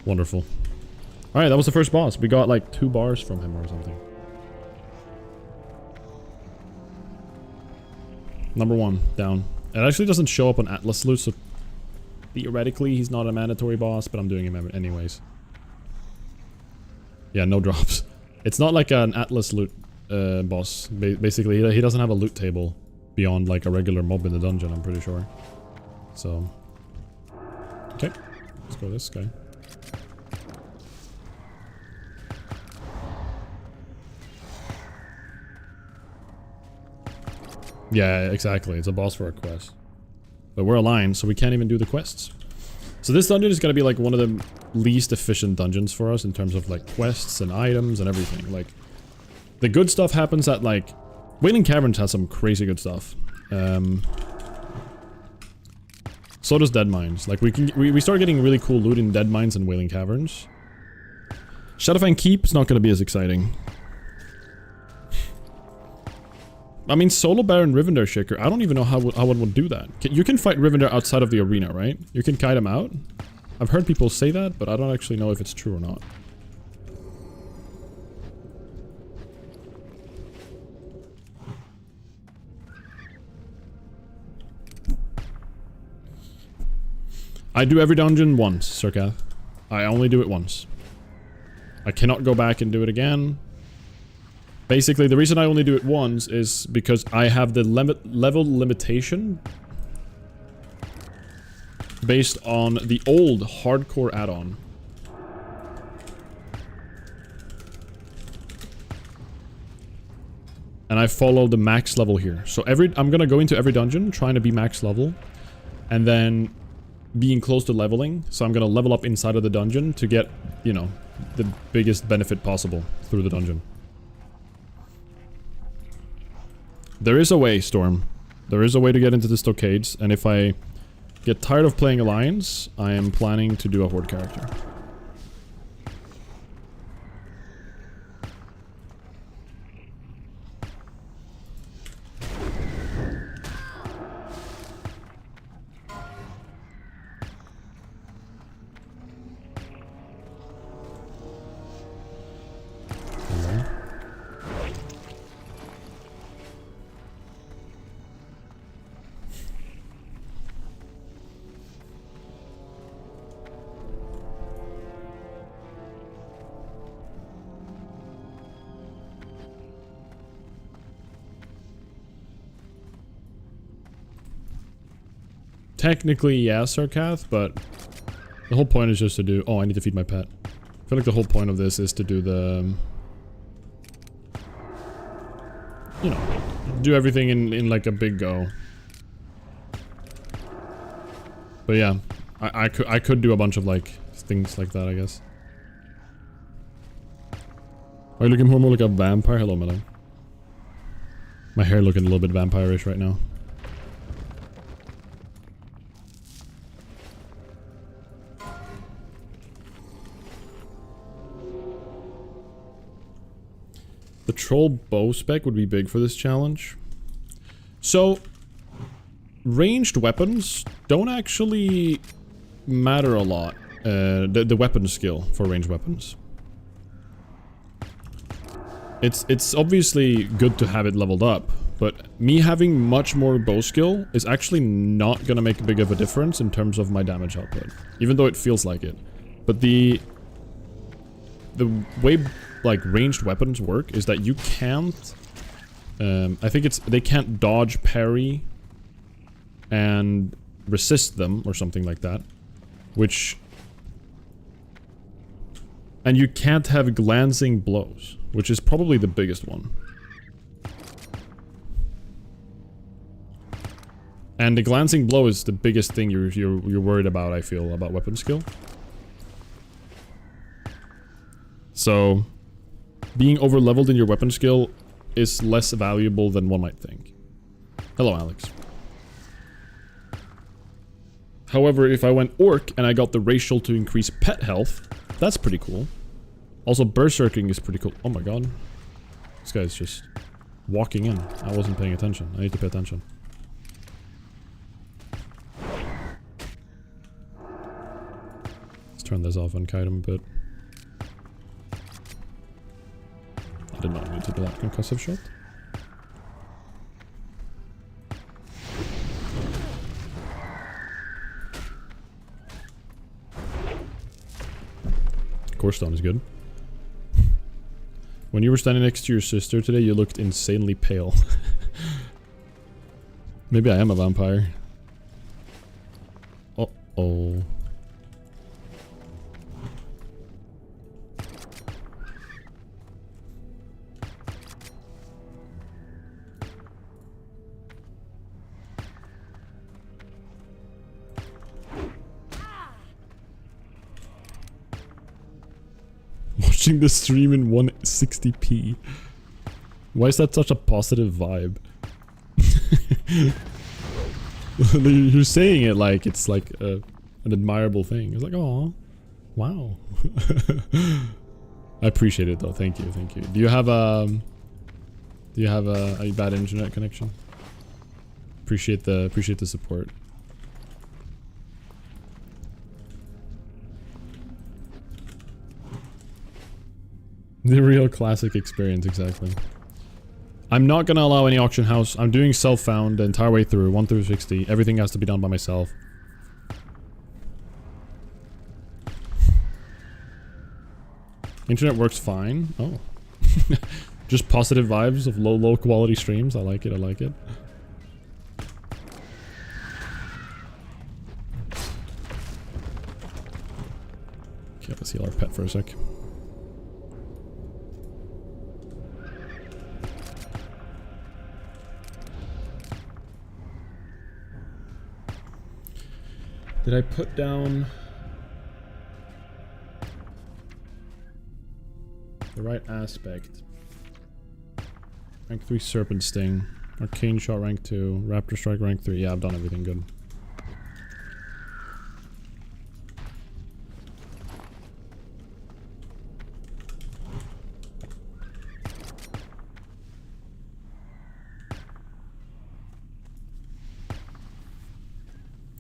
Wonderful. Alright, that was the first boss. We got like 2 bars from him or something. Number 1, down. It actually doesn't show up on Atlas loot, so theoretically he's not a mandatory boss, but I'm doing him anyways. Yeah, no drops. It's not like an Atlas loot boss. Basically, he doesn't have a loot table beyond like a regular mob in the dungeon, I'm pretty sure. So... okay, let's go this guy. Yeah, exactly. It's a boss for a quest. But we're aligned, so we can't even do the quests. So this dungeon is gonna be like one of the least efficient dungeons for us in terms of like quests and items and everything. Like, the good stuff happens at like... Wailing Caverns has some crazy good stuff. So does Dead Mines. Like, we start getting really cool loot in Dead Mines and Wailing Caverns. Shadowfang Keep is not gonna be as exciting. I mean, solo Baron Rivendare Shaker, I don't even know how one would do that. You can fight Rivendare outside of the arena, right? You can kite him out? I've heard people say that, but I don't actually know if it's true or not. I do every dungeon once, Sirkath. I only do it once. I cannot go back and do it again. Basically, the reason I only do it once is because I have the level limitation based on the old hardcore add-on. And I follow the max level here. So I'm gonna go into every dungeon trying to be max level, and then being close to leveling. So I'm gonna level up inside of the dungeon to get, you know, the biggest benefit possible through the dungeon. There is a way, Storm. There is a way to get into the stockades, and if I get tired of playing Alliance, I am planning to do a Horde character. Technically, yeah, Sirkath, but the whole point is just to do... Oh, I need to feed my pet. I feel like the whole point of this is to do the... you know, do everything in like a big go. But yeah, I could do a bunch of like things like that, I guess. Are you looking more like a vampire? Hello, madam. My hair looking a little bit vampire-ish right now. The troll bow spec would be big for this challenge. So, ranged weapons don't actually matter a lot. The weapon skill for ranged weapons. It's obviously good to have it leveled up, but me having much more bow skill is actually not gonna make big of a difference in terms of my damage output, even though it feels like it. But the way like ranged weapons work is that you can't I think they can't dodge, parry and resist them or something like that, and you can't have glancing blows, which is probably the biggest one. And the glancing blow is the biggest thing you're worried about, I feel, about weapon skill. So, being over-leveled in your weapon skill is less valuable than one might think. Hello, Alex. However, if I went Orc and I got the racial to increase pet health, that's pretty cool. Also, berserking is pretty cool. Oh my god. This guy's just walking in. I wasn't paying attention. I need to pay attention. Let's turn this off and kite him a bit. I did not need to do that concussive shot. Core stone is good. When you were standing next to your sister today, you looked insanely pale. Maybe I am a vampire. Uh-oh. Watching the stream in 160p. Why is that such a positive vibe? You're saying it like it's like an admirable thing. It's like, oh, wow. I appreciate it though. Thank you, thank you. Do you have a bad internet connection? Appreciate the support. The real classic experience, exactly. I'm not gonna allow any auction house. I'm doing self-found the entire way through, 1 through 60. Everything has to be done by myself. Internet works fine. Oh. Just positive vibes of low quality streams. I like it, I like it. Okay, let's heal our pet for a sec. Did I put down the right aspect? Rank 3 Serpent Sting. Arcane Shot rank 2. Raptor Strike rank 3. Yeah, I've done everything good.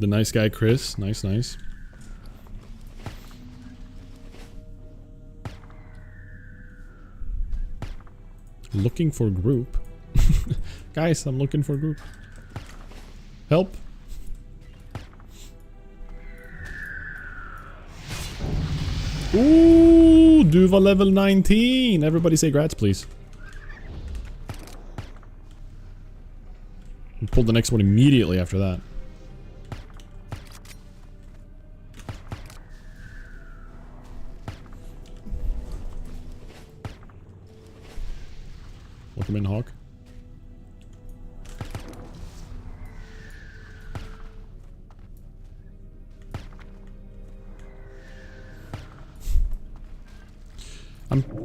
The nice guy, Chris. Nice, nice. Looking for group. Guys, I'm looking for group. Help. Ooh, Duva level 19. Everybody say grats, please. We pulled the next one immediately after that. Welcome in, Hawk.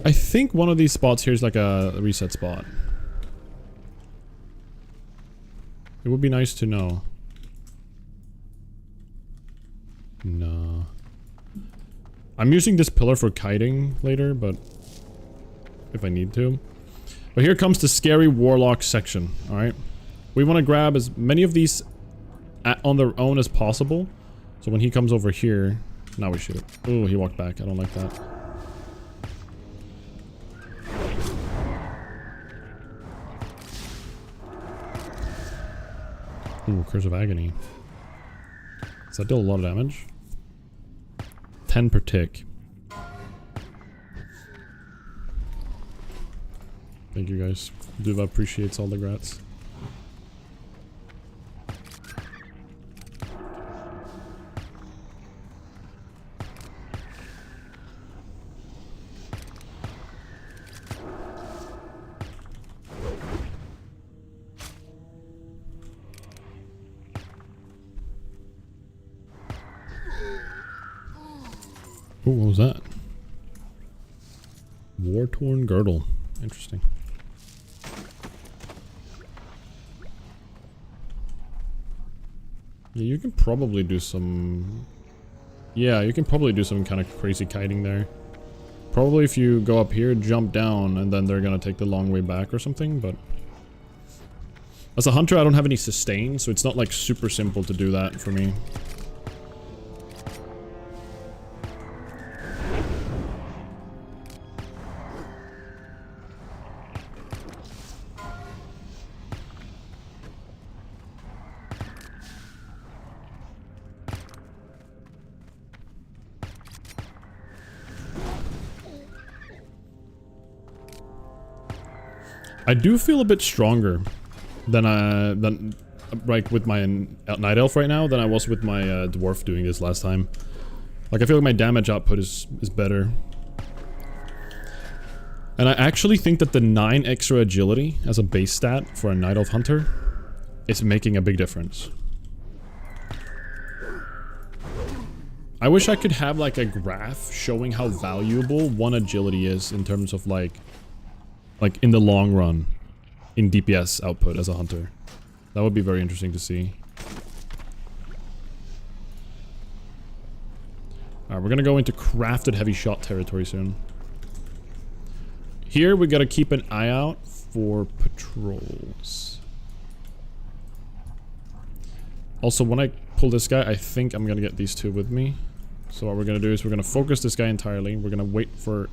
I think one of these spots here is like a reset spot. It would be nice to know. No. I'm using this pillar for kiting later, but if I need to. But here comes the scary warlock section, alright? We want to grab as many of these on their own as possible. So when he comes over here... Now we shoot. Oh, he walked back. I don't like that. Ooh, Curse of Agony. Does that deal a lot of damage? 10 per tick. Thank you guys. Duva appreciates all the grats. Ooh, what was that? War-torn girdle. Interesting. Yeah, you can probably do some... Yeah, you can probably do some kind of crazy kiting there. Probably if you go up here, jump down, and then they're gonna take the long way back or something, but... As a hunter, I don't have any sustain, so it's not like super simple to do that for me. I do feel a bit stronger than like with my night elf right now than I was with my dwarf doing this last time. Like I feel like my damage output is better. And I actually think that the 9 extra agility as a base stat for a night elf hunter is making a big difference. I wish I could have like a graph showing how valuable 1 agility is in terms of like in the long run, in DPS output as a hunter. That would be very interesting to see. Alright, we're gonna go into crafted heavy shot territory soon. Here, we gotta keep an eye out for patrols. Also, when I pull this guy, I think I'm gonna get these 2 with me. So what we're gonna do is we're gonna focus this guy entirely. We're gonna wait for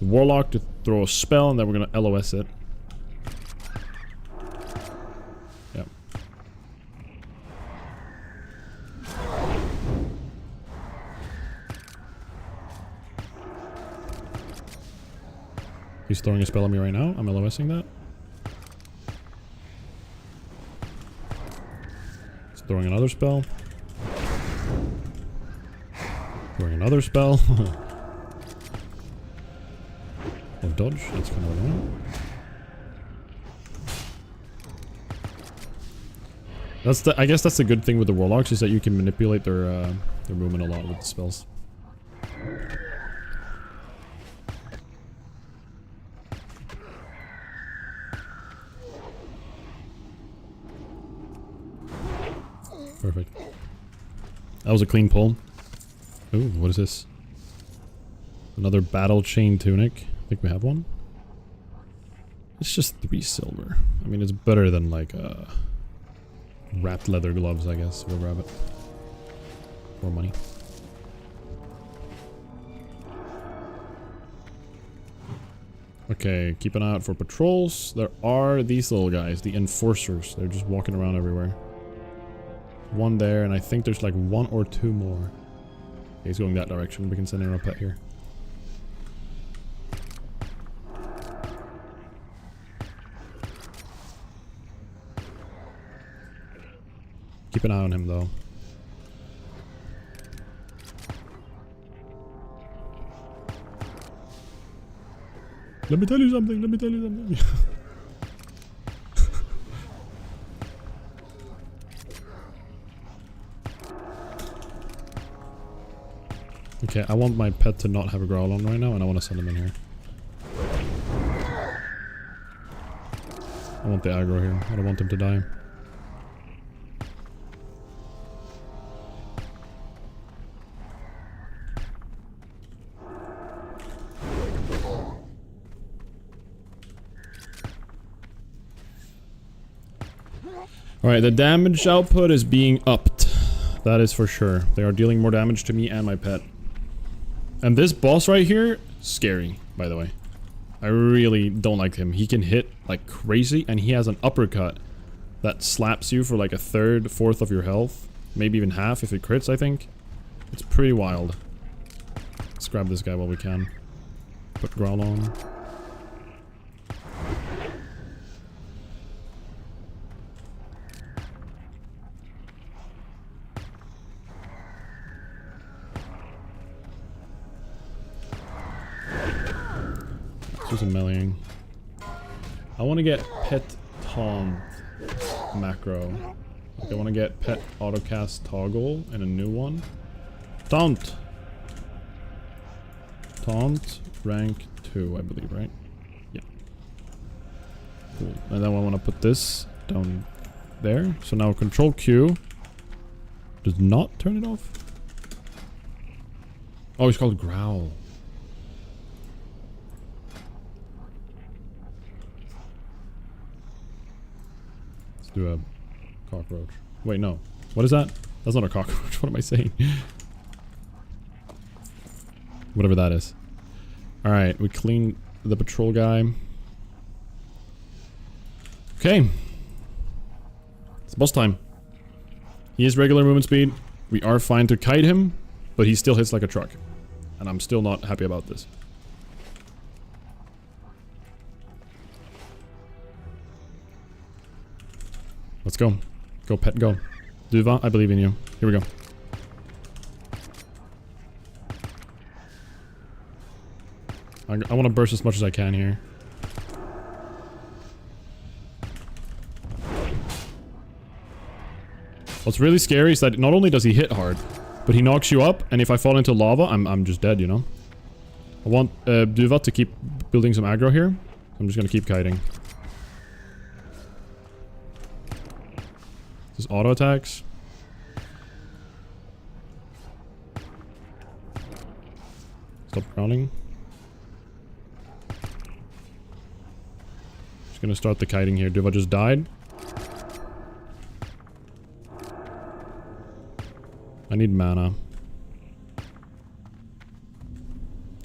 the warlock to throw a spell, and then we're gonna LOS it. Yep. He's throwing a spell at me right now. I'm LOSing that. He's throwing another spell. Throwing another spell. Oh, dodge. That's kind of annoying. That's the. I guess that's the good thing with the warlocks is that you can manipulate their movement a lot with the spells. Perfect. That was a clean pull. Ooh, what is this? Another battle chain tunic. I think we have one. It's just 3 silver. I mean, it's better than like wrapped leather gloves, I guess. We'll grab it. More money. Okay, keep an eye out for patrols. There are these little guys, the enforcers. They're just walking around everywhere. One there, and I think there's like 1 or 2 more. Okay, he's going that direction. We can send in our pet here. Keep an eye on him, though. Let me tell you something, let me tell you something. Okay, I want my pet to not have a growl on right now, and I want to send him in here. I want the aggro here. I don't want him to die. Alright, the damage output is being upped. That is for sure. They are dealing more damage to me and my pet. And this boss right here, scary, by the way. I really don't like him. He can hit like crazy, and he has an uppercut that slaps you for like a third, fourth of your health. Maybe even half if it crits, I think. It's pretty wild. Let's grab this guy while we can. Put Growl on. Do some meleeing. I want to get Pet Taunt macro. Like I want to get Pet Autocast Toggle and a new one. Taunt! Taunt, rank 2, I believe, right? Yeah. Cool. And then I want to put this down there. So now Control Q does not turn it off. Oh, it's called Growl. Do a cockroach. Wait, no. What is that? That's not a cockroach. What am I saying? Whatever that is. Alright, we clean the patrol guy. Okay. It's boss time. He has regular movement speed. We are fine to kite him, but he still hits like a truck. And I'm still not happy about this. Let's go. Go, pet, go. Duva, I believe in you. Here we go. I want to burst as much as I can here. What's really scary is that not only does he hit hard, but he knocks you up, and if I fall into lava, I'm just dead, you know? I want Duva to keep building some aggro here. I'm just gonna keep kiting. This auto attacks. Stop drowning. Just gonna start the kiting here. Duva just died. I need mana.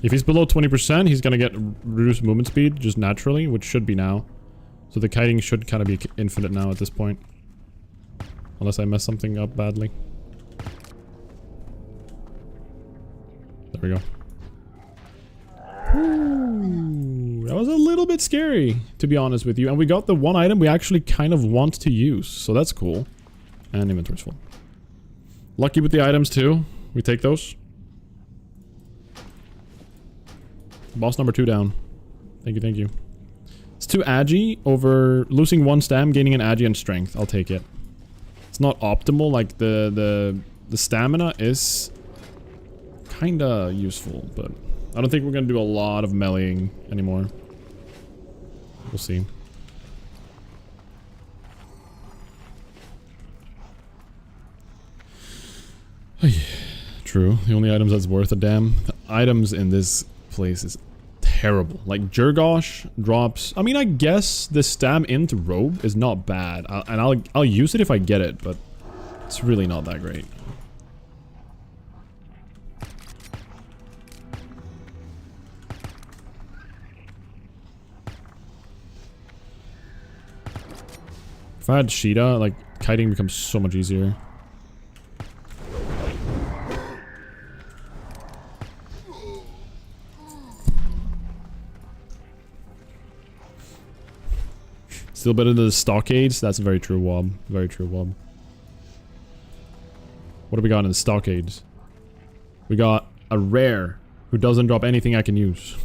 If he's below 20%, he's gonna get reduced movement speed just naturally, which should be now. So the kiting should kind of be infinite now at this point. Unless I mess something up badly. There we go. Ooh, that was a little bit scary, to be honest with you. And we got the one item we actually kind of want to use. So that's cool. And inventory's full. Lucky with the items too. We take those. Boss number 2 down. Thank you, thank you. It's 2 agi over losing 1 stam, gaining an agi and strength. I'll take it. It's not optimal, like the stamina is kinda useful, but I don't think we're gonna do a lot of meleeing anymore. We'll see. Oh, yeah. True. The only items that's worth a damn. The items in this place is terrible. Like Jurgosh drops. I mean, I guess the stam into robe is not bad, and I'll use it if I get it, but it's really not that great. If I had Sheeta, like kiting becomes so much easier. Still better than the stockades? That's very true, Wob. Very true, Wob. What do we got in the stockades? We got a rare who doesn't drop anything I can use.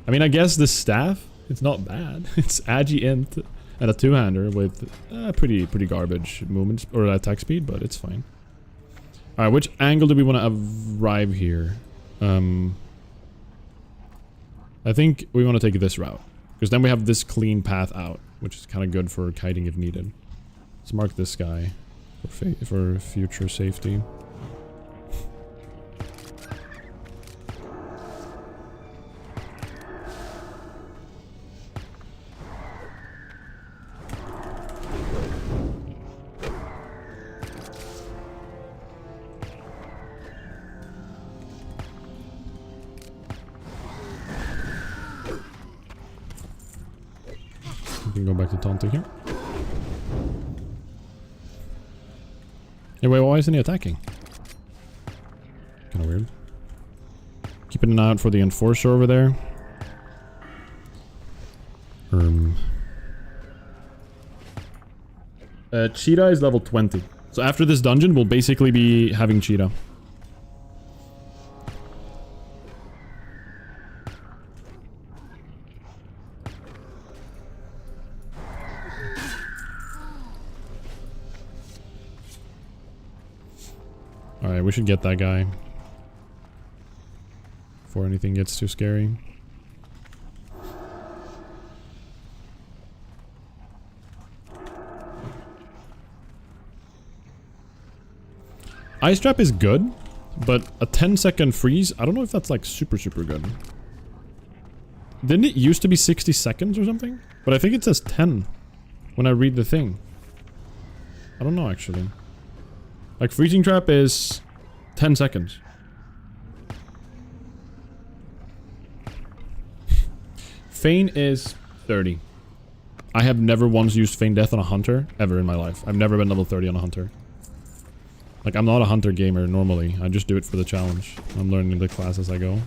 I mean, I guess this staff, it's not bad. It's agi int and a 2-hander with pretty garbage movements or attack speed, but it's fine. Alright, which angle do we want to arrive here? I think we want to take this route. Because then we have this clean path out. which is kind of good for kiting if needed. Let's mark this guy for future safety. We can go back to taunting here. Anyway, why isn't he attacking? Kinda weird. Keeping an eye out for the enforcer over there. Cheetah is level 20. So after this dungeon, we'll basically be having Cheetah. Alright, we should get that guy before anything gets too scary. Ice Trap is good, but a 10-second freeze, I don't know if that's like super good. Didn't it used to be 60 seconds or something? But I think it says 10 when I read the thing. I don't know actually. Like, freezing trap is 10 seconds. Feign is 30. I have never once used Feign Death on a hunter, ever in my life. I've never been level 30 on a hunter. Like, I'm not a hunter gamer normally. I just do it for the challenge. I'm learning the class as I go.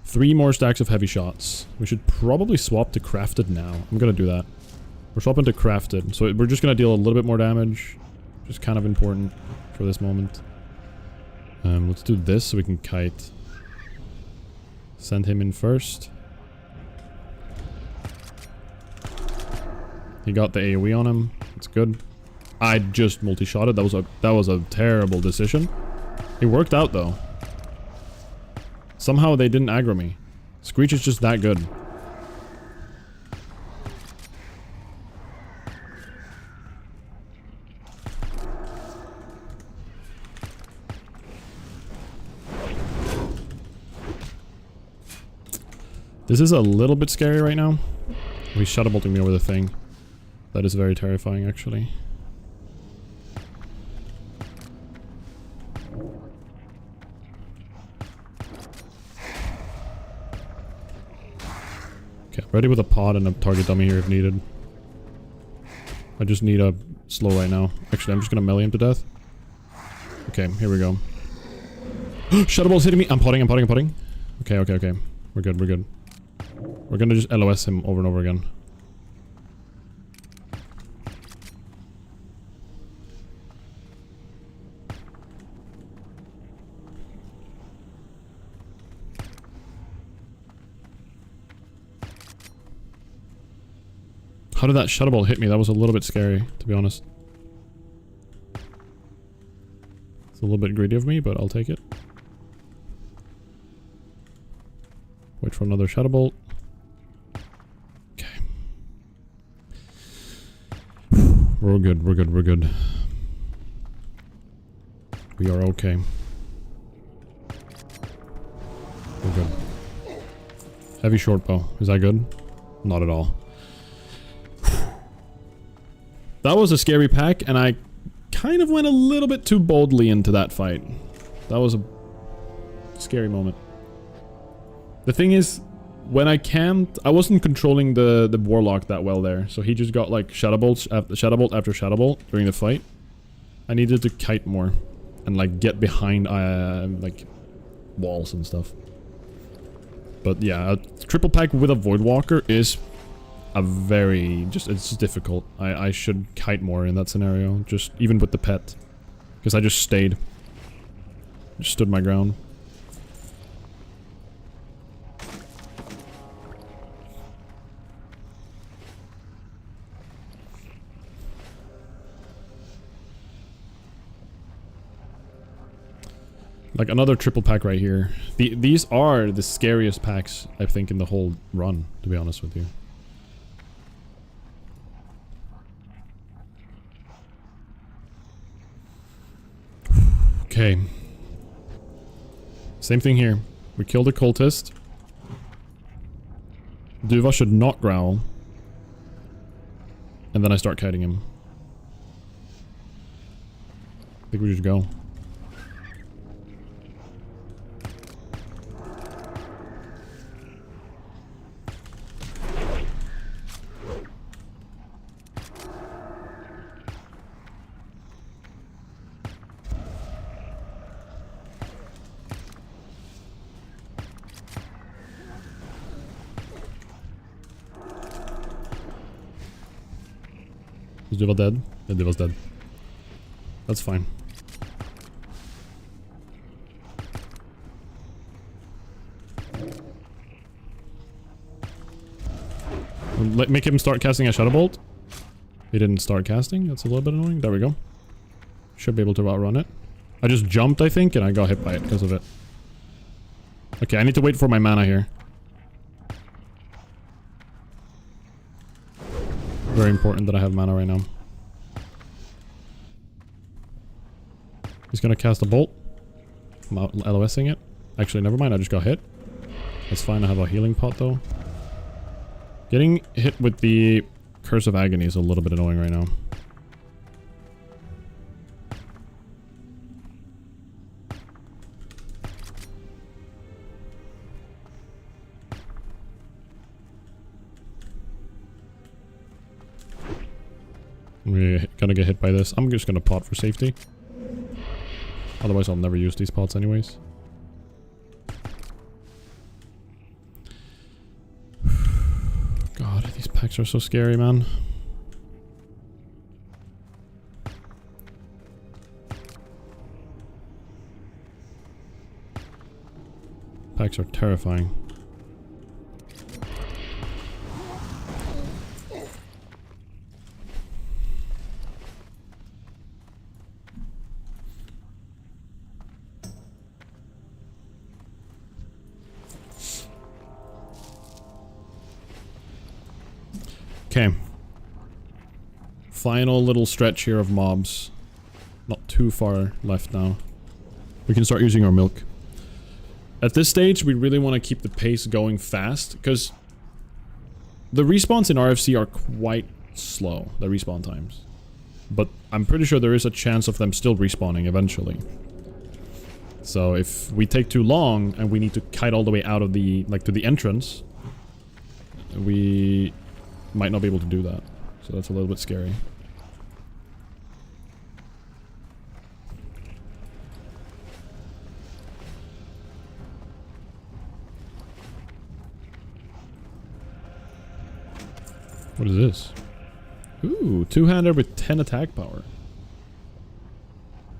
Three more stacks of heavy shots. We should probably swap to crafted now. I'm gonna do that. We're swapping to crafted, so we're just gonna deal a little bit more damage. Which is kind of important for this moment. Let's do this so we can kite. Send him in first. He got the AoE on him. It's good. I just multi-shotted. That was a terrible decision. It worked out though. Somehow they didn't aggro me. Screech is just that good. This is a little bit scary right now. He's shadow bolting me over the thing. That is very terrifying, actually. Okay, ready with a pod and a target dummy here if needed. I just need a slow right now. Actually, I'm just gonna melee him to death. Okay, here we go. Shadow ball's hitting me. I'm potting. Okay. We're good. We're gonna just LOS him over and over again. How did that shadow ball hit me? That was a little bit scary, to be honest. It's a little bit greedy of me, but I'll take it. Wait for another shadow bolt. Okay. We're good. We are okay. We're good. Heavy short bow. Is that good? Not at all. That was a scary pack, and I kind of went a little bit too boldly into that fight. That was a scary moment. The thing is, when I camped, I wasn't controlling the warlock that well there, so he just got like shadow bolt after shadow bolt during the fight. I needed to kite more and like get behind like walls and stuff. But yeah, a triple pack with a void walker is a very it's difficult. I should kite more in that scenario, just even with the pet, because I just stayed, just stood my ground. Like another triple pack right here. These are the scariest packs, I think, in the whole run, to be honest with you. Okay. Same thing here. We killed a cultist. Duva should not growl. And then I start kiting him. I think we should go. Is Duval dead? Yeah, Duval's dead. That's fine. Make him start casting a Shadow Bolt. He didn't start casting. That's a little bit annoying. There we go. Should be able to outrun it. I just jumped, I think, and I got hit by it because of it. Okay, I need to wait for my mana here. Very important that I have mana right now. He's gonna cast a bolt. I'm out LOSing it. Actually, never mind, I just got hit. That's fine, I have a healing pot though. Getting hit with the Curse of Agony is a little bit annoying right now. We're gonna get hit by this. I'm just gonna pot for safety. Otherwise I'll never use these pots anyways. God, these packs are so scary, man. Packs are terrifying. Okay. Final little stretch here of mobs. Not too far left now. We can start using our milk. At this stage, we really want to keep the pace going fast, because the respawns in RFC are quite slow, the respawn times. But I'm pretty sure there is a chance of them still respawning eventually. So if we take too long and we need to kite all the way out of the, like, to the entrance, we might not be able to do that. So that's a little bit scary. What is this? Ooh, two-hander with 10 attack power.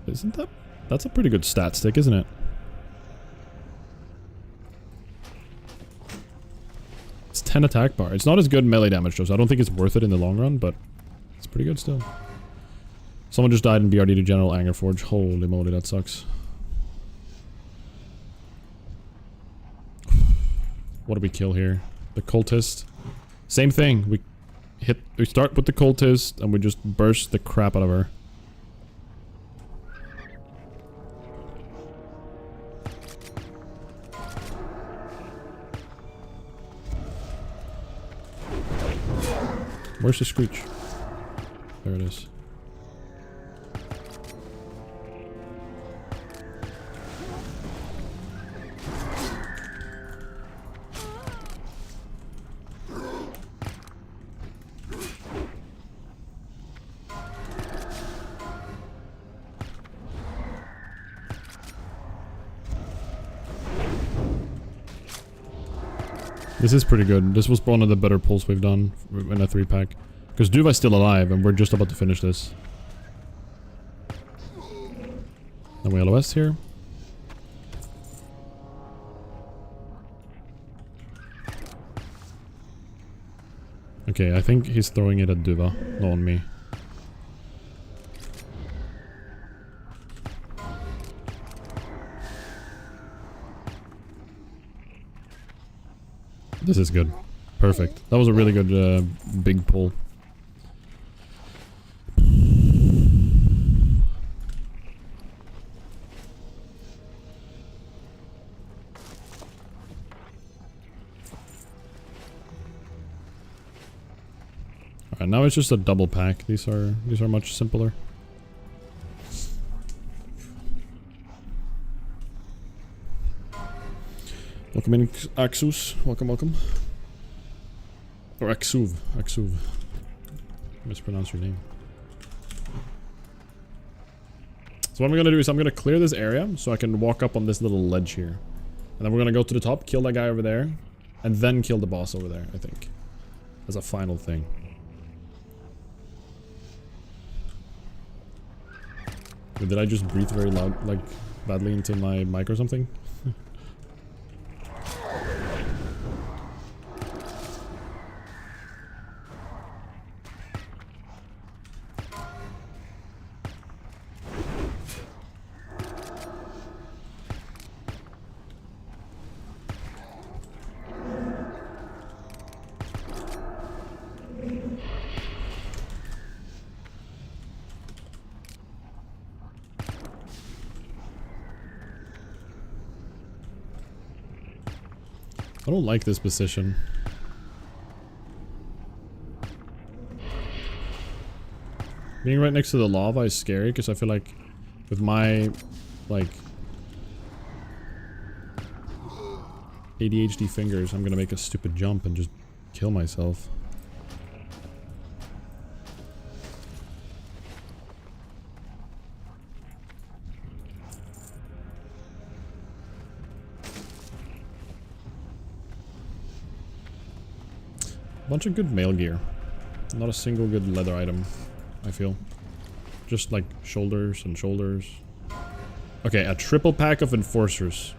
Isn't that... That's a pretty good stat stick, isn't it? It's 10 attack power. It's not as good melee damage though, so I don't think it's worth it in the long run, but it's pretty good still. Someone just died in BRD to General Angerforge. Holy moly, that sucks. What do we kill here? The cultist. Same thing. We start with the cultist and we just burst the crap out of her. Where's the screech? There it is. This is pretty good. This was one of the better pulls we've done in a 3-pack. Because Duva's still alive and we're just about to finish this. Then we LOS here. Okay, I think he's throwing it at Duva, not on me. This is good. Perfect. That was a really good big pull. Alright, now it's just a double pack. These are much simpler. Welcome in, Axus. Welcome, welcome. Or Axuv. Axuv. Mispronounce your name. So what I'm gonna do is I'm gonna clear this area so I can walk up on this little ledge here. And then we're gonna go to the top, kill that guy over there, and then kill the boss over there, I think. As a final thing. Or did I just breathe very loud, like, badly into my mic or something? I don't like this position. Being right next to the lava is scary because I feel like with my, like, ADHD fingers, I'm gonna make a stupid jump and just kill myself. Bunch of good mail gear. Not a single good leather item, I feel. Just like shoulders and shoulders. Okay, a triple pack of enforcers.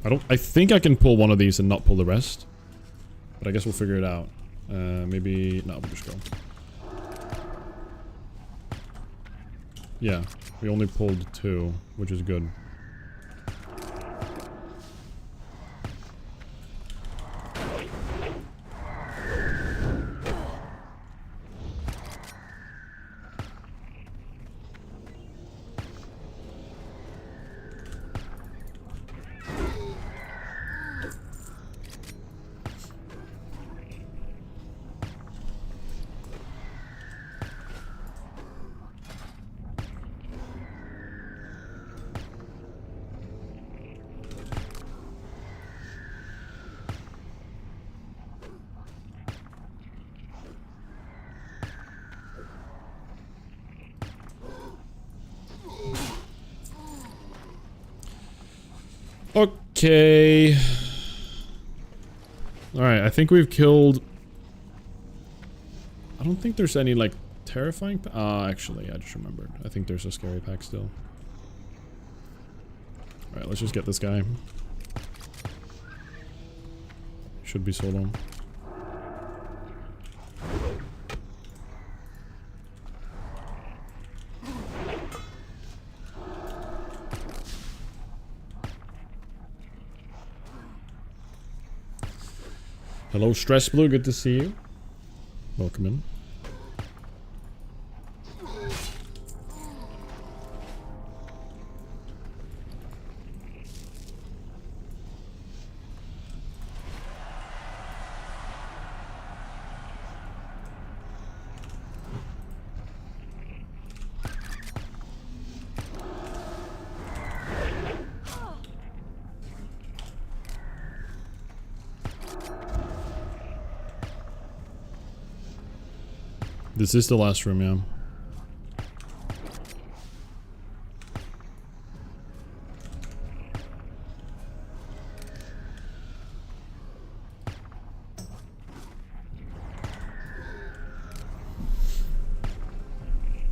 I think I can pull one of these and not pull the rest. But I guess we'll figure it out. Maybe... no, we'll just go. Yeah, we only pulled 2, which is good. Okay. Alright, I think we've killed... I don't think there's any, like, terrifying... actually, I just remembered. I think there's a scary pack still. Alright, let's just get this guy. Should be solo. Hello, Stress Blue. Good to see you. Welcome in. This is the last room, yeah.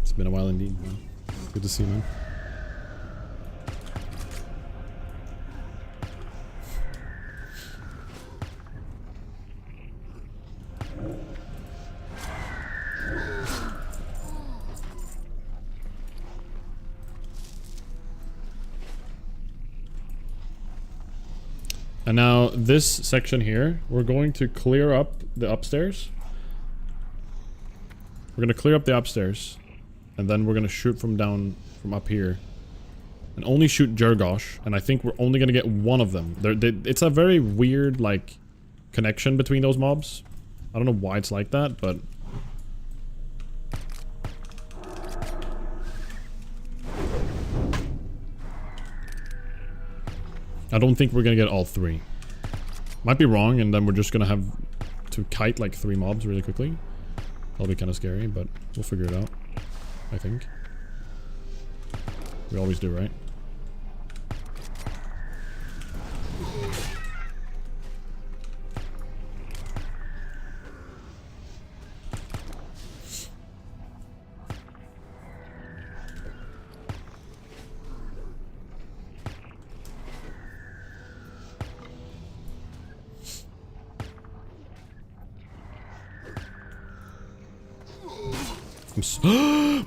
It's been a while indeed, man. Good to see you, man. And now this section here, we're going to clear up the upstairs. We're going to clear up the upstairs. And then we're going to shoot from up here. And only shoot Jergosh. And I think we're only going to get one of them. It's a very weird, like, connection between those mobs. I don't know why it's like that, but... I don't think we're gonna get all three. Might be wrong, and then we're just gonna have to kite like 3 mobs really quickly. That'll be kind of scary, but we'll figure it out. I think. We always do, right?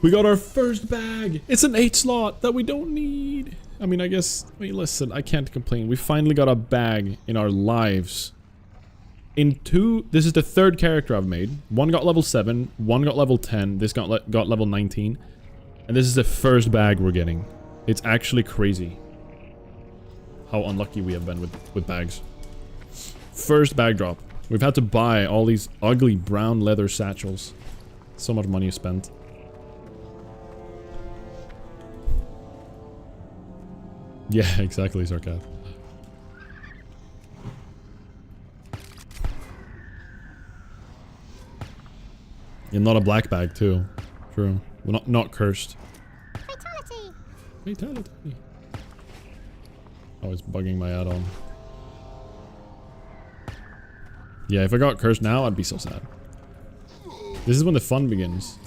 We got our first bag! It's an 8 slot that we don't need! I mean, I guess... I mean, listen, I can't complain. We finally got a bag in our lives. This is the 3rd character I've made. One got level 7, one got level 10, this got level 19. And this is the first bag we're getting. It's actually crazy how unlucky we have been with bags. First bag drop. We've had to buy all these ugly brown leather satchels. So much money spent. Yeah, exactly, Sarkath. And not a black bag too. True. Well, not cursed. Fatality. Fatality. Oh, it's bugging my add-on. Yeah, if I got cursed now, I'd be so sad. This is when the fun begins.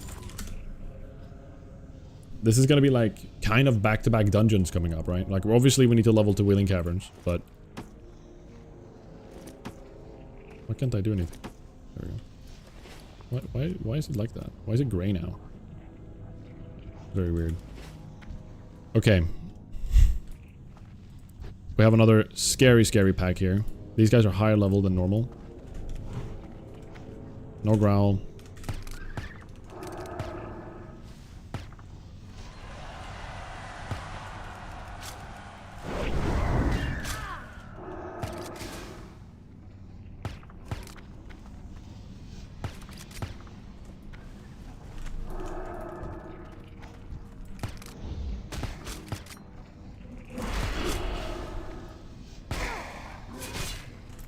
This is gonna be like kind of back-to-back dungeons coming up, right? Like, obviously we need to level to Wailing Caverns, but... Why can't I do anything? There we go. Why is it like that? Why is it gray now? Very weird. Okay. We have another scary pack here. These guys are higher level than normal. No growl.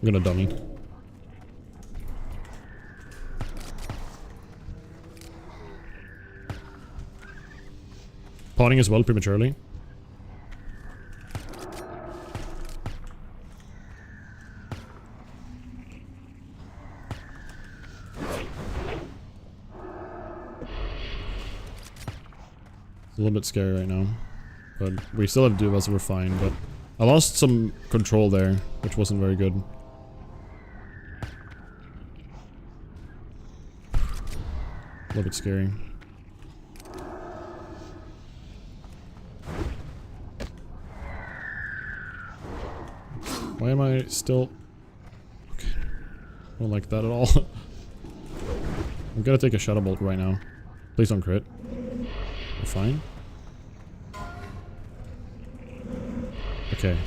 I'm gonna dummy. Potting as well prematurely. It's a little bit scary right now. But we still have Duvas, so we're fine, but I lost some control there, which wasn't very good. A little bit scary. Why am I still... Okay. I don't like that at all. I'm gonna take a Shadow Bolt right now. Please don't crit. We're fine. Okay.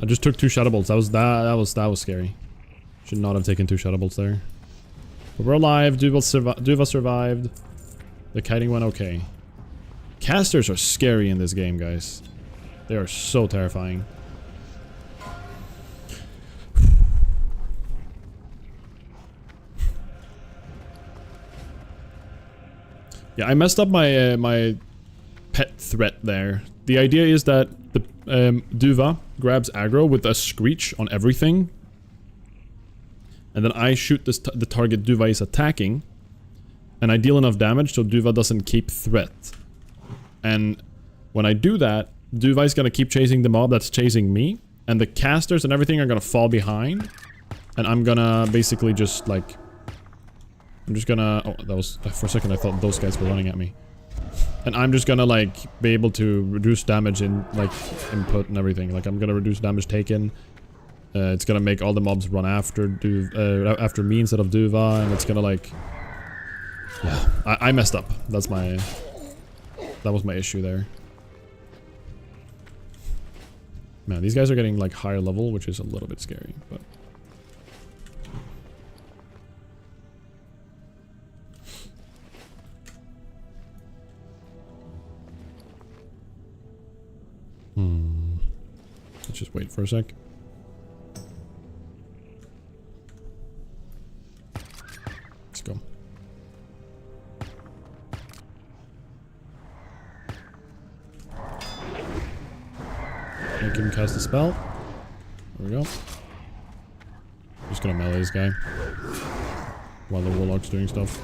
I just took 2 Shadow Bolts. That was scary. Should not have taken 2 Shadow Bolts there. But we're alive. Duva survived. The kiting went okay. Casters are scary in this game, guys. They are so terrifying. Yeah, I messed up my my pet threat there. The idea is that the Duva grabs aggro with a screech on everything. And then I shoot the target Duva is attacking. And I deal enough damage so Duva doesn't keep threat. And when I do that, Duva is gonna keep chasing the mob that's chasing me. And the casters and everything are gonna fall behind. And I'm gonna basically just like... I'm just gonna... Oh, that was... For a second I thought those guys were running at me. And I'm just gonna like be able to reduce damage in like input and everything. Like I'm gonna reduce damage taken. It's gonna make all the mobs run after after me instead of Duva, and it's gonna like, yeah, I messed up. That was my issue there. Man, these guys are getting like higher level, which is a little bit scary, but. Let's just wait for a sec. Let's go. Make him cast a spell. There we go. Just gonna melee this guy while the warlock's doing stuff.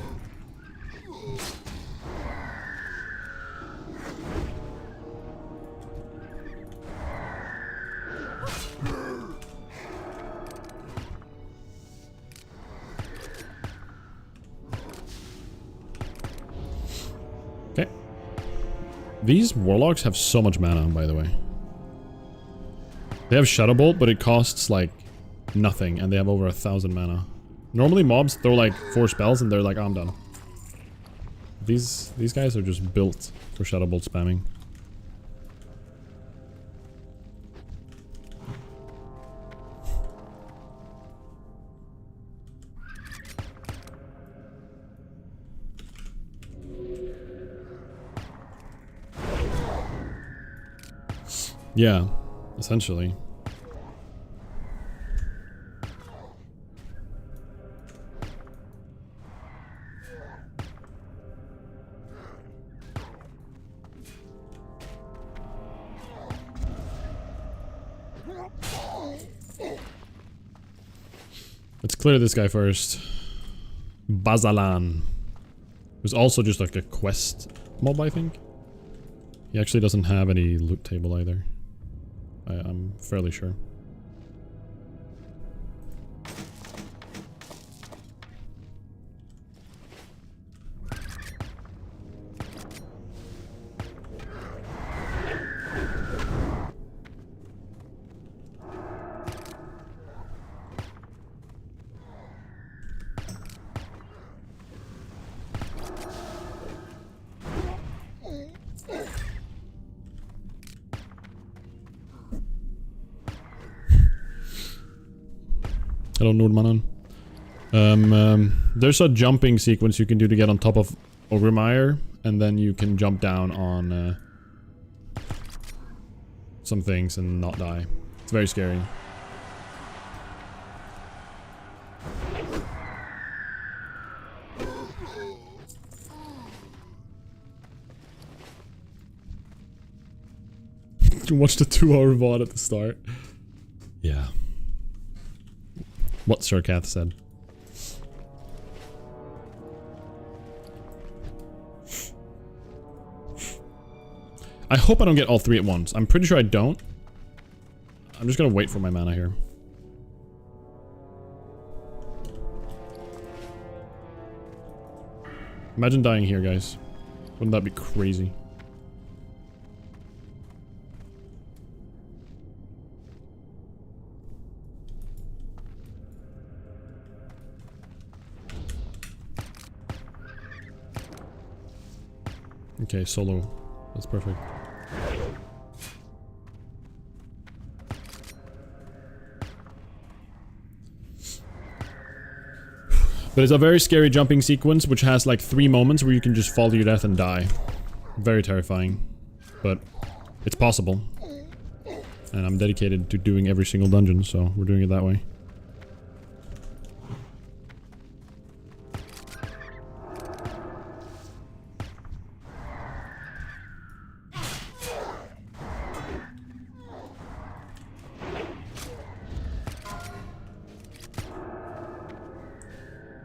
Okay. These warlocks have so much mana, by the way. They have Shadow Bolt, but it costs like nothing, and they have over 1,000 mana. Normally mobs throw like 4 spells and they're like, oh, I'm done. These guys are just built for Shadow Bolt spamming. Yeah, essentially. Let's clear this guy first. Bazalan. Who's also just like a quest mob, I think. He actually doesn't have any loot table either. I'm fairly sure. Hello, Nordmannen. There's a jumping sequence you can do to get on top of Ogremeyer, and then you can jump down on some things and not die. It's very scary. You watched the 2-hour VOD at the start. Yeah. What Sir Kath said. I hope I don't get all 3 at once. I'm pretty sure I don't. I'm just gonna wait for my mana here. Imagine dying here, guys. Wouldn't that be crazy? Okay, solo. That's perfect. But it's a very scary jumping sequence, which has like 3 moments where you can just fall to your death and die. Very terrifying. But it's possible. And I'm dedicated to doing every single dungeon, so we're doing it that way.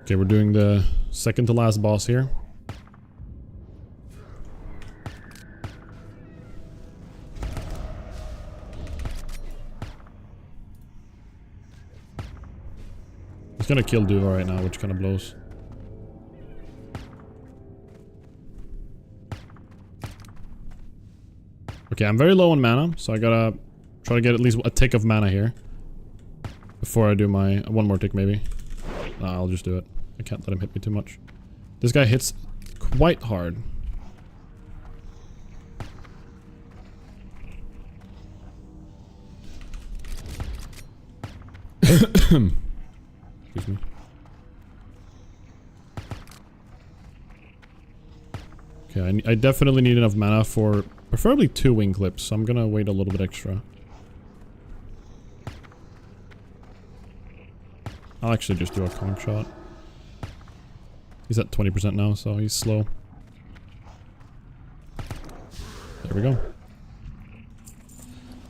Okay, we're doing the second to last boss here. He's gonna kill Duva right now, which kind of blows. Okay, I'm very low on mana, so I gotta try to get at least a tick of mana here. Before I do my... one more tick, maybe. Nah, I'll just do it. I can't let him hit me too much. This guy hits quite hard. Excuse me. Okay, I definitely need enough mana for preferably 2 wing clips, so I'm gonna wait a little bit extra. I'll actually just do a conch shot. He's at 20% now, so he's slow. There we go.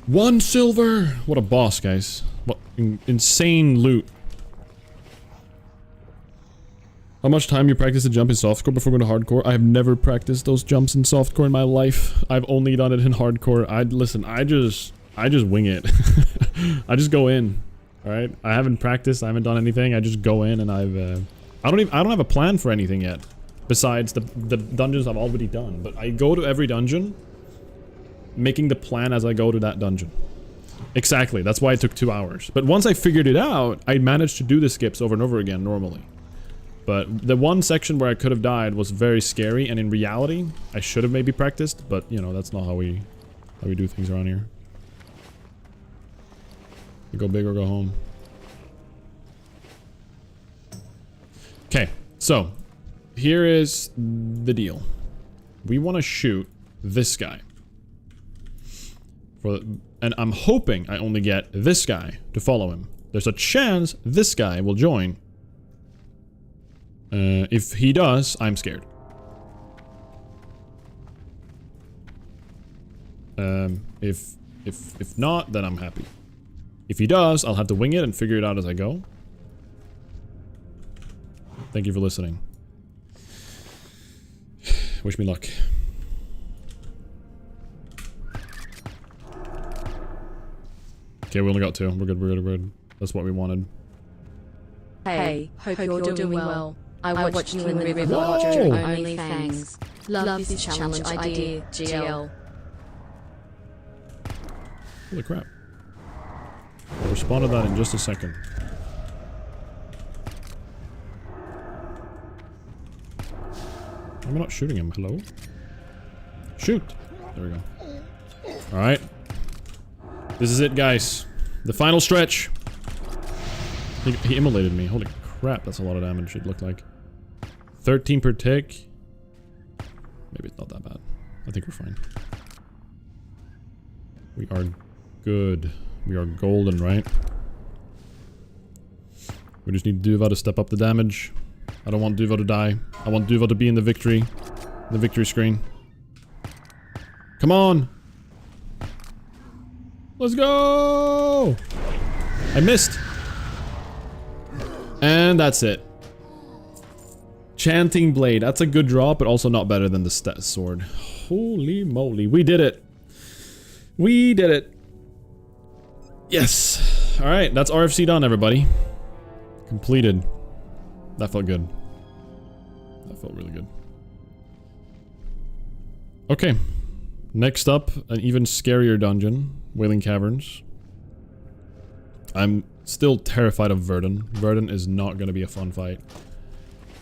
1 silver! What a boss, guys. What insane loot. How much time you practice to jump in softcore before going to hardcore? I have never practiced those jumps in softcore in my life. I've only done it in hardcore. Listen, I just wing it. I just go in. Alright? I haven't practiced, I haven't done anything. I just go in and I don't have a plan for anything yet. Besides the dungeons I've already done. But I go to every dungeon making the plan as I go to that dungeon. Exactly, that's why it took 2 hours. But once I figured it out, I managed to do the skips over and over again normally. But the one section where I could have died was very scary, and in reality, I should have maybe practiced, but you know, that's not how we do things around here. We go big or go home. Okay, so here is the deal. We want to shoot this guy. And I'm hoping I only get this guy to follow him. There's a chance this guy will join. If he does, I'm scared. If not, then I'm happy. If he does, I'll have to wing it and figure it out as I go. Thank you for listening. Wish me luck. Okay, we only got 2. We're good. That's what we wanted. Hey, hope you're doing well. I watched you in the river during OnlyFans. Love this challenge idea, GL. Holy crap. I'll respond to that in just a second. I'm not shooting him. Hello? Shoot! There we go. Alright. This is it, guys. The final stretch. He immolated me. Holy crap, that's a lot of damage, it looked like. 13 per tick. Maybe it's not that bad. I think we're fine. We are good. We are golden, right? We just need Duva to step up the damage. I don't want Duva to die. I want Duva to be in the victory screen. Come on! Let's go! I missed! And that's it. Chanting Blade. That's a good draw, but also not better than the sword. Holy moly. We did it. We did it. Yes. Alright, that's RFC done, everybody. Completed. That felt good. That felt really good. Okay. Next up, an even scarier dungeon. Wailing Caverns. I'm still terrified of Verdun. Verdun is not going to be a fun fight.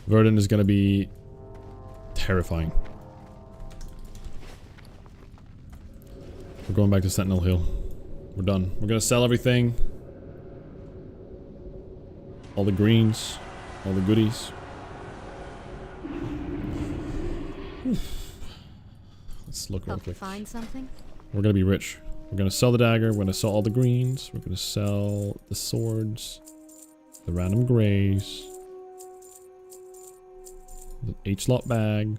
Verdun is going to be terrifying. We're going back to Sentinel Hill. We're done. We're going to sell everything. All the greens. All the goodies. Let's look real quick. Find something? We're going to be rich. We're going to sell the dagger. We're going to sell all the greens. We're going to sell the swords. The random grays. The H-slot bag.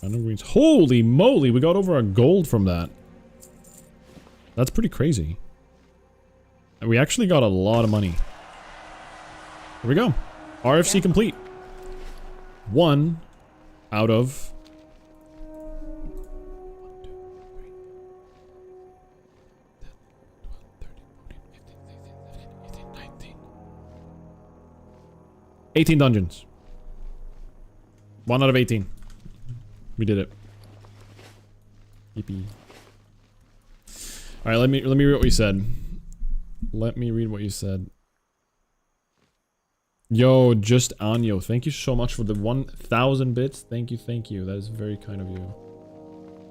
Random greens. Holy moly! We got over a gold from that. That's pretty crazy. And we actually got a lot of money. Here we go. RFC complete. 1 out of... 18 dungeons. 1 out of 18. We did it. Yippee. Alright, let me read what you said. Let me read what you said. Yo, just Anyo, thank you so much for the 1,000 bits. Thank you. That is very kind of you.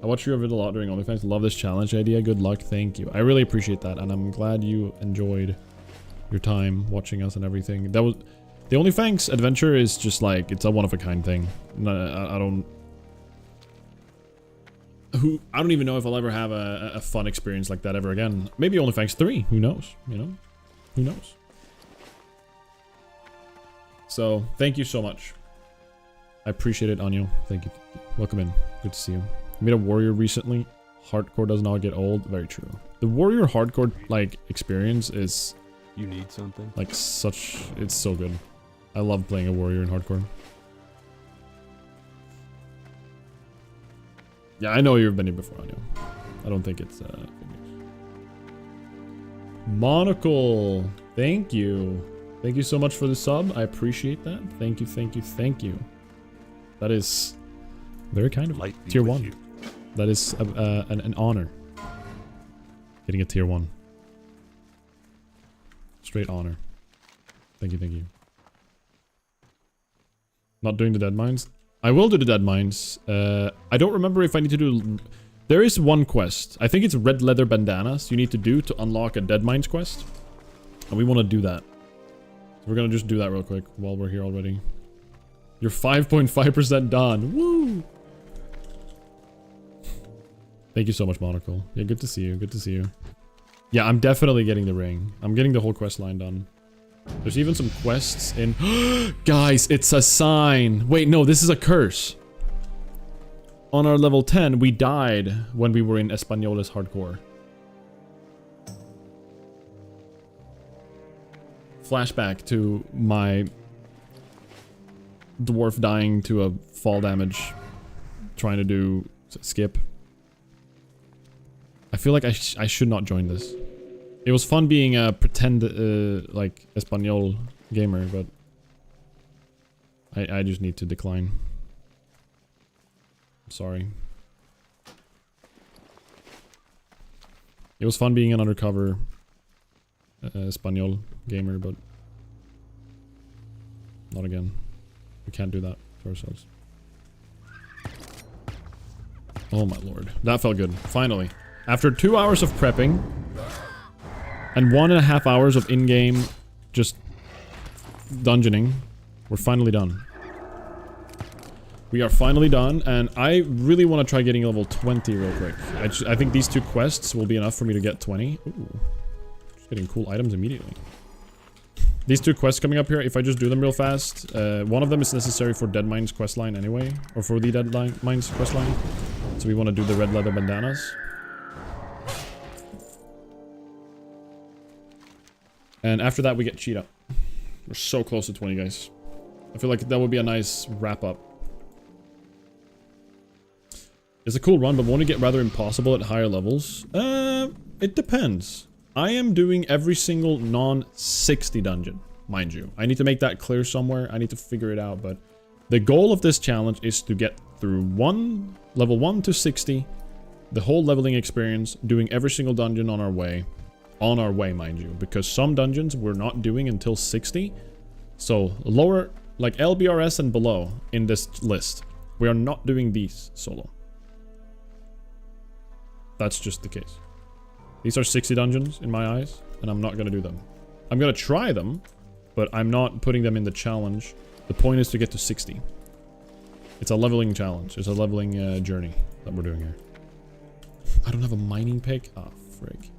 I watch your video a lot during OnlyFans. Love this challenge idea. Good luck. Thank you. I really appreciate that, and I'm glad you enjoyed your time watching us and everything. That was the OnlyFans adventure is just like it's a one-of-a-kind thing. I don't even know if I'll ever have a fun experience like that ever again. Maybe OnlyFans 3. Who knows? You know? Who knows? So, thank you so much. I appreciate it, Anyo. Thank you. Welcome in. Good to see you. I made a warrior recently. Hardcore does not get old. Very true. The warrior hardcore, like, experience is... You need something? Like, such... It's so good. I love playing a warrior in hardcore. Yeah, I know you've been here before, Anyo. I don't think it's, Monocle! Thank you. Thank you so much for the sub. I appreciate that. Thank you. That is very kind of tier 1. You. That is an honor. Getting a tier 1. Straight honor. Thank you. Not doing the dead mines. I will do the dead mines. I don't remember if I need to do... There is one quest. I think it's red leather bandanas you need to do to unlock a dead mines quest. And we want to do that. We're gonna just do that real quick while we're here already. You're 5.5% done. Woo! Thank you so much, Monocle. Yeah, good to see you. Yeah, I'm definitely getting the ring. I'm getting the whole quest line done. There's even some quests in... Guys, it's a sign. Wait, no, this is a curse. On our level 10, we died when we were in Españoles hardcore. Flashback to my dwarf dying to a fall damage, trying to do skip. I feel like I should not join this. It was fun being a pretend like Espanol gamer, but I just need to decline. I'm sorry. It was fun being an undercover Espanol gamer, but not again. We can't do that to ourselves. Oh my lord. That felt good. Finally. After 2 hours of prepping and 1.5 hours of in-game just dungeoning, we're finally done. We are finally done, and I really want to try getting level 20 real quick. I think these 2 quests will be enough for me to get 20. Ooh. Just getting cool items immediately. These 2 quests coming up here, if I just do them real fast, one of them is necessary for Dead Mines questline anyway, or for the Dead Mines questline. So we want to do the red leather bandanas. And after that we get Cheetah. We're so close to 20, guys. I feel like that would be a nice wrap up. It's a cool run, but won't it get rather impossible at higher levels? It depends. I am doing every single non-60 dungeon, mind you. I need to make that clear somewhere. I need to figure it out, but the goal of this challenge is to get through level 1 to 60, the whole leveling experience, doing every single dungeon on our way. On our way, mind you, because some dungeons we're not doing until 60. So lower, like LBRS and below in this list, we are not doing these solo. That's just the case. These are 60 dungeons in my eyes, and I'm not going to do them. I'm going to try them, but I'm not putting them in the challenge. The point is to get to 60. It's a leveling challenge. It's a leveling journey that we're doing here. I don't have a mining pick? Ah, frig.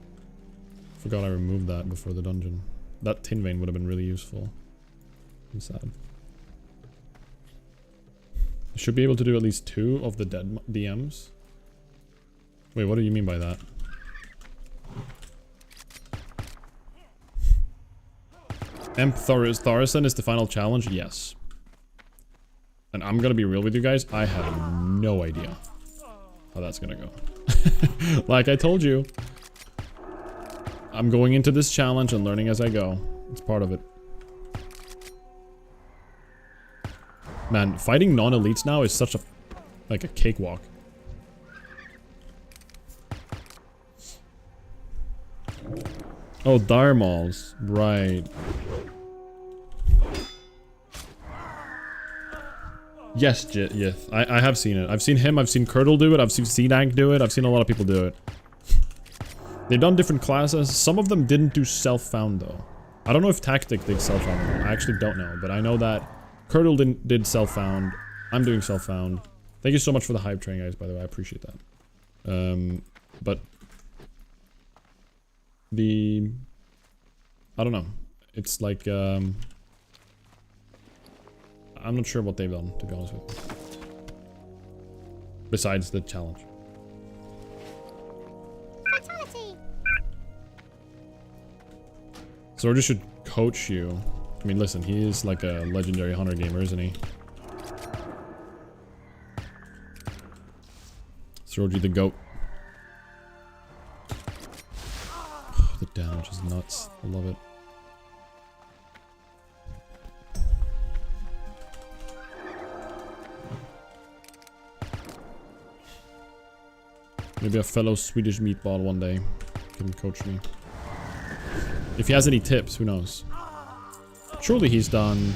Forgot I removed that before the dungeon. That tin vein would have been really useful. I'm sad. I should be able to do at least 2 of the dead DMs. Wait, what do you mean by that? Emp Thorison is the final challenge? Yes. And I'm gonna be real with you guys, I have no idea how that's gonna go. Like I told you, I'm going into this challenge and learning as I go. It's part of it. Man, fighting non-elites now is such a... like a cakewalk. Oh, dire malls. Right. Yes, Yith. I have seen it. I've seen him, I've seen Curdle do it, I've seen C-Dank do it, I've seen a lot of people do it. They've done different classes. Some of them didn't do self-found though. I don't know if Tactic did self-found or not. I actually don't know, but I know that Curdle did self-found. I'm doing self-found. Thank you so much for the hype train, guys, by the way. I appreciate that. But I don't know. It's like, I'm not sure what they've done, to be honest with you. Besides the challenge. Sorja should coach you. I mean, listen, he is like a legendary hunter gamer, isn't he? Sorja the goat. The damage is nuts. I love it. Maybe a fellow Swedish meatball one day can coach me. If he has any tips, who knows? Surely he's done...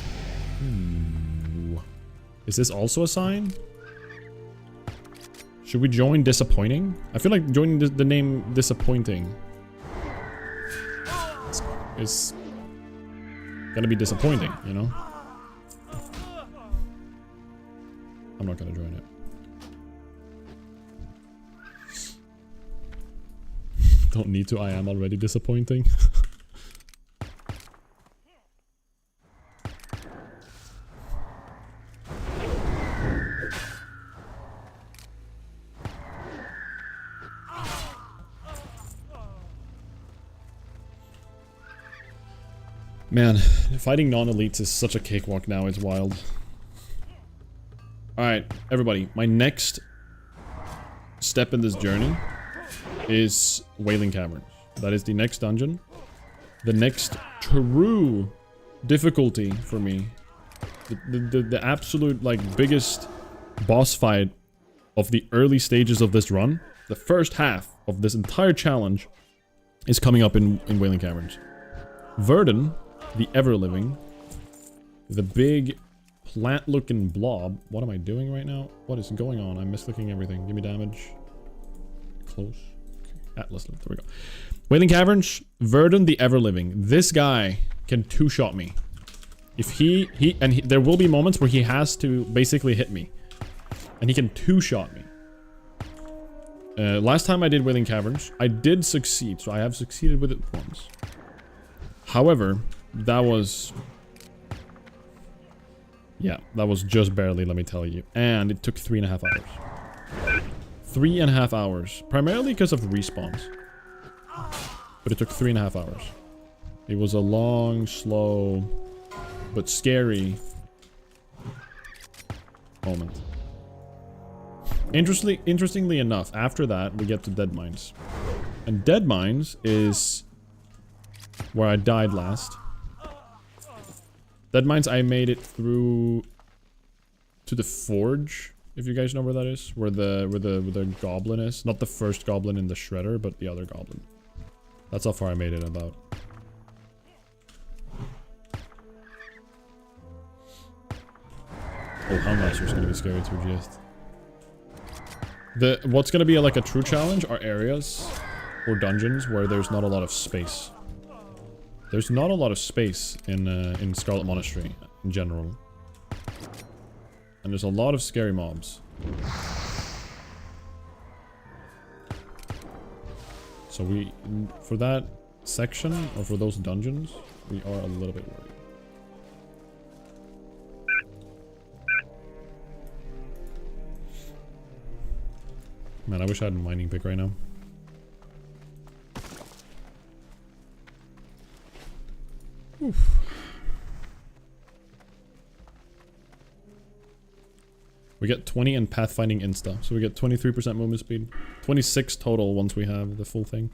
Is this also a sign? Should we join Disappointing? I feel like joining the name Disappointing is gonna be disappointing, you know? I'm not gonna join it. Don't need to, I am already disappointing. Man, fighting non-elites is such a cakewalk now, it's wild. Alright, everybody, my next step in this journey is Wailing Caverns. That is the next dungeon. The next true difficulty for me. The absolute, like, biggest boss fight of the early stages of this run. The first half of this entire challenge is coming up in Wailing Caverns. Verdun, the ever-living, the big plant-looking blob. What am I doing right now? What is going on? I'm misclicking everything. Give me damage. Close. Atlas, there we go. Wailing Caverns, Verdun the Ever-Living. This guy can two-shot me. If there will be moments where he has to basically hit me. And he can two-shot me. Last time I did Wailing Caverns, I did succeed. So I have succeeded with it once. However, that was... Yeah, that was just barely, let me tell you. And it took 3.5 hours. 3.5 hours. Primarily because of respawns. But it took 3.5 hours. It was a long, slow, but scary moment. Interestingly enough, after that, we get to Dead Mines. And Dead Mines is where I died last. Dead Mines, I made it through to the Forge. If you guys know where that is, where the goblin is. Not the first goblin in the shredder, but the other goblin. That's how far I made it about. Oh, Houndmaster is gonna be scary too, just. What's gonna be like a true challenge are areas or dungeons where there's not a lot of space. There's not a lot of space in Scarlet Monastery in general. And there's a lot of scary mobs. So for that section, or for those dungeons, we are a little bit worried. Man, I wish I had a mining pick right now. Oof. We get 20 and pathfinding insta, so we get 23% movement speed. 26 total once we have the full thing.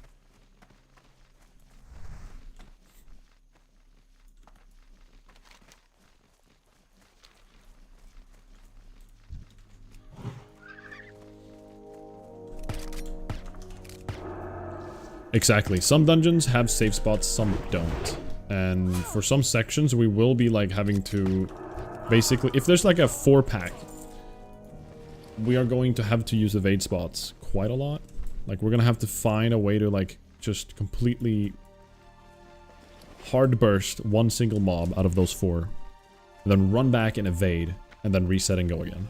Exactly. Some dungeons have safe spots, some don't. And for some sections, we will be like having to basically, if there's like a 4-pack, we are going to have to use evade spots quite a lot. Like we're gonna have to find a way to like just completely hard burst one single mob out of those 4. And then run back and evade, and then reset and go again.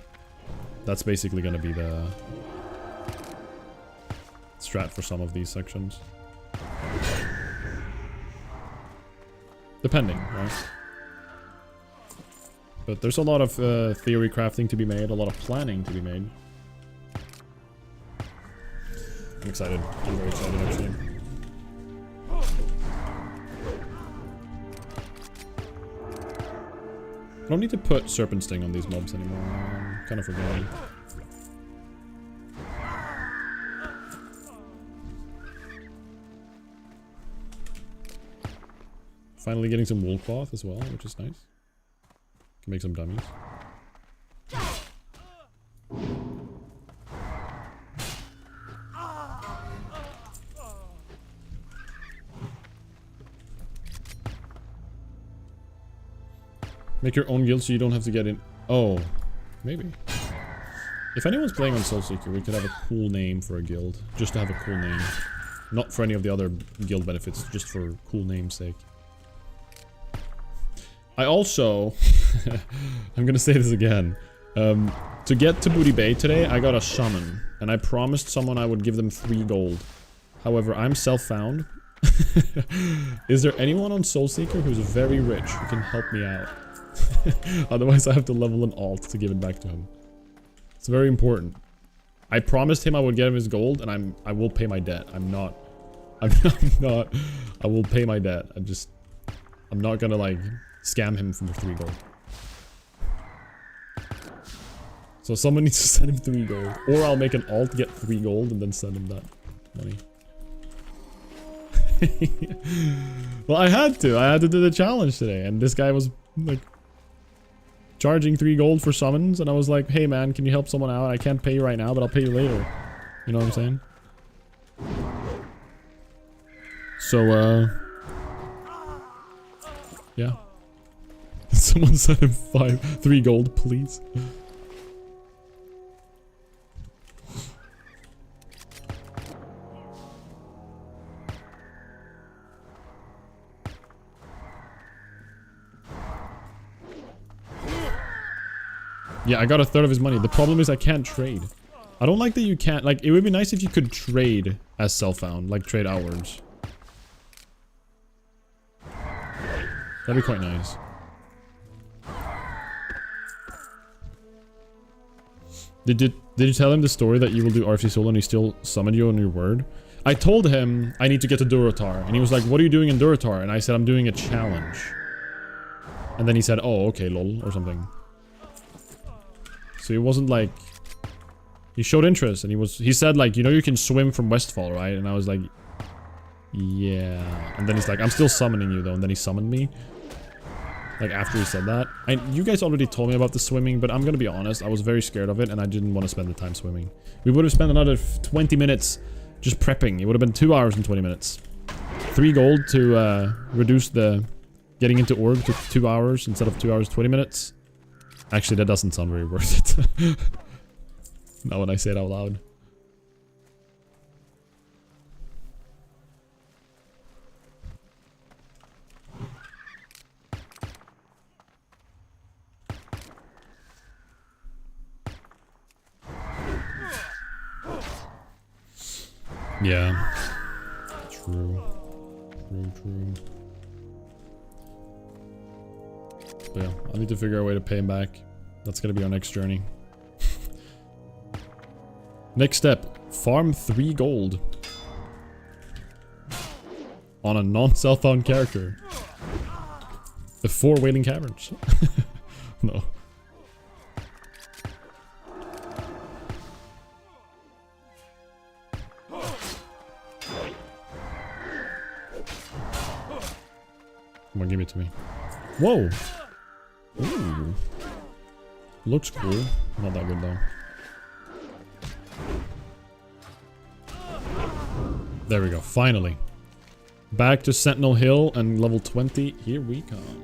That's basically gonna be the strat for some of these sections. Depending, right? But there's a lot of theory crafting to be made, a lot of planning to be made. I'm excited. I'm very excited, actually. I don't need to put Serpent Sting on these mobs anymore. I'm kind of forgetting. Finally getting some wool cloth as well, which is nice. Can make some dummies. Make your own guild so you don't have to get in. Oh, maybe. If anyone's playing on Soulseeker, we could have a cool name for a guild. Just to have a cool name. Not for any of the other guild benefits, just for cool name's sake. I also... I'm gonna say this again. To get to Booty Bay today, I got a summon. And I promised someone I would give them 3 gold. However, I'm self-found. Is there anyone on Soulseeker who's very rich who can help me out? Otherwise I have to level an alt to give it back to him. It's very important. I promised him I would get him his gold, and I will pay my debt. I'm not, I will pay my debt. I'm not gonna like scam him for 3 gold. So someone needs to send him 3 gold. Or I'll make an alt, get 3 gold, and then send him that money. Well, I had to do the challenge today, and this guy was like charging 3 gold for summons, and I was like, hey man, can you help someone out? I can't pay you right now, but I'll pay you later. You know what I'm saying? So, yeah. Someone sent him 3 gold, please. Yeah, I got 1/3 of his money. The problem is I can't trade. I don't like that you can't, like, it would be nice if you could trade as self-found, like trade outwards. That'd be quite nice. Did you tell him the story that you will do RFC solo and he still summoned you on your word? I told him I need to get to Durotar, and he was like, what are you doing in Durotar? And I said, I'm doing a challenge. And then he said, oh, okay, lol, or something. So he wasn't like... He showed interest, and he said like, you know you can swim from Westfall, right? And I was like, yeah. And then he's like, I'm still summoning you though, and then he summoned me. Like after he said that. You guys already told me about the swimming, but I'm gonna be honest, I was very scared of it, and I didn't want to spend the time swimming. We would have spent another 20 minutes just prepping. It would have been 2 hours and 20 minutes. 3 gold to reduce the getting into org to 2 hours instead of 2 hours 20 minutes. Actually, that doesn't sound very worth it. Not when I say it out loud. Yeah. True. True. But yeah, I need to figure out a way to pay him back. That's gonna be our next journey. Next step, farm 3 gold. On a non-self-found character. The 4 Wailing Caverns. No. Come on, give it to me. Whoa! Ooh. Looks cool. Not that good though. There we go, finally. Back to Sentinel Hill and level 20. Here we come.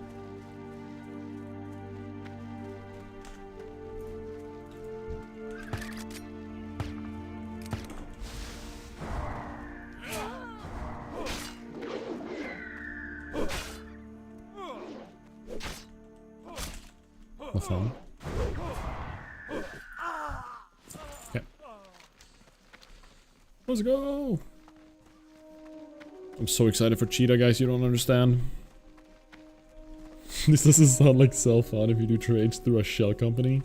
No fun. Okay. Let's go! I'm so excited for Cheetah, guys, you don't understand. This doesn't sound like self-fun if you do trades through a shell company.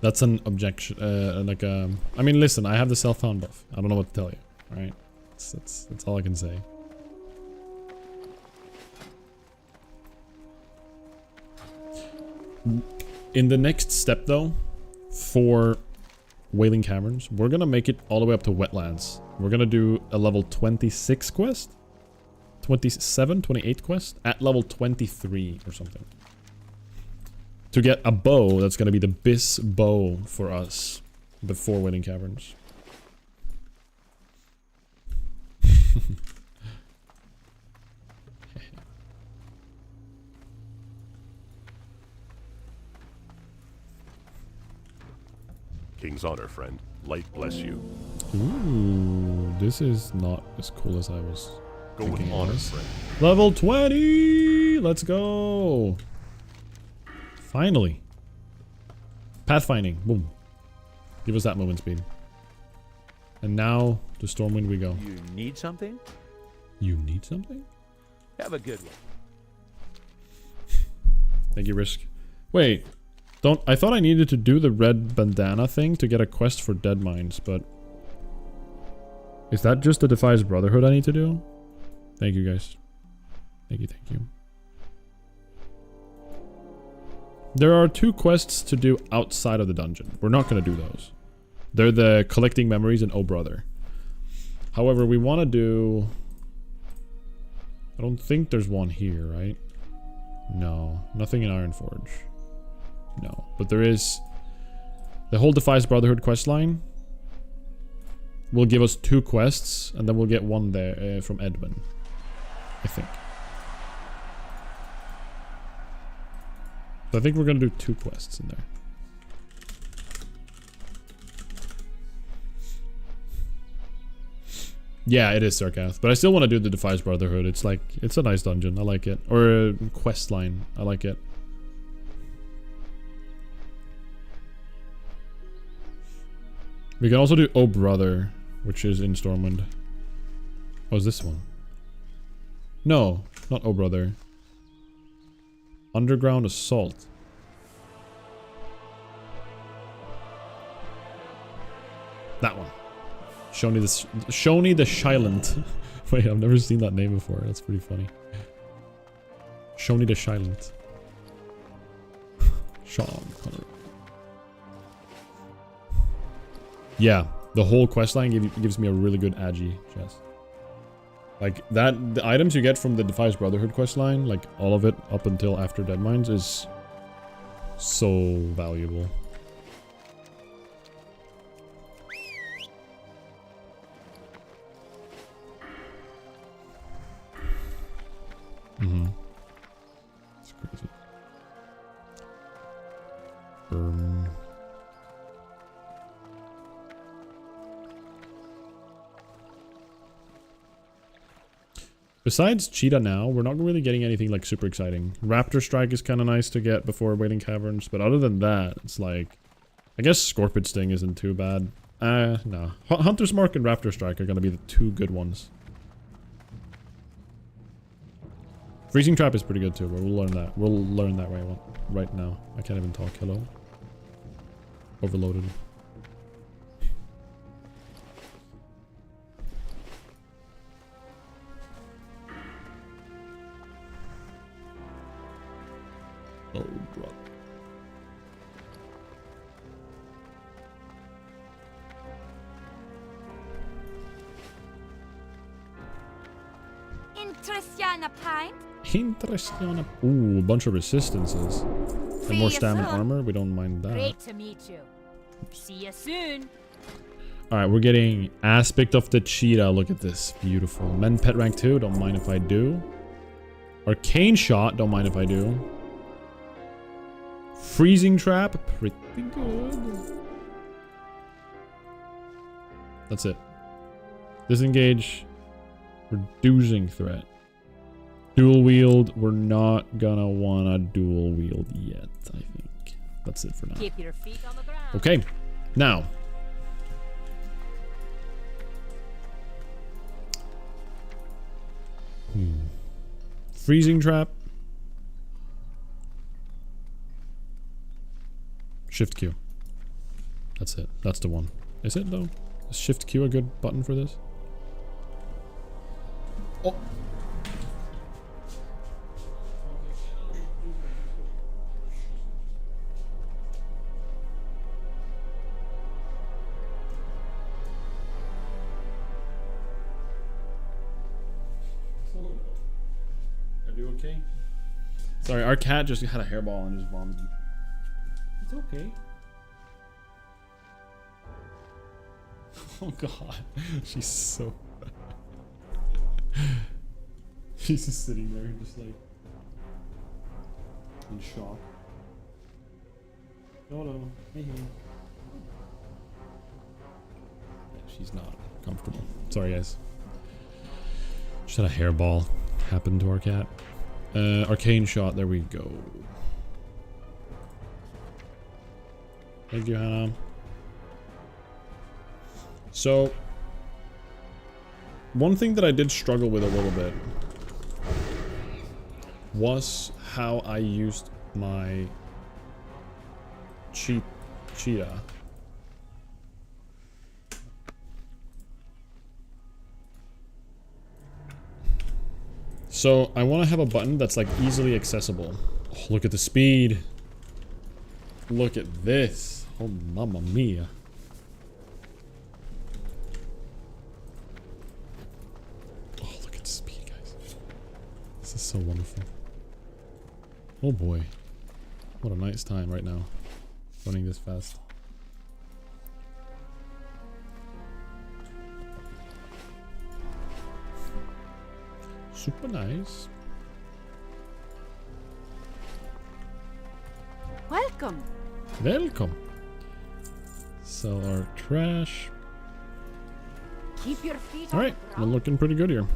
That's an objection, I mean, listen, I have the self-found buff. I don't know what to tell you, alright? That's all I can say. In the next step, though, for Wailing Caverns, we're gonna make it all the way up to Wetlands. We're gonna do a level 26 quest? 27, 28 quest? At level 23 or something. To get a bow that's gonna be the Biss bow for us before Wailing Caverns. King's honor, friend. Light bless you. Ooh, this is not as cool as I was Go with thinking it honor, was. friend. Level 20! Let's go! Finally. Pathfinding. Boom. Give us that movement speed. And now, to Stormwind we go. You need something? You need something? Have a good one. Thank you, Risk. Wait. I thought I needed to do the red bandana thing to get a quest for Dead Mines, but... Is that just the Defies Brotherhood I need to do? Thank you, guys. Thank you, thank you. There are 2 quests to do outside of the dungeon. We're not going to do those. They're the Collecting Memories and Oh Brother. However, we want to do... I don't think there's one here, right? No. Nothing in Ironforge. No. But there is... The whole Defies Brotherhood questline will give us 2 quests, and then we'll get one there from Edwin. I think. So I think we're gonna do 2 quests in there. Yeah, it is Sarkath, but I still want to do the Defies Brotherhood. It's like, it's a nice dungeon. I like it. Or a quest line. I like it. We can also do Oh Brother, which is in Stormwind. Oh, is this one? No, not Oh Brother. Underground Assault. That one. Shoni the Shylent. Wait, I've never seen that name before. That's pretty funny. Shoni the Shylent. Sean Connery. Yeah, the whole questline gives me a really good agi chest. Like that, the items you get from the Defies Brotherhood questline, like all of it up until after Dead Mines, is so valuable. It's crazy. Besides Cheetah now, we're not really getting anything like super exciting. Raptor Strike is kind of nice to get before Wailing Caverns, but other than that, it's like... I guess Scorpid Sting isn't too bad. No. Hunter's Mark and Raptor Strike are gonna be the 2 good ones. Freezing Trap is pretty good too, but we'll learn that. We'll learn that right now. I can't even talk. Hello? Overloaded. Oh, brother. Interest ya in a pint? Interesting. Ooh, a bunch of resistances. And more See ya stamina soon. armor, we don't mind that. Great to meet you. See you soon. Alright, we're getting Aspect of the Cheetah. Look at this. Beautiful. Men Pet rank 2, don't mind if I do. Arcane Shot, don't mind if I do. Freezing Trap, pretty good. That's it. Disengage. Reducing threat. Dual wield, we're not gonna wanna dual wield yet, I think. That's it for now. Keep your feet on the ground. Okay, now. Freezing Trap. Shift Q. That's it. That's the one. Is it though? Is Shift Q a good button for this? Oh. Are you okay? Sorry, our cat just had a hairball and just vomited. It's okay. Oh god, she's so. She's just sitting there, just like in shock. No, hey. Yeah, she's not comfortable. Sorry, guys. Just had a hairball happen to our cat. Arcane Shot. There we go. Thank you, Hannah. So, one thing that I did struggle with a little bit was how I used my cheetah. So I want to have a button that's like easily accessible. Oh, look at the speed. Look at this. Oh, mamma mia. Oh, look at the speed, guys. This is so wonderful. Oh boy. What a nice time right now. Running this fast. Super nice. Welcome. Welcome. Sell our trash. Keep your feet Alright, on the we're ground. looking pretty good here.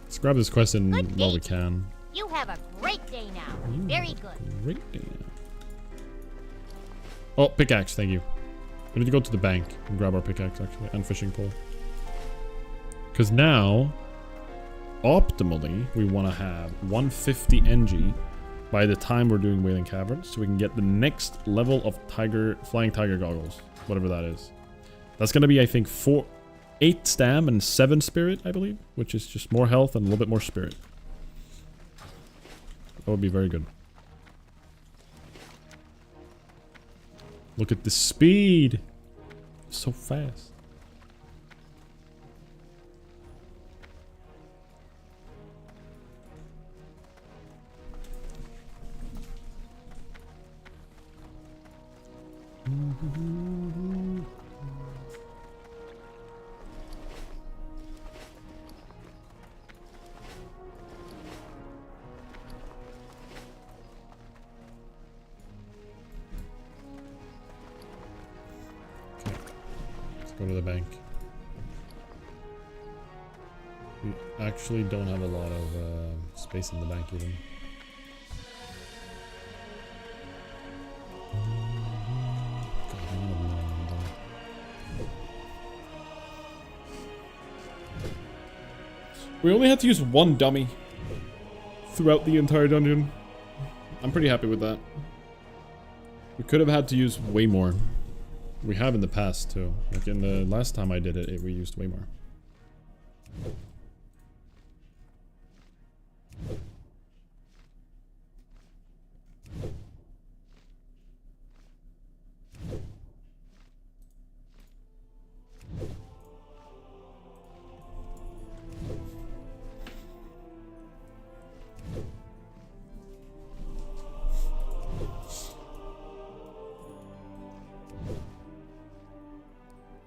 Let's grab this quest in Good while we day. can. You have a great day now. You Very have a good. Great day. Oh, pickaxe, thank you. We need to go to the bank and grab our pickaxe actually, and fishing pole. Because now, optimally, we want to have 150 NG by the time we're doing Wailing Caverns, so we can get the next level of flying tiger goggles, whatever that is. That's going to be, I think, 8 stam and 7 spirit, I believe, which is just more health and a little bit more spirit. That would be very good. Look at the speed. So fast. Go to the bank. We actually don't have a lot of space in the bank even. We only had to use one dummy throughout the entire dungeon. I'm pretty happy with that. We could have had to use way more. We have in the past too. Like in the last time I did it, we used way more.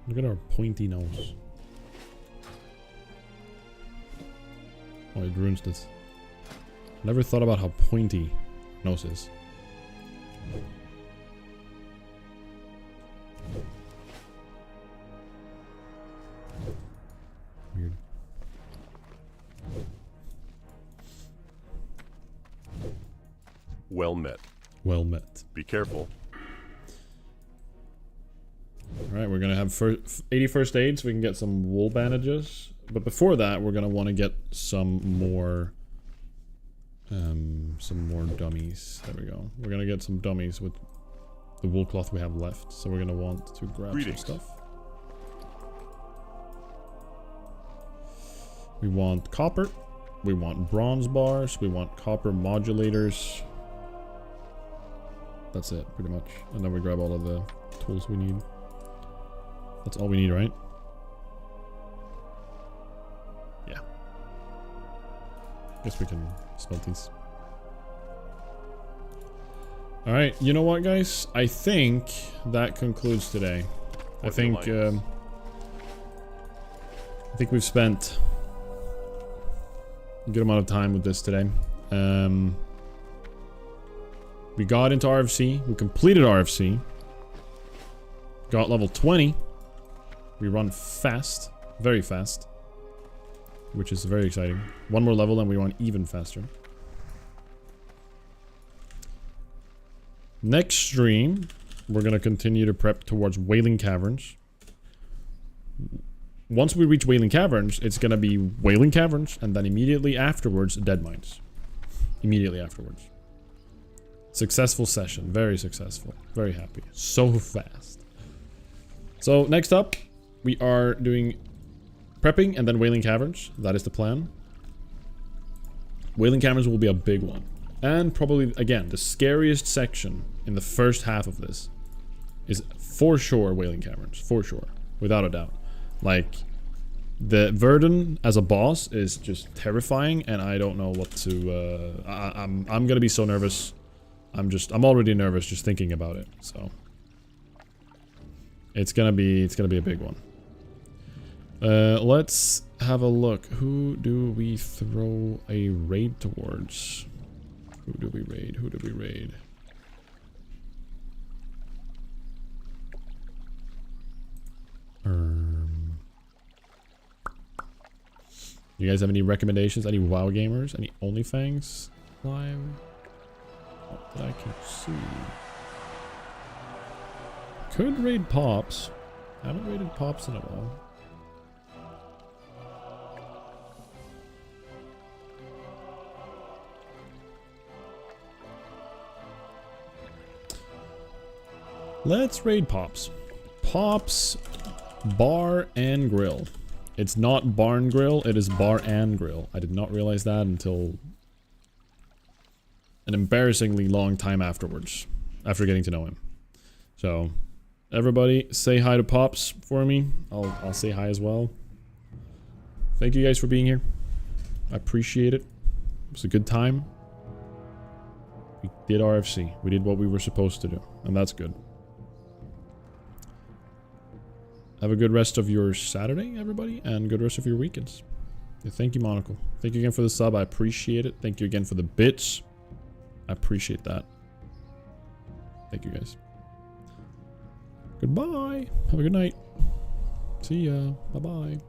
Look at our pointy nose. Oh, it ruins this. Never thought about how pointy nose is. Weird. Well met. Well met. Be careful. Alright, we're gonna have 80 first aid so we can get some wool bandages. But before that, we're gonna want to get some more dummies. There we go. We're gonna get some dummies with the wool cloth we have left. So we're gonna want to grab Greetings. some stuff. We want copper. We want bronze bars. We want copper modulators. That's it, pretty much. And then we grab all of the tools we need. That's all we need, right? Yeah. Guess we can smelt these. Alright, you know what, guys? I think that concludes today. I think we've spent a good amount of time with this today. We got into RFC. We completed RFC. Got level 20. We run fast. Very fast. Which is very exciting. One more level and we run even faster. Next stream, we're going to continue to prep towards Wailing Caverns. Once we reach Wailing Caverns, it's going to be Wailing Caverns, and then immediately afterwards, Dead Mines. Immediately afterwards. Successful session. Very successful. Very happy. So fast. So, next up, we are doing prepping and then Wailing Caverns. That is the plan. Wailing Caverns will be a big one. And probably, again, the scariest section in the first half of this is for sure Wailing Caverns. For sure. Without a doubt. Like, the Verdun as a boss is just terrifying, and I don't know what to... I'm gonna be so nervous. I'm already nervous just thinking about it, so... It's gonna be a big one. Let's have a look. Who do we throw a raid towards? Who do we raid? Who do we raid? You guys have any recommendations? Any WoW gamers? Any OnlyFans live? Not that I can see. Could raid Pops. Haven't raided Pops in a while. Let's raid Pops. Pops Bar and Grill. It's not Barn Grill, it is Bar and Grill. I did not realize that until an embarrassingly long time afterwards, after getting to know him. So, everybody say hi to Pops for me. I'll say hi as well. Thank you guys for being here. I appreciate it. It was a good time. We did RFC. We did what we were supposed to do, and that's good. Have a good rest of your Saturday, everybody, and good rest of your weekends. Yeah, thank you, Monocle. Thank you again for the sub. I appreciate it. Thank you again for the bits. I appreciate that. Thank you, guys. Goodbye. Have a good night. See ya. Bye-bye.